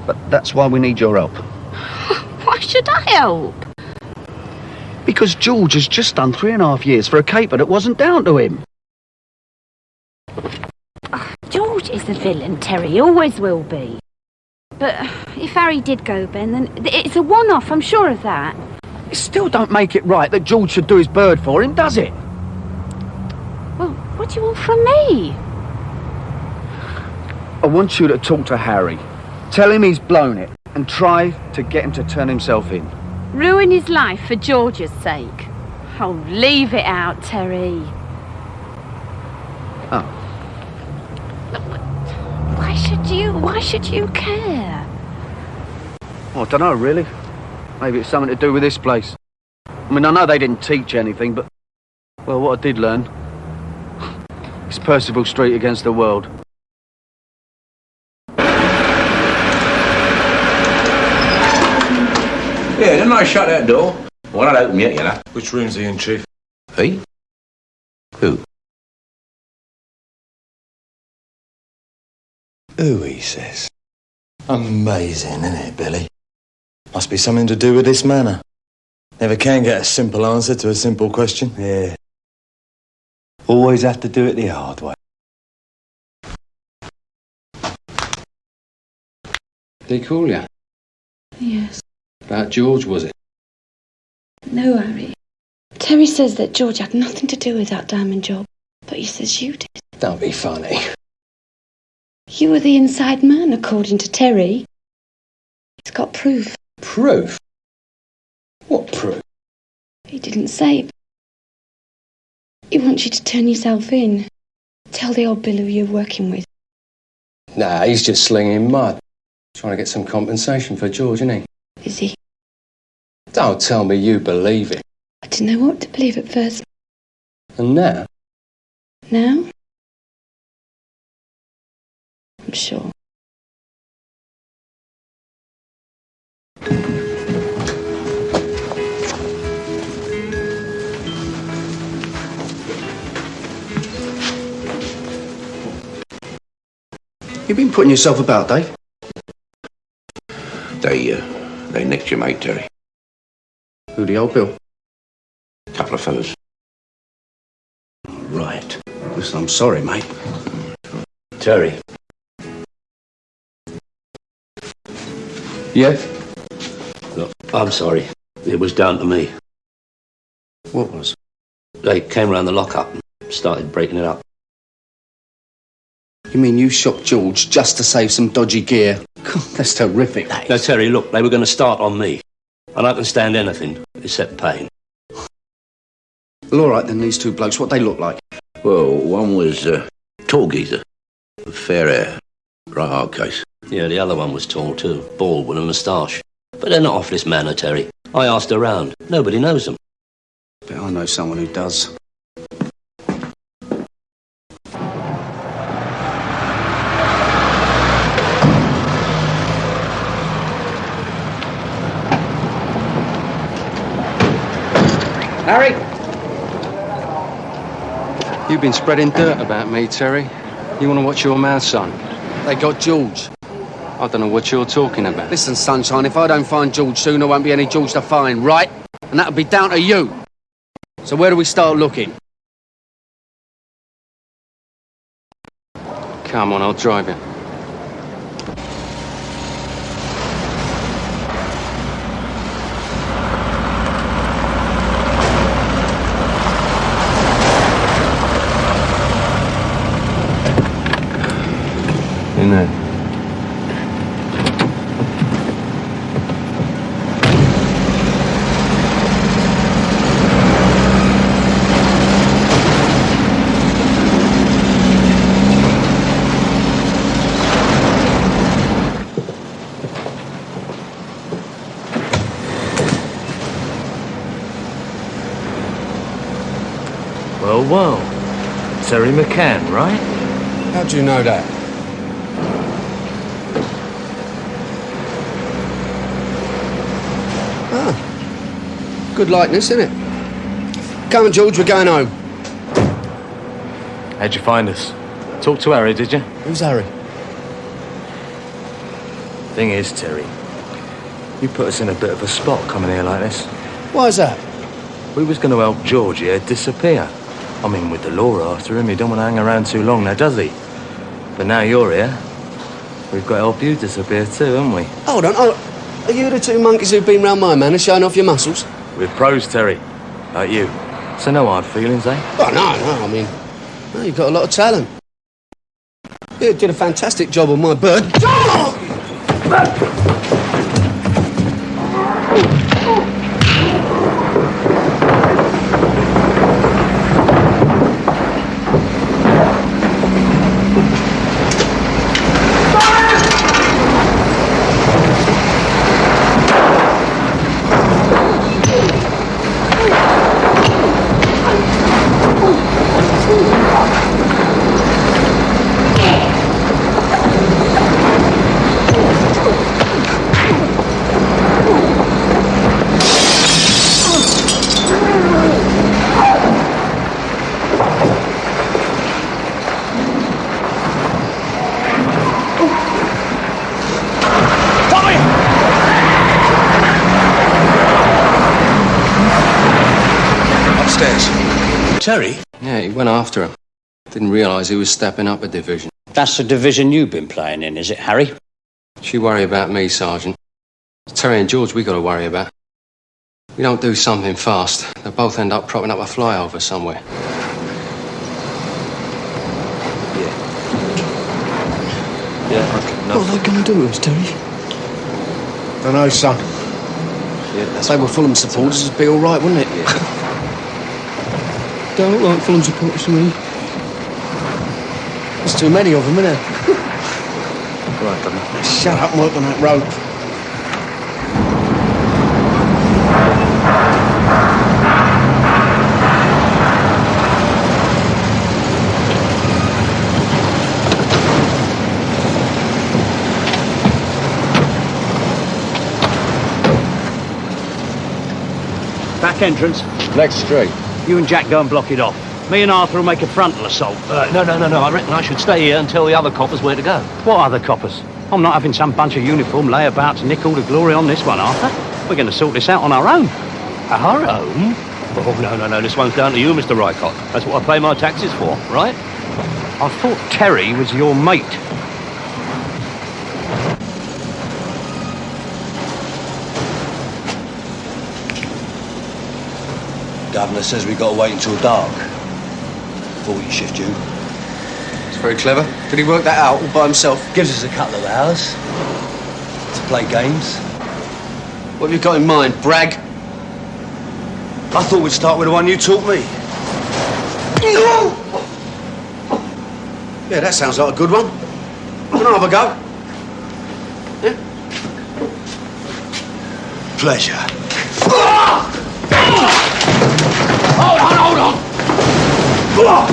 But that's why we need your help. Why should I help? Because George has just done 3.5 years for a caper that wasn't down to him. George is the villain, Terry. He always will be. But if Harry did go, Ben, then it's a one-off, I'm sure of that. It still don't make it right that George should do his bird for him, does it? Well, what do you want from me? I want you to talk to Harry. Tell him he's blown it and try to get him to turn himself in. Ruin his life for George's sake. Oh, leave it out, Terry. Oh. Why should you care? Oh, I don't know, really. Maybe it's something to do with this place. I mean, I know they didn't teach anything, but... Well, what I did learn... It's Percival Street against the world. Yeah, didn't I shut that door? Well, not open yet, you know. Which room's he in, Chief? He? Who? Who, he says. Amazing, isn't it, Billy? Must be something to do with this manor. Never can get a simple answer to a simple question. Yeah. Always have to do it the hard way. Did he call you? Yes. About George, was it? No, Harry. Terry says that George had nothing to do with that diamond job, but he says you did. Don't be funny. You were the inside man, according to Terry. He's got proof. Proof? What proof? He didn't say. He wants you to turn yourself in. Tell the old Bill who you're working with. Nah, he's just slinging mud. Trying to get some compensation for George, isn't he? Is he? Don't tell me you believe it. I didn't know what to believe at first. And now? Now? I'm sure. You've been putting yourself about, Dave. They nicked your mate, Terry. Who, the old Bill? Couple of fellas. Right. Listen, I'm sorry, mate. Terry. Yeah? Look, I'm sorry. It was down to me. What was? They came round the lockup and started breaking it up. You mean you shot George just to save some dodgy gear? God, that's terrific, that is. No, Terry, look, they were going to start on me. And I can stand anything except pain. Well, all right, then, these two blokes, what they look like? Well, one was tall geezer, fair hair, right hard case. Yeah, the other one was tall too, bald with a moustache. But they're not off this manor, Terry. I asked around. Nobody knows them. But I know someone who does. Harry! You've been spreading dirt about me, Terry. You want to watch your mouth, son? They got George. I don't know what you're talking about. Listen, Sunshine, if I don't find George soon, there won't be any George to find, right? And that'll be down to you. So where do we start looking? Come on, I'll drive you. In there. Well, Terry McCann, right? How do you know that? Ah, good likeness, isn't it? Come on, George, we're going home. How'd you find us? Talk to Harry, did you? Who's Harry? Thing is, Terry, you put us in a bit of a spot coming here like this. Why's that? We was going to help George here disappear. I mean, with the law after him, he don't want to hang around too long now, does he? But now you're here, we've got to help you disappear too, haven't we? Hold on, are you the two monkeys who've been round my man and showing off your muscles? We're pros, Terry, like you. So no hard feelings, eh? Oh, no, I mean, no, you've got a lot of talent. You did a fantastic job on my bird. Terry? Yeah, he went after him. Didn't realise he was stepping up a division. That's the division you've been playing in, is it, Harry? You worry about me, Sergeant. It's Terry and George we got to worry about. If we don't do something fast, they'll both end up propping up a flyover somewhere. Yeah, okay. No. What are they going to do with us, Terry? Don't know, son. Yeah, if they were Fulham supporters, it'd be all right, wouldn't it? Yeah. Don't look like Fulham supporters to me. There's too many of them, isn't there? Right, Governor. Shut up and work on that rope. Back entrance. Next street. You and Jack go and block it off. Me and Arthur will make a frontal assault. No. I reckon I should stay here and tell the other coppers where to go. What other coppers? I'm not having some bunch of uniform layabouts nick all the glory on this one, Arthur. We're going to sort this out on our own. Our own? Oh, no. This one's down to you, Mr. Rycott. That's what I pay my taxes for, right? I thought Terry was your mate. Governor says we've got to wait until dark before we can shift you. It's very clever. Did he work that out all by himself? Gives us a couple of hours to play games. What have you got in mind, brag? I thought we'd start with the one you taught me. Yeah, that sounds like a good one. Can I have a go? Yeah? Pleasure. Hold on!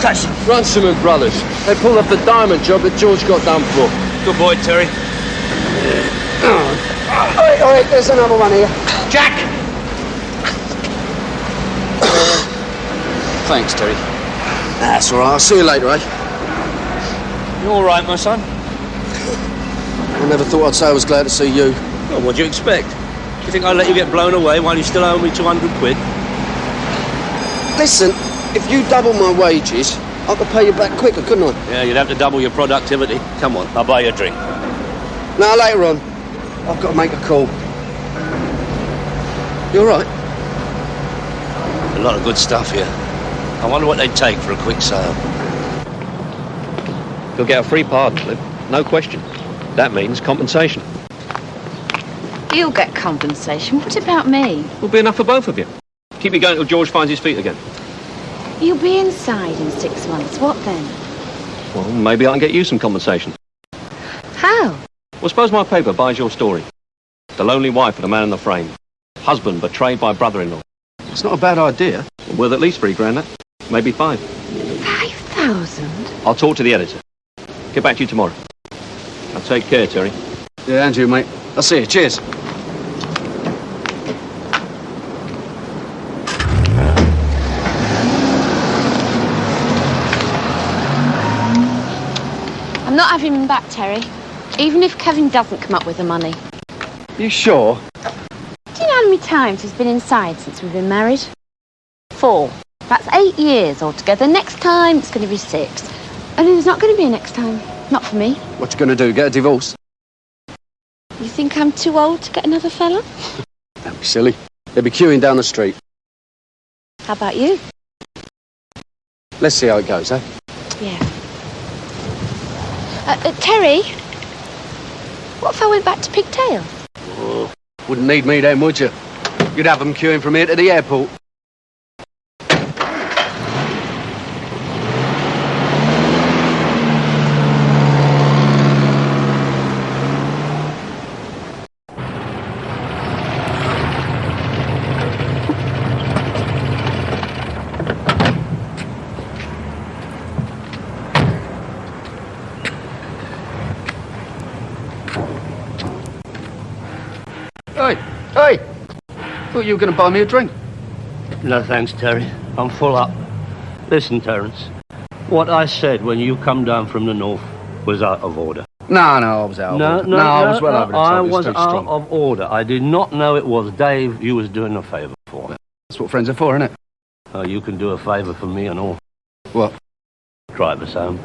quotation. Ransom and Brothers. They pulled off the diamond job that George got done for. Good boy, Terry. All right, there's another one here. Jack! Thanks, Terry. That's all right. I'll see you later, eh? You all right, my son? I never thought I'd say I was glad to see you. Well, what do you expect? Do you think I'd let you get blown away while you still owe me 200 quid? Listen, if you double my wages, I could pay you back quicker, couldn't I? Yeah, you'd have to double your productivity. Come on, I'll buy you a drink. No, later on. I've got to make a call. You all right? A lot of good stuff here. I wonder what they'd take for a quick sale. You'll get a free pardon, Cliff. No question. That means compensation. You'll get compensation. What about me? Will be enough for both of you. Keep you going till George finds his feet again. You'll be inside in 6 months. What then? Well, maybe I can get you some compensation. How? Well, suppose my paper buys your story. The lonely wife of the man in the frame. Husband betrayed by brother-in-law. It's not a bad idea. Worth at least $3,000, that. Maybe 5. 5,000? I'll talk to the editor. Get back to you tomorrow. Now take care, Terry. Yeah, and you, mate. I'll see you. Cheers. I'm not having him back, Terry. Even if Kevin doesn't come up with the money. You sure? Do you know how many times he's been inside since we've been married? 4. That's 8 years altogether. Next time, it's going to be 6. And there's not going to be a next time. Not for me. What you gonna do, get a divorce? You think I'm too old to get another fella? Don't be silly. They'll be queuing down the street. How about you? Let's see how it goes, eh? Yeah. Terry, what if I went back to pigtails? Oh, wouldn't need me then, would you? You'd have them queuing from here to the airport. Hey! Thought you were going to buy me a drink. No thanks, Terry. I'm full up. Listen, Terence. What I said when you come down from the north was out of order. No, I was out of order. I was well over the top. I It was too out strong. of order. I did not know it was Dave you was doing a favour for. That's what friends are for, isn't it? Oh, you can do a favour for me and all. What? Drive us home.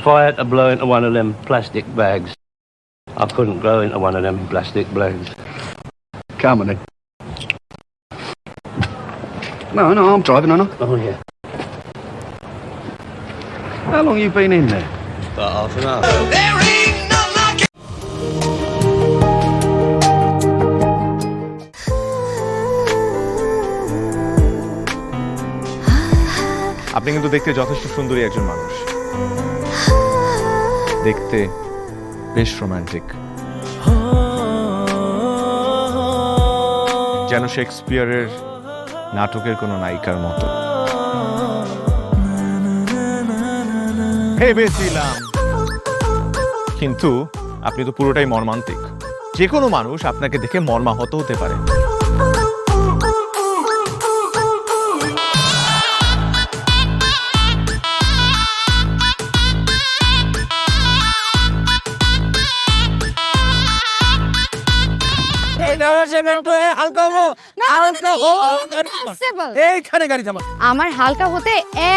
If I had to blow into one of them plastic bags, I couldn't blow into one of them plastic bags. Come on, then. No, I'm driving, aren't I? Oh, yeah. How long you been in there? About half an hour. আপনি কিন্তু দেখতে যথেষ্ট সুন্দরী একজন মানুষ। দেখতে বেশ romantic. যেন শেক্সপিয়ারের নাটকের কোনো নায়িকার মতো। ভেবেছিলাম, কিন্তু আপনি তো পুরোটাই মর্মান্তিক। যে কোনো মানুষ আপনাকে দেখে মর্মাহত হতে পারে। এইখানে গাড়ি থামা। আমার হালকা হতে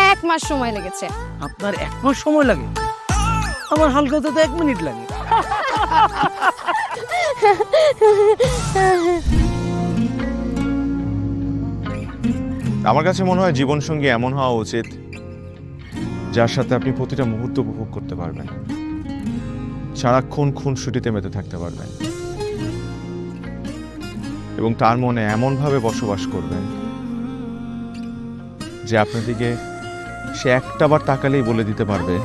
1 মাস সময় লেগেছে। আপনার 1 মাস সময় লাগে? আমার হালকা হতে তো 1 মিনিট লাগে। আমার কাছে মনে হয় জীবনসঙ্গী এমন হওয়া উচিত যার সাথে আপনি প্রতিটা মুহূর্ত উপভোগ করতে পারবেন, সারাক্ষণ খুনসুটিতে মেতে থাকতে পারবেন এবং তার মনে এমনভাবে বসবাস করবেন যে আপনার দিকে সে একটাবার তাকালেই বলে দিতে পারবে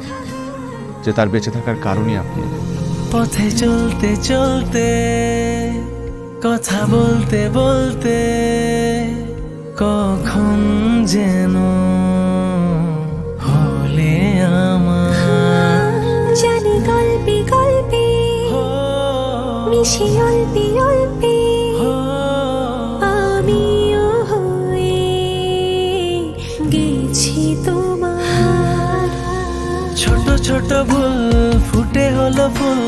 যে তার বেঁচে থাকার কারণই আপনি। পথে চলতে চলতে কথা বলতে বলতে কখন যেন সে অল্পে অল্পে আমিও হয়ে গেছি তোমার। ছোট ছোট ভুল ফুটে হলো ফুল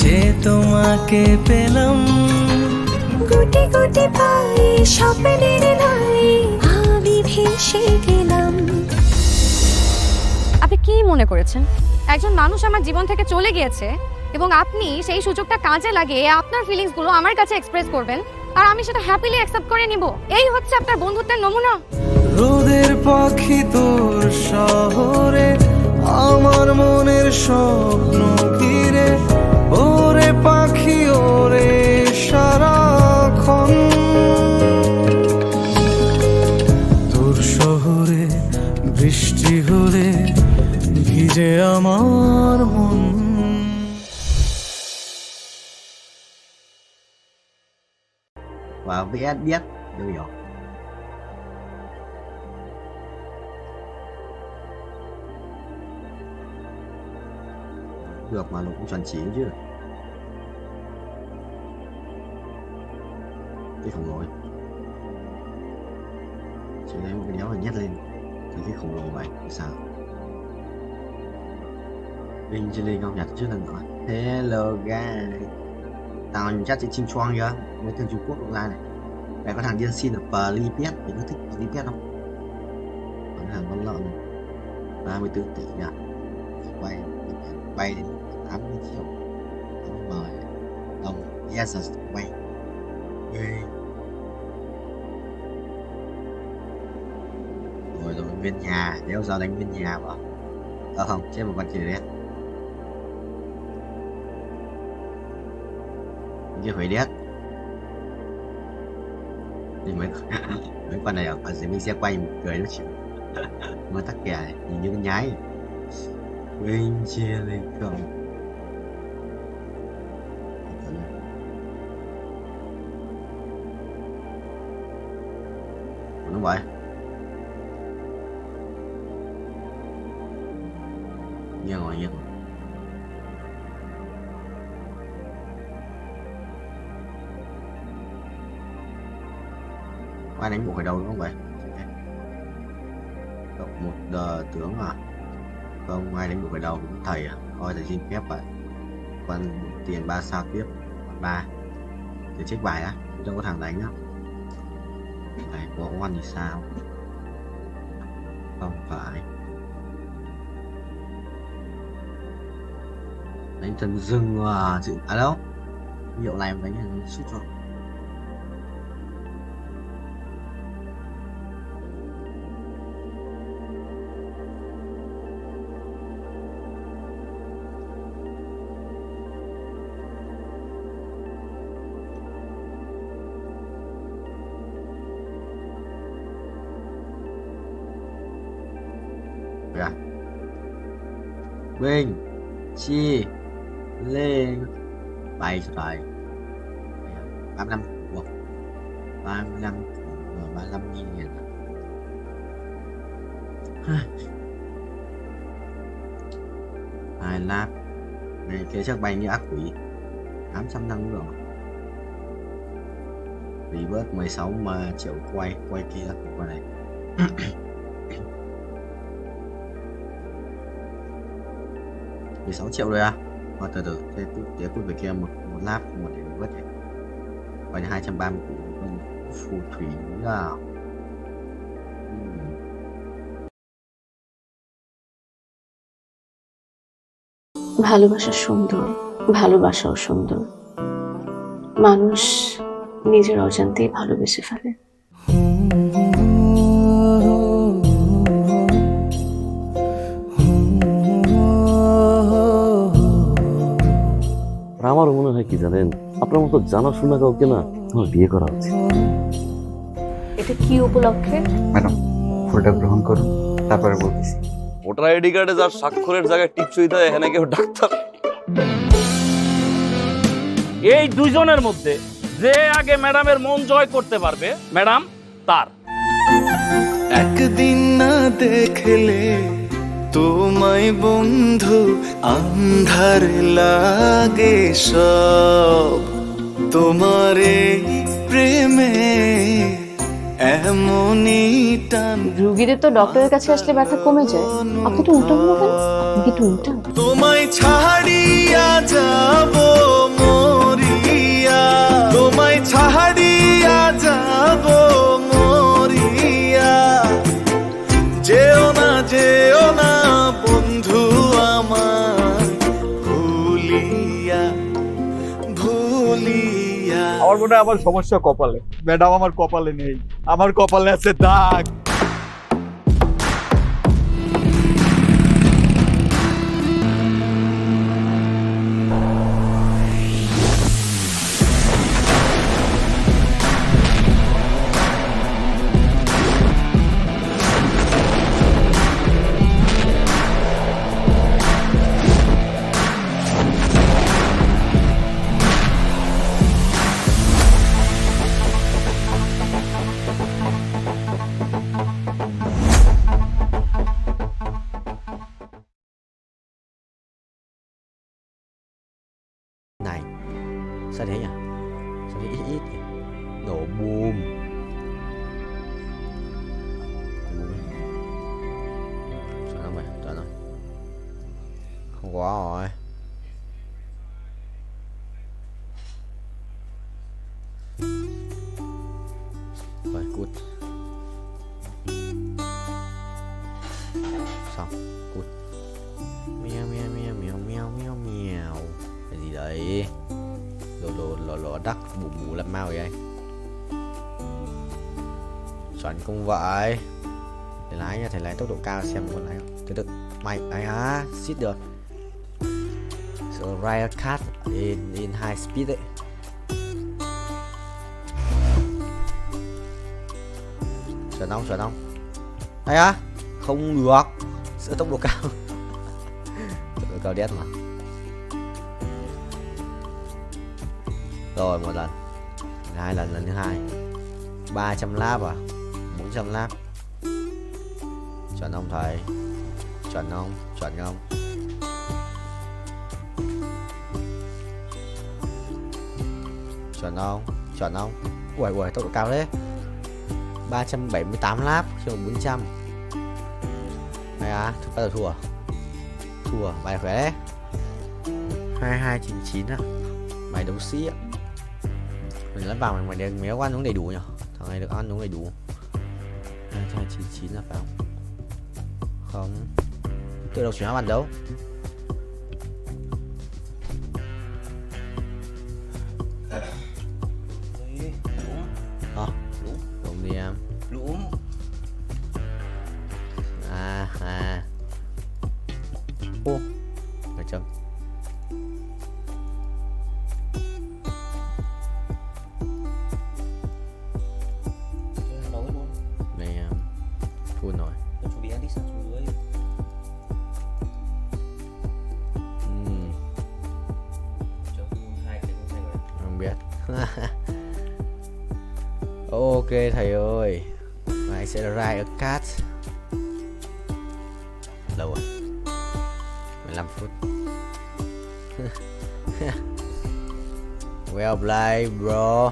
যে তোমাকে পেলাম, গুটি গুটি পায়ে স্বপ্নের নাই আমি ভেসে গেলাম। আপনি কি মনে করেছেন একজন মানুষ আমার জীবন থেকে চলে গিয়েছে এবং আপনি সেই সুযোগটা কাজে লাগিয়ে আপনার ফিলিংসগুলো আমার কাছে এক্সপ্রেস করবেন আর আমি সেটা হ্যাপিলি অ্যাকসেপ্ট করে নিব? এই হচ্ছে আপনার বন্ধুত্বের নমুনা? রোদের পাখি তোর শহরে আমার মনের স্বপ্ন ঘিরে, ওরে পাখি ওরে সারাক্ষণ তোর শহরে বৃষ্টি হলে ভিজে আমার মন। Và VS biết New York. Được mà nó cũng chuẩn chỉ chứ. Cái khổng lồ ấy. Chỉ lấy một cái đéo này nhét lên cái khổng lồ vậy thì sao? Linh trên lên không nhặt trước lần nữa. Hello guys. Tao nhìn chắc sẽ chinh choang kìa. Mấy thằng Trung Quốc ra này. Mẹ có thằng điên xin ở Palipet. Mày có thích Palipet không? Có thằng con lợn này 34 tỷ nhá. Bay đến 80 triệu. Mời đồng yes bay. Rồi nguyên nhà. Nếu giờ đánh nguyên nhà vào. Không, chết một con chữ đấy. Như phải đét thì mấy con này ở dưới mình sẽ quay một cười nó chịu mới tắc kè này nhìn như con nhái bên chia lên không nó vậy nghe ngồi nghe ai đánh bộ khởi đầu đúng không vậy? Một tướng à? Không, ai đánh bộ khởi đầu cũng thầy à? Thôi thầy xin phép vậy. Còn tiền 3 sao tiếp 3 để check bài á, không có thằng đánh á. Này có oan thì sao? Không phải đánh thần rừng à? À đâu? Hiệu này em đánh là suýt cho. Bình chi lên bay cho tài 35 của 35 của 35.000 hai lap này kia chắc bay như ác quỷ 800 năng lượng vì bớt 16 mà triệu quay kia qua này. 16 triệu rồi à? Từ từ thế tiếp tục về kia một lap một để vớt này. Coi như 230 của phù thủy à. ভালোবাসা সুন্দর, ভালোবাসাও সুন্দর। মানুষ নিজের অজান্তেই ভালোবেসে ফেলে। আমারও মনে হয় কি জানেন, আপনার মতো জানাশোনা কাউকে না আমার বিয়ে করা উচিত। এটা কি উপলক্ষে? ম্যাডাম ফুলটা গ্রহণ করুন, তারপরে বলতেছি। ভোটার আইডি কার্ডে যার স্বাক্ষরের জায়গায় টিপসই দেয় এখানে কেউ ডাক্তার। এই দুইজনের মধ্যে যে আগে ম্যাডামের মন জয় করতে পারবে ম্যাডাম তার। একদিন না দেখলে তোমায় বন্ধু আন্ধার লাগে সব, তোমার এই প্রেমে এমনই টান। রুগীদের তো ডক্টরের কাছে আসলে ব্যথা কমে যায়, আপনি তো উল্টো হলো কেন? আপনি কি একটু উল্টা? তোমায় ছাড়িয়া যাব মরিয়া, তোমায় ছাড়িয়া যাব মরিয়া, যেও না বন্ধু আমার ভুলিয়া ভুলিয়া। আমার মনে হয় আমার সমস্যা কপালে। ম্যাডাম আমার কপালে নেই, আমার কপালে আছে দাগ। Này, sao thế nhỉ? Sao thế ít ít nhỉ? Nổ bùm. Chuẩn không mày? Chuẩn rồi. Không có rồi. Rồi, cút. Xong, cút. Mèo mèo mèo mèo mèo mèo mèo. Cái gì đấy? Lò đắc bù bù làm mau vậy? Chuẩn không vậy. Thầy lái nha, thầy lái tốc độ cao xem con lái không? Từ từ, mày ấy hả? Xít được. So ride a cat in high speed đấy. Chuẩn không? Hay á? Không được. Sửa tốc độ cao. Tốc độ cao đét mà. Rồi một lần, hai lần thứ hai, 300 lap à, 400 lap. Chuẩn không thầy? Chuẩn không? Chuẩn không? Ui tốc độ cao đấy. 378 lap cho 400. Hay à, bắt đầu thua. Thua, bài khỏe đấy. 2299 à. Mày đấu sĩ á. Mình lắp vào mày được méo ăn uống đầy đủ nhỉ? Thằng này được ăn uống đầy đủ. 2299 là phải không? Không. Tự độc chuyển hóa bản đấu. Đúng đi em. Lũ. Ô. Phải chấm. Full rồi. Chuẩn bị ăn đi sang chuối. Không biết. Ok thầy ơi, mày sẽ ride a cat. Lâu rồi, 15 phút. Well played bro.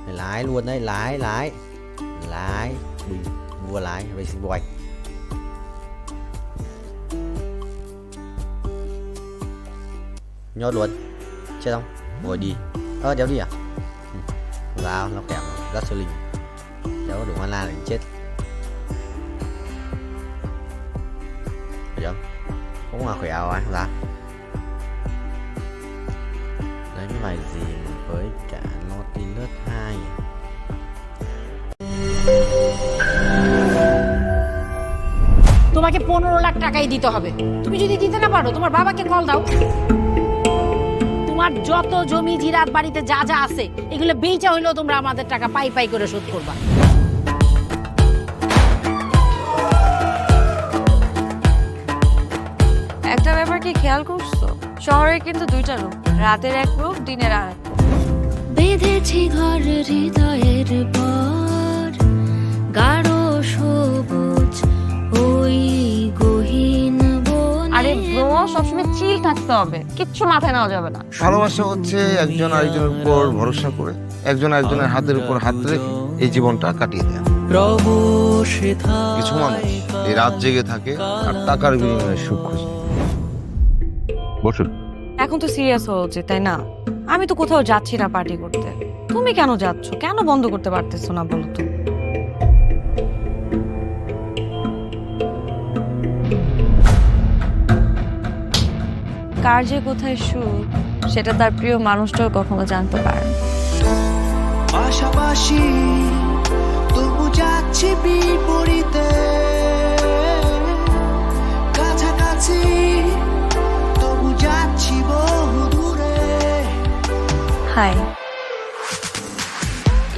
Mày lái luôn đấy, lái bình vua lái racing boy. Nhốt luôn, chết không? Ngồi đi. Đéo đi à? Vào nó kèm rất siêu linh, đéo đủ mana là chết. Phải không? Cũng là khỏe rồi ra. Đấy cái bài gì với cả Nautilus 2. তোমাকে 15 লাখ টাকাই দিতে হবে। তুমি যদি দিতে না পারো তোমার বাবাকে কল দাও। তোমার যত জমি জিরাত বাড়িতে যা যা আছে এগুলো বেচা হইলেও তোমরা আমাদের টাকা পাই পাই করে শোধ করবা। একটা ব্যাপার কি খেয়াল করছো? শহরে কিন্তু দুইটা রূপ, রাতের এক রূপ, দিনের আর এক রূপ। বেঁধেছি ঘর হৃদয়ের পর, গাঢ় সবুজ ওই গহীন বনে। আরে ব্রো সবসময় চিল থাকতে হবে, কিচ্ছু মাথায় নেওয়া যাবে না। ভালোবাসা হচ্ছে একজন আরেকজনের উপর ভরসা করে, একজন আরেকজনের হাতের উপর হাত রেখে এই জীবনটা কাটিয়ে দেয়। কিছু মানুষ এই রাত জেগে থাকে আর টাকার বিনিময়ে সুখ খুঁজে। বসুন। এখন তো সিরিয়াস হওয়া উচিত, তাই না? আমি তো কোথাও যাচ্ছি না পার্টি করতে, তুমি কেন যাচ্ছ? কেন বন্ধ করতে পারতেছো না বলো তো? কার যে কোথায় সুখ সেটা তার প্রিয় মানুষটাও কখনো জানতে পারে না। পাশাপাশি তবু যাচ্ছি বিপরীতে, কাছাকাছি তবু যাচ্ছি বহু দূরে। Hi,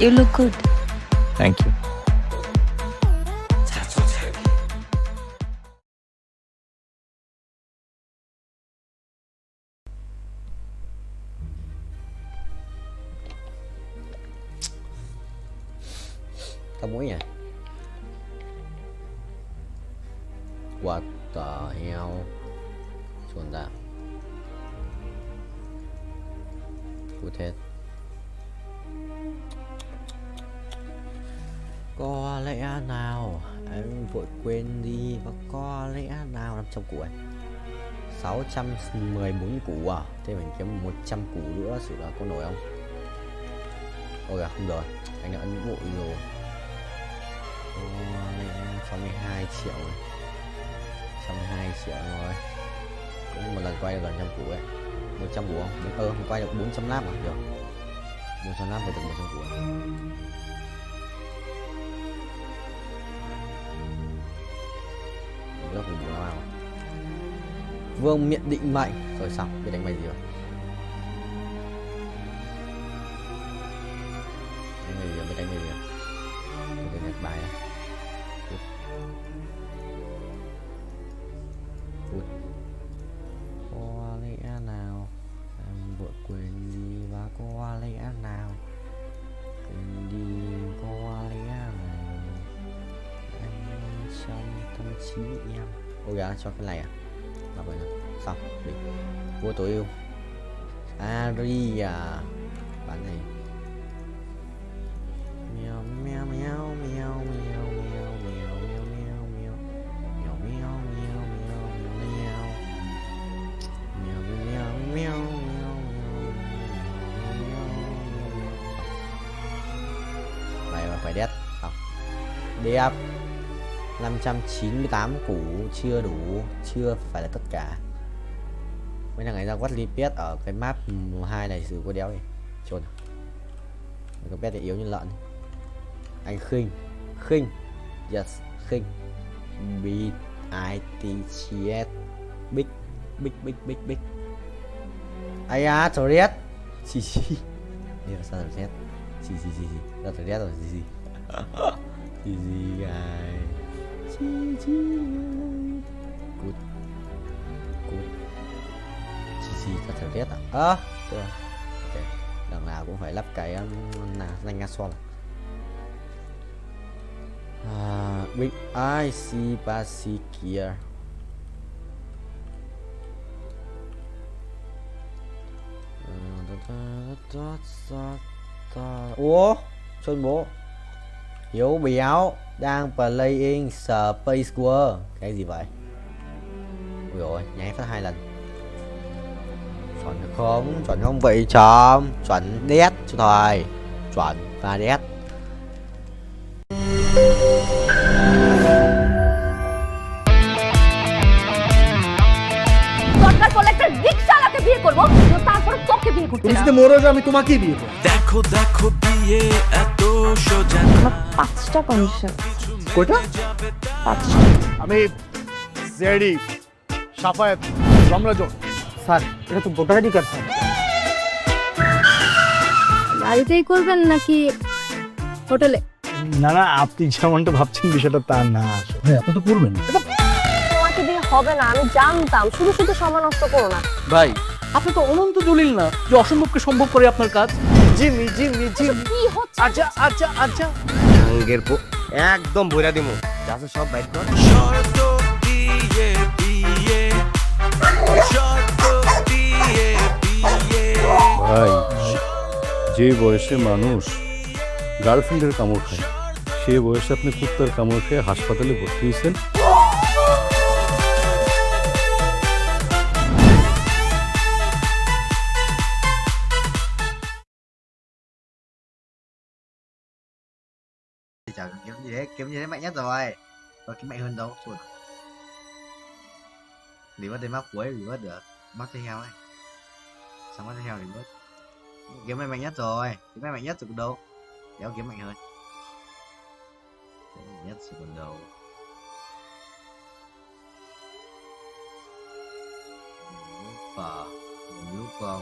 you look good. Thank you. Tao mũi à? What the hell? Chuẩn ra. Cút hết. Có lẽ nào em vội quên đi, và có lẽ nào 500 củ ấy, 614 củ à? Thế mình kiếm 100 củ nữa, sự là có nổi không? Ôi à, không được, anh đã ấn vội rồi. 62 triệu rồi. 62 triệu rồi. Cũng một lần quay được gần 100 củ ấy. 100 củ không? Không quay được 400 lap à? Được. 400 lap phải được 100 củ. Lớp của bố nào? Vương miện định mệnh. Rồi xong, biết đánh bài gì rồi? Đánh bài gì rồi? Biết đánh bài gì rồi? Tôi nhặt bài này. Có lẽ nào em vội quên đi, và có lẽ nào quên đi, có lẽ nào anh trong tâm trí em. Ôi gà cho cái này à? Mà vậy nào. Xong, đi. Vua tối ưu Aria. Bán này. Mèo mèo mèo mèo mèo mèo mèo mèo mèo mèo mèo mèo mèo mèo mèo mèo mèo mày mà phải đét không? Đẹp. 598 củ chưa đủ, chưa phải là tất cả. Mấy thằng ấy ra quát lipet ở cái map 2 này xử có đéo gì trốn. Cái pet thì yếu như lợn. Anh khinh yes khinh BITCS big ai à Torres xì đây là sao Torres xì ra Torres rồi xì guys xì good xì ra Torres à chưa ok lần nào cũng phải lắp cái danh Gasol. Big IC Pasikia. Ủa Xuân bố Hiếu béo đang playing Space War. Cái gì vậy? Ui rồi nháy phát 2 lần. Chuẩn không vậy chấm. Chuẩn đét cho thôi. Chuẩn và đét. দরকার পড়লে একটা রিকশাওয়ালাকে বিয়ে করবো, তারপরে তোকে বিয়ে করতে তুমি যদি মরো যে আমি তোমাকেই বিয়ে করব। দেখো দেখো বিয়ে এত সোজা। আমার 5টা কন্ডিশন। কয়টা? 5টা। আমি জেডি সাফায়েত রমরাজন। স্যার এটা তো ভোটার আইডি কার্ড স্যার। গাড়িতেই করবেন নাকি হোটেলে? না না আপনি যেমনটা ভাবছেন বিষয়টা তা না। হ্যাঁ আপনি তো করবেন। তোমাকে দিয়ে হবে না, আমি জানতাম। শুধু শুধু সময় নষ্ট করো না ভাই। আপনি তো অনন্ত দলিল না যে অসম্ভবকে সম্ভব করে আপনার কাজ। জিমি কি হচ্ছে? আচ্ছা আঙ্গের পো একদম বইরা দিমু। যাচ্ছে সব বাইক কর। শর্ত দিয়ে বিয়ে ভাই, যে বয়সে মানুষ গার্লফ্রেন্ডের কামড় খায়, সে বয়সে আপনি কুত্তার কামড় খেয়ে হাসপাতালে ভর্তি হয়েছেন। Chả kiếm gì đấy mạnh nhất rồi. Và cái mạnh hơn đâu chuột. Để mất đến map cuối thì mất được. Mắc theo heo ấy. Xong mắc theo heo thì mất. Kiếm này mạnh nhất rồi. Kiếm này mạnh nhất rồi còn đâu. Đéo kiếm mạnh hơn. Kiếm mạnh nhất rồi còn đâu. Lupa. Lupa.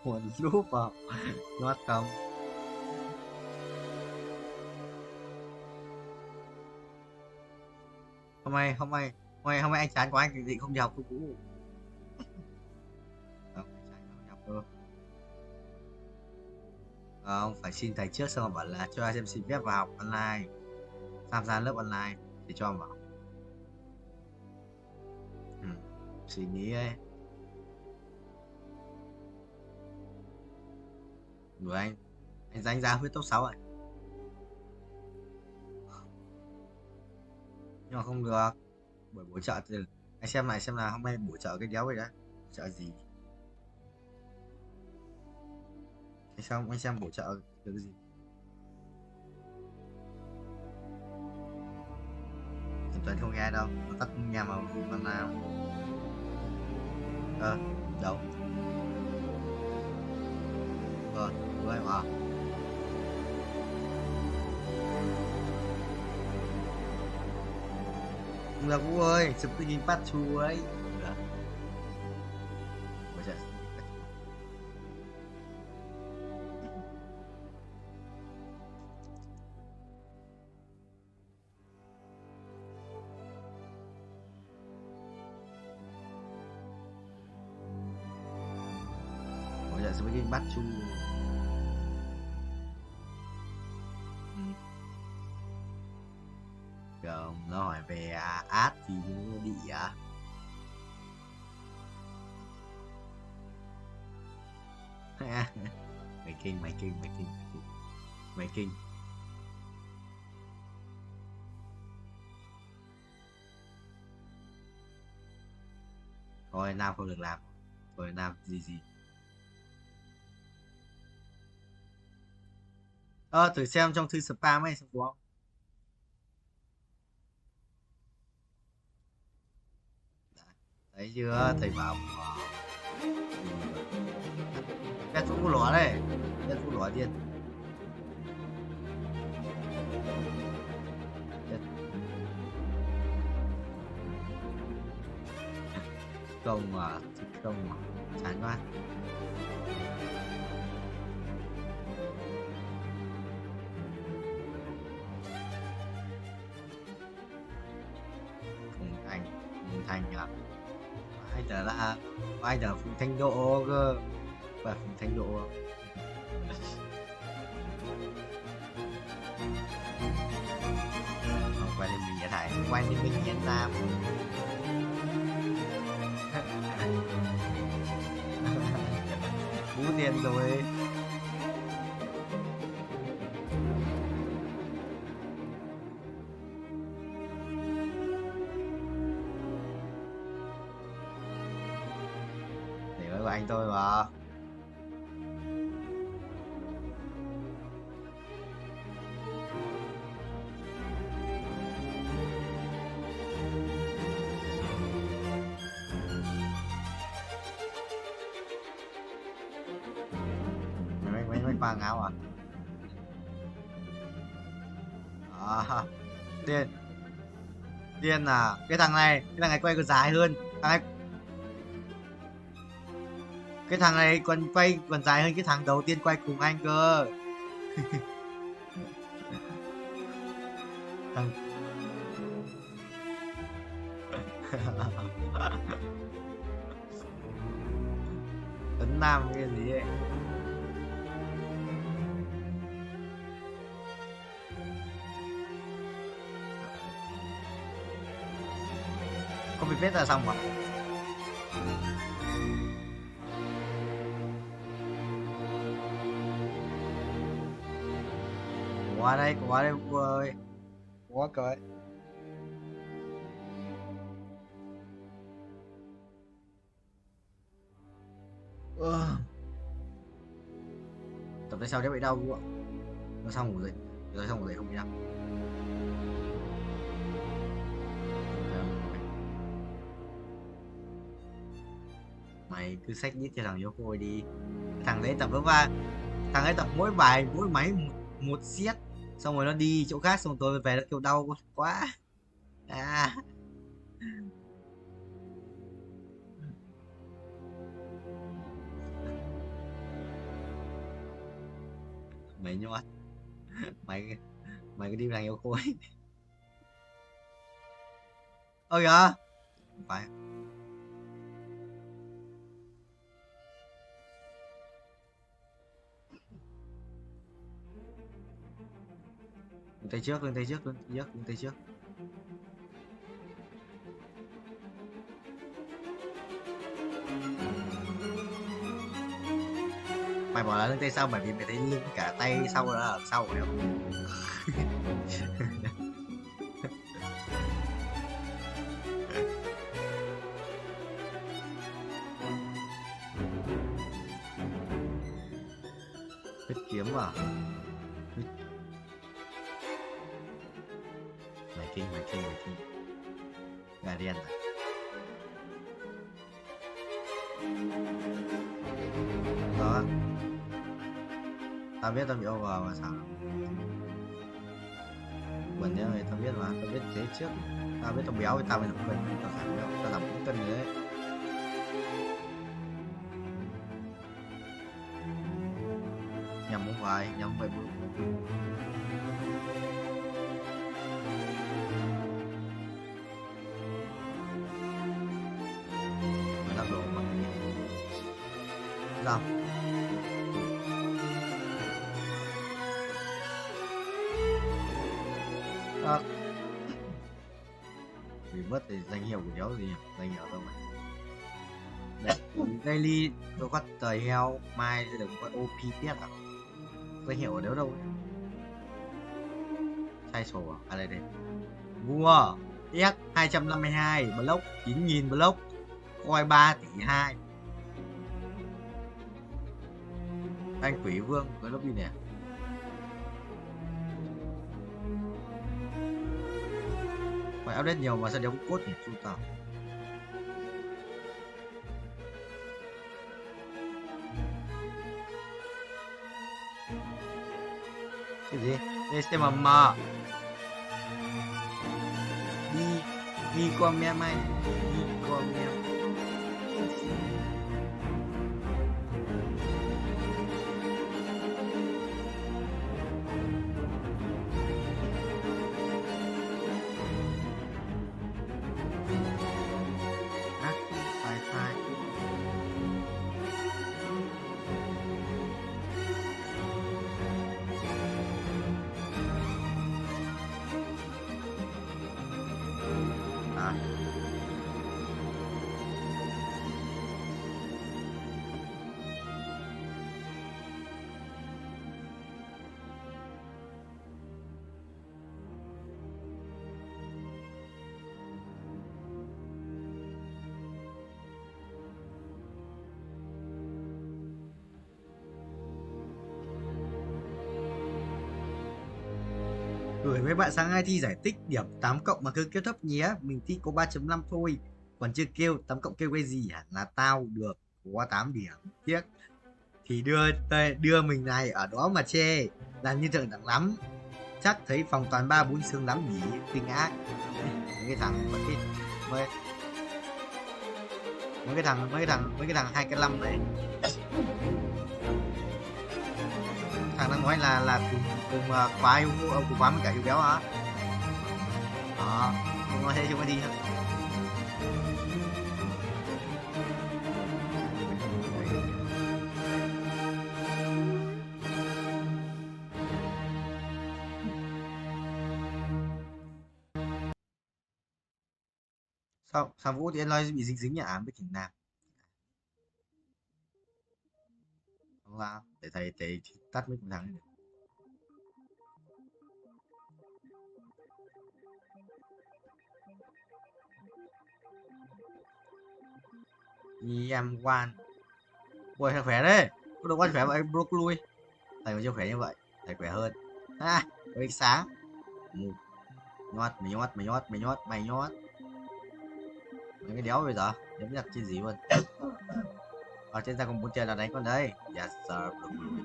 Một lupa. Nót không. Hôm nay anh chán quá, anh định không đi học cô cũ. Không, anh chán không đi học đâu. Không, phải xin thầy trước xong rồi bảo là cho em xin phép vào học online, tham gia lớp online để cho vào. Suy nghĩ ấy. Đuổi anh ra huyết top 6 rồi. Nhưng mà không được, bởi bổ trợ thì anh xem là hôm nay bổ trợ cái đéo vậy đã, trợ gì anh xem bổ trợ được cái gì. Tuần không nghe đâu, nó tắt nghe mà bằng nào. Đâu rồi mà là Vũ ơi, chụp cái hình bắt chú ấy. Bây giờ chụp cái hình bắt chú. Không, nó hỏi về át thì nó bị mày kinh thôi Nam không được làm, thôi Nam gì thử xem trong thư spam ấy xem có không. Thấy chưa, thầy bảo cái chú lỏ đây, cái chú lỏ điên. Không mà chán quá. Không thành à. Anh là Phùng Thanh Độ cơ, và Phùng Thanh Độ quay lên mình thải, quay lên mình Việt Nam. Bú tiền rồi. Của anh tôi mà. Mấy quàng áo điên à. Cái thằng này quay còn dài hơn cái thằng này còn quay còn dài hơn cái thằng đầu tiên quay cùng anh cơ. Thằng Tấn Nam cái gì ấy. biết là xong mà. Qua đây cô ơi. Quá cười. Tập tới sau đấy bị đau cô ạ. Nó xong ngủ dậy. Rồi xong ngủ dậy không bị đau. Mày cứ xách nhít cho thằng vô cô đi. Thằng đấy tập với ba. Thằng ấy tập mỗi bài mỗi máy một set, xong rồi nó đi chỗ khác, xong rồi tôi về nó kêu đau quá. À. Mày nhót. mày mày cứ đi với thằng yêu cô ấy. Ôi kìa. Không phải. Tay trước. Mày bỏ là lưng tay sau bởi vì mày thấy lưng cả tay sau đó là ở sau phải không? Huyết kiếm à? Mày kinh. Gà đen à? Đó. Tao biết tao bị over mà sao? Buồn nhớ mày, tao biết mà, tao biết thế trước. Tao biết tao béo thì tao mới giảm cân, tao giảm béo, tao giảm 4 cân rồi đấy. Nhầm không phải, nhầm vậy bro. Mày lắp đồ mà. Sao? Vì mất thì danh hiệu của đéo gì nhỉ? Danh hiệu đâu mày. Đấy, daily tôi có tời heo, mai sẽ được có OP tiếp à? Danh hiệu ở đâu đâu ấy. Sai sổ à? À đây đây. Vua S 252 block 9.000 block, coi 3 tỷ 2. Anh quỷ vương với lobby nè. Phải update nhiều mà sao đéo có cốt nhỉ? Chú tao. Cái gì? SMM. Đi qua mẹ mày. Đi qua mẹ. Gửi mấy bạn sáng ai thi giải tích điểm 8 cộng mà cứ kêu thấp nhé. Mình thi có 3.5 thôi. Còn chưa kêu 8 cộng kêu cái gì hả? Là tao được có 8 điểm. Tiếc. Thì đưa mình này ở đó mà chê. Làm như thượng đẳng lắm. Chắc thấy phòng toàn 3-4 xương lắm nhỉ. Kinh ác. Mấy cái thằng mấy cái thằng 2 cái 5 đấy. Thằng đang nói là cùng khóa yêu cùng khóa với cả yêu béo hả? Đó, không nói thế chúng ta đi hả? Sao Vũ thì anh nói bị dính dính nhà ám với Thịnh Nam. Không sao, để thầy tắt mic một thằng này. Em quan. Ui thầy khỏe đấy. Có được quan khỏe vậy bro lui. Thầy mà chưa khỏe như vậy, thầy khỏe hơn. À, ánh sáng. Nhót, mày nhót. Mấy cái đéo bây giờ, đéo biết đặt trên gì luôn. Ở trên ra còn muốn chơi là đánh con đây. Yes sir, bro lui.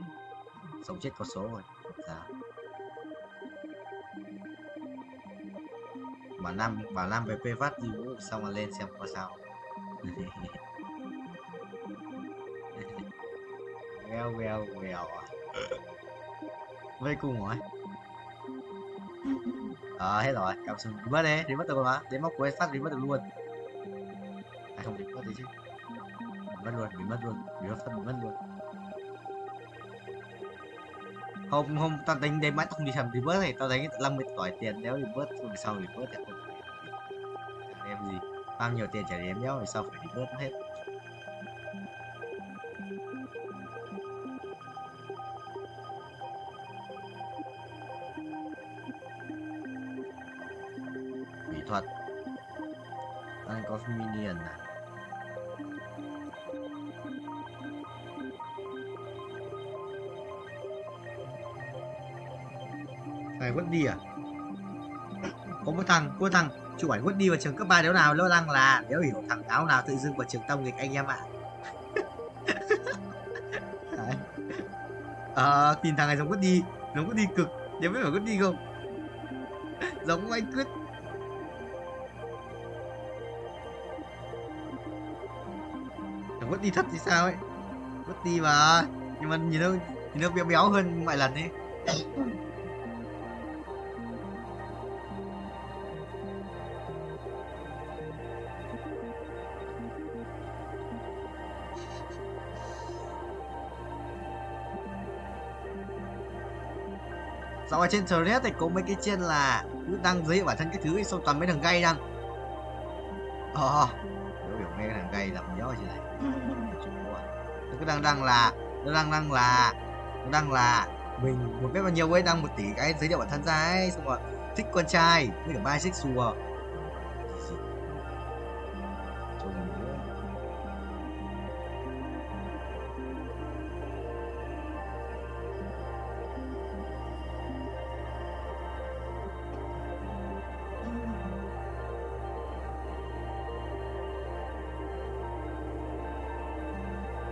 Sống chết có số rồi. Dạ. Bảo Nam về phát gì Vũ xong rồi lên xem có sao. Well với cùng rồi. Hết rồi, cảm ơn mất đấy, đi mất được mà, đến móc của phát đi mất được luôn. À không, đi mất đi chứ. Bị mất luôn. Hôm tao đánh đến mãi không đi thầm đi bớt này, tao đánh 50 tỏi tiền đéo đi bớt rồi sau đi bớt thì không. Em gì? Bao nhiêu tiền trả em đéo rồi sau phải đi bớt hết. Mỹ thuật. Anh có minion à? Này quất đi à? Có một thằng chụp ảnh quất đi vào trường cấp 3 đéo nào nó đang là đéo hiểu thằng áo nào tự dưng vào trường tông nghịch anh em ạ. Tìm thằng này giống quất đi cực, đéo biết phải quất đi không? Giống anh Quyết. Thằng quất đi thật thì sao ấy? Quất đi mà, nhưng mà nhìn nó béo béo hơn mọi lần ấy. Dạo ở trên thread thì có mấy cái trên là cứ đăng giới thiệu bản thân cái thứ ấy, xong toàn mấy thằng gay đăng. Nếu hiểu mấy thằng gay làm nhớ gì này. Nó cứ đang là mình một biết bao nhiêu ấy, đăng 1 tỷ cái giới thiệu bản thân ra ấy, xong rồi thích con trai với cả bisexual.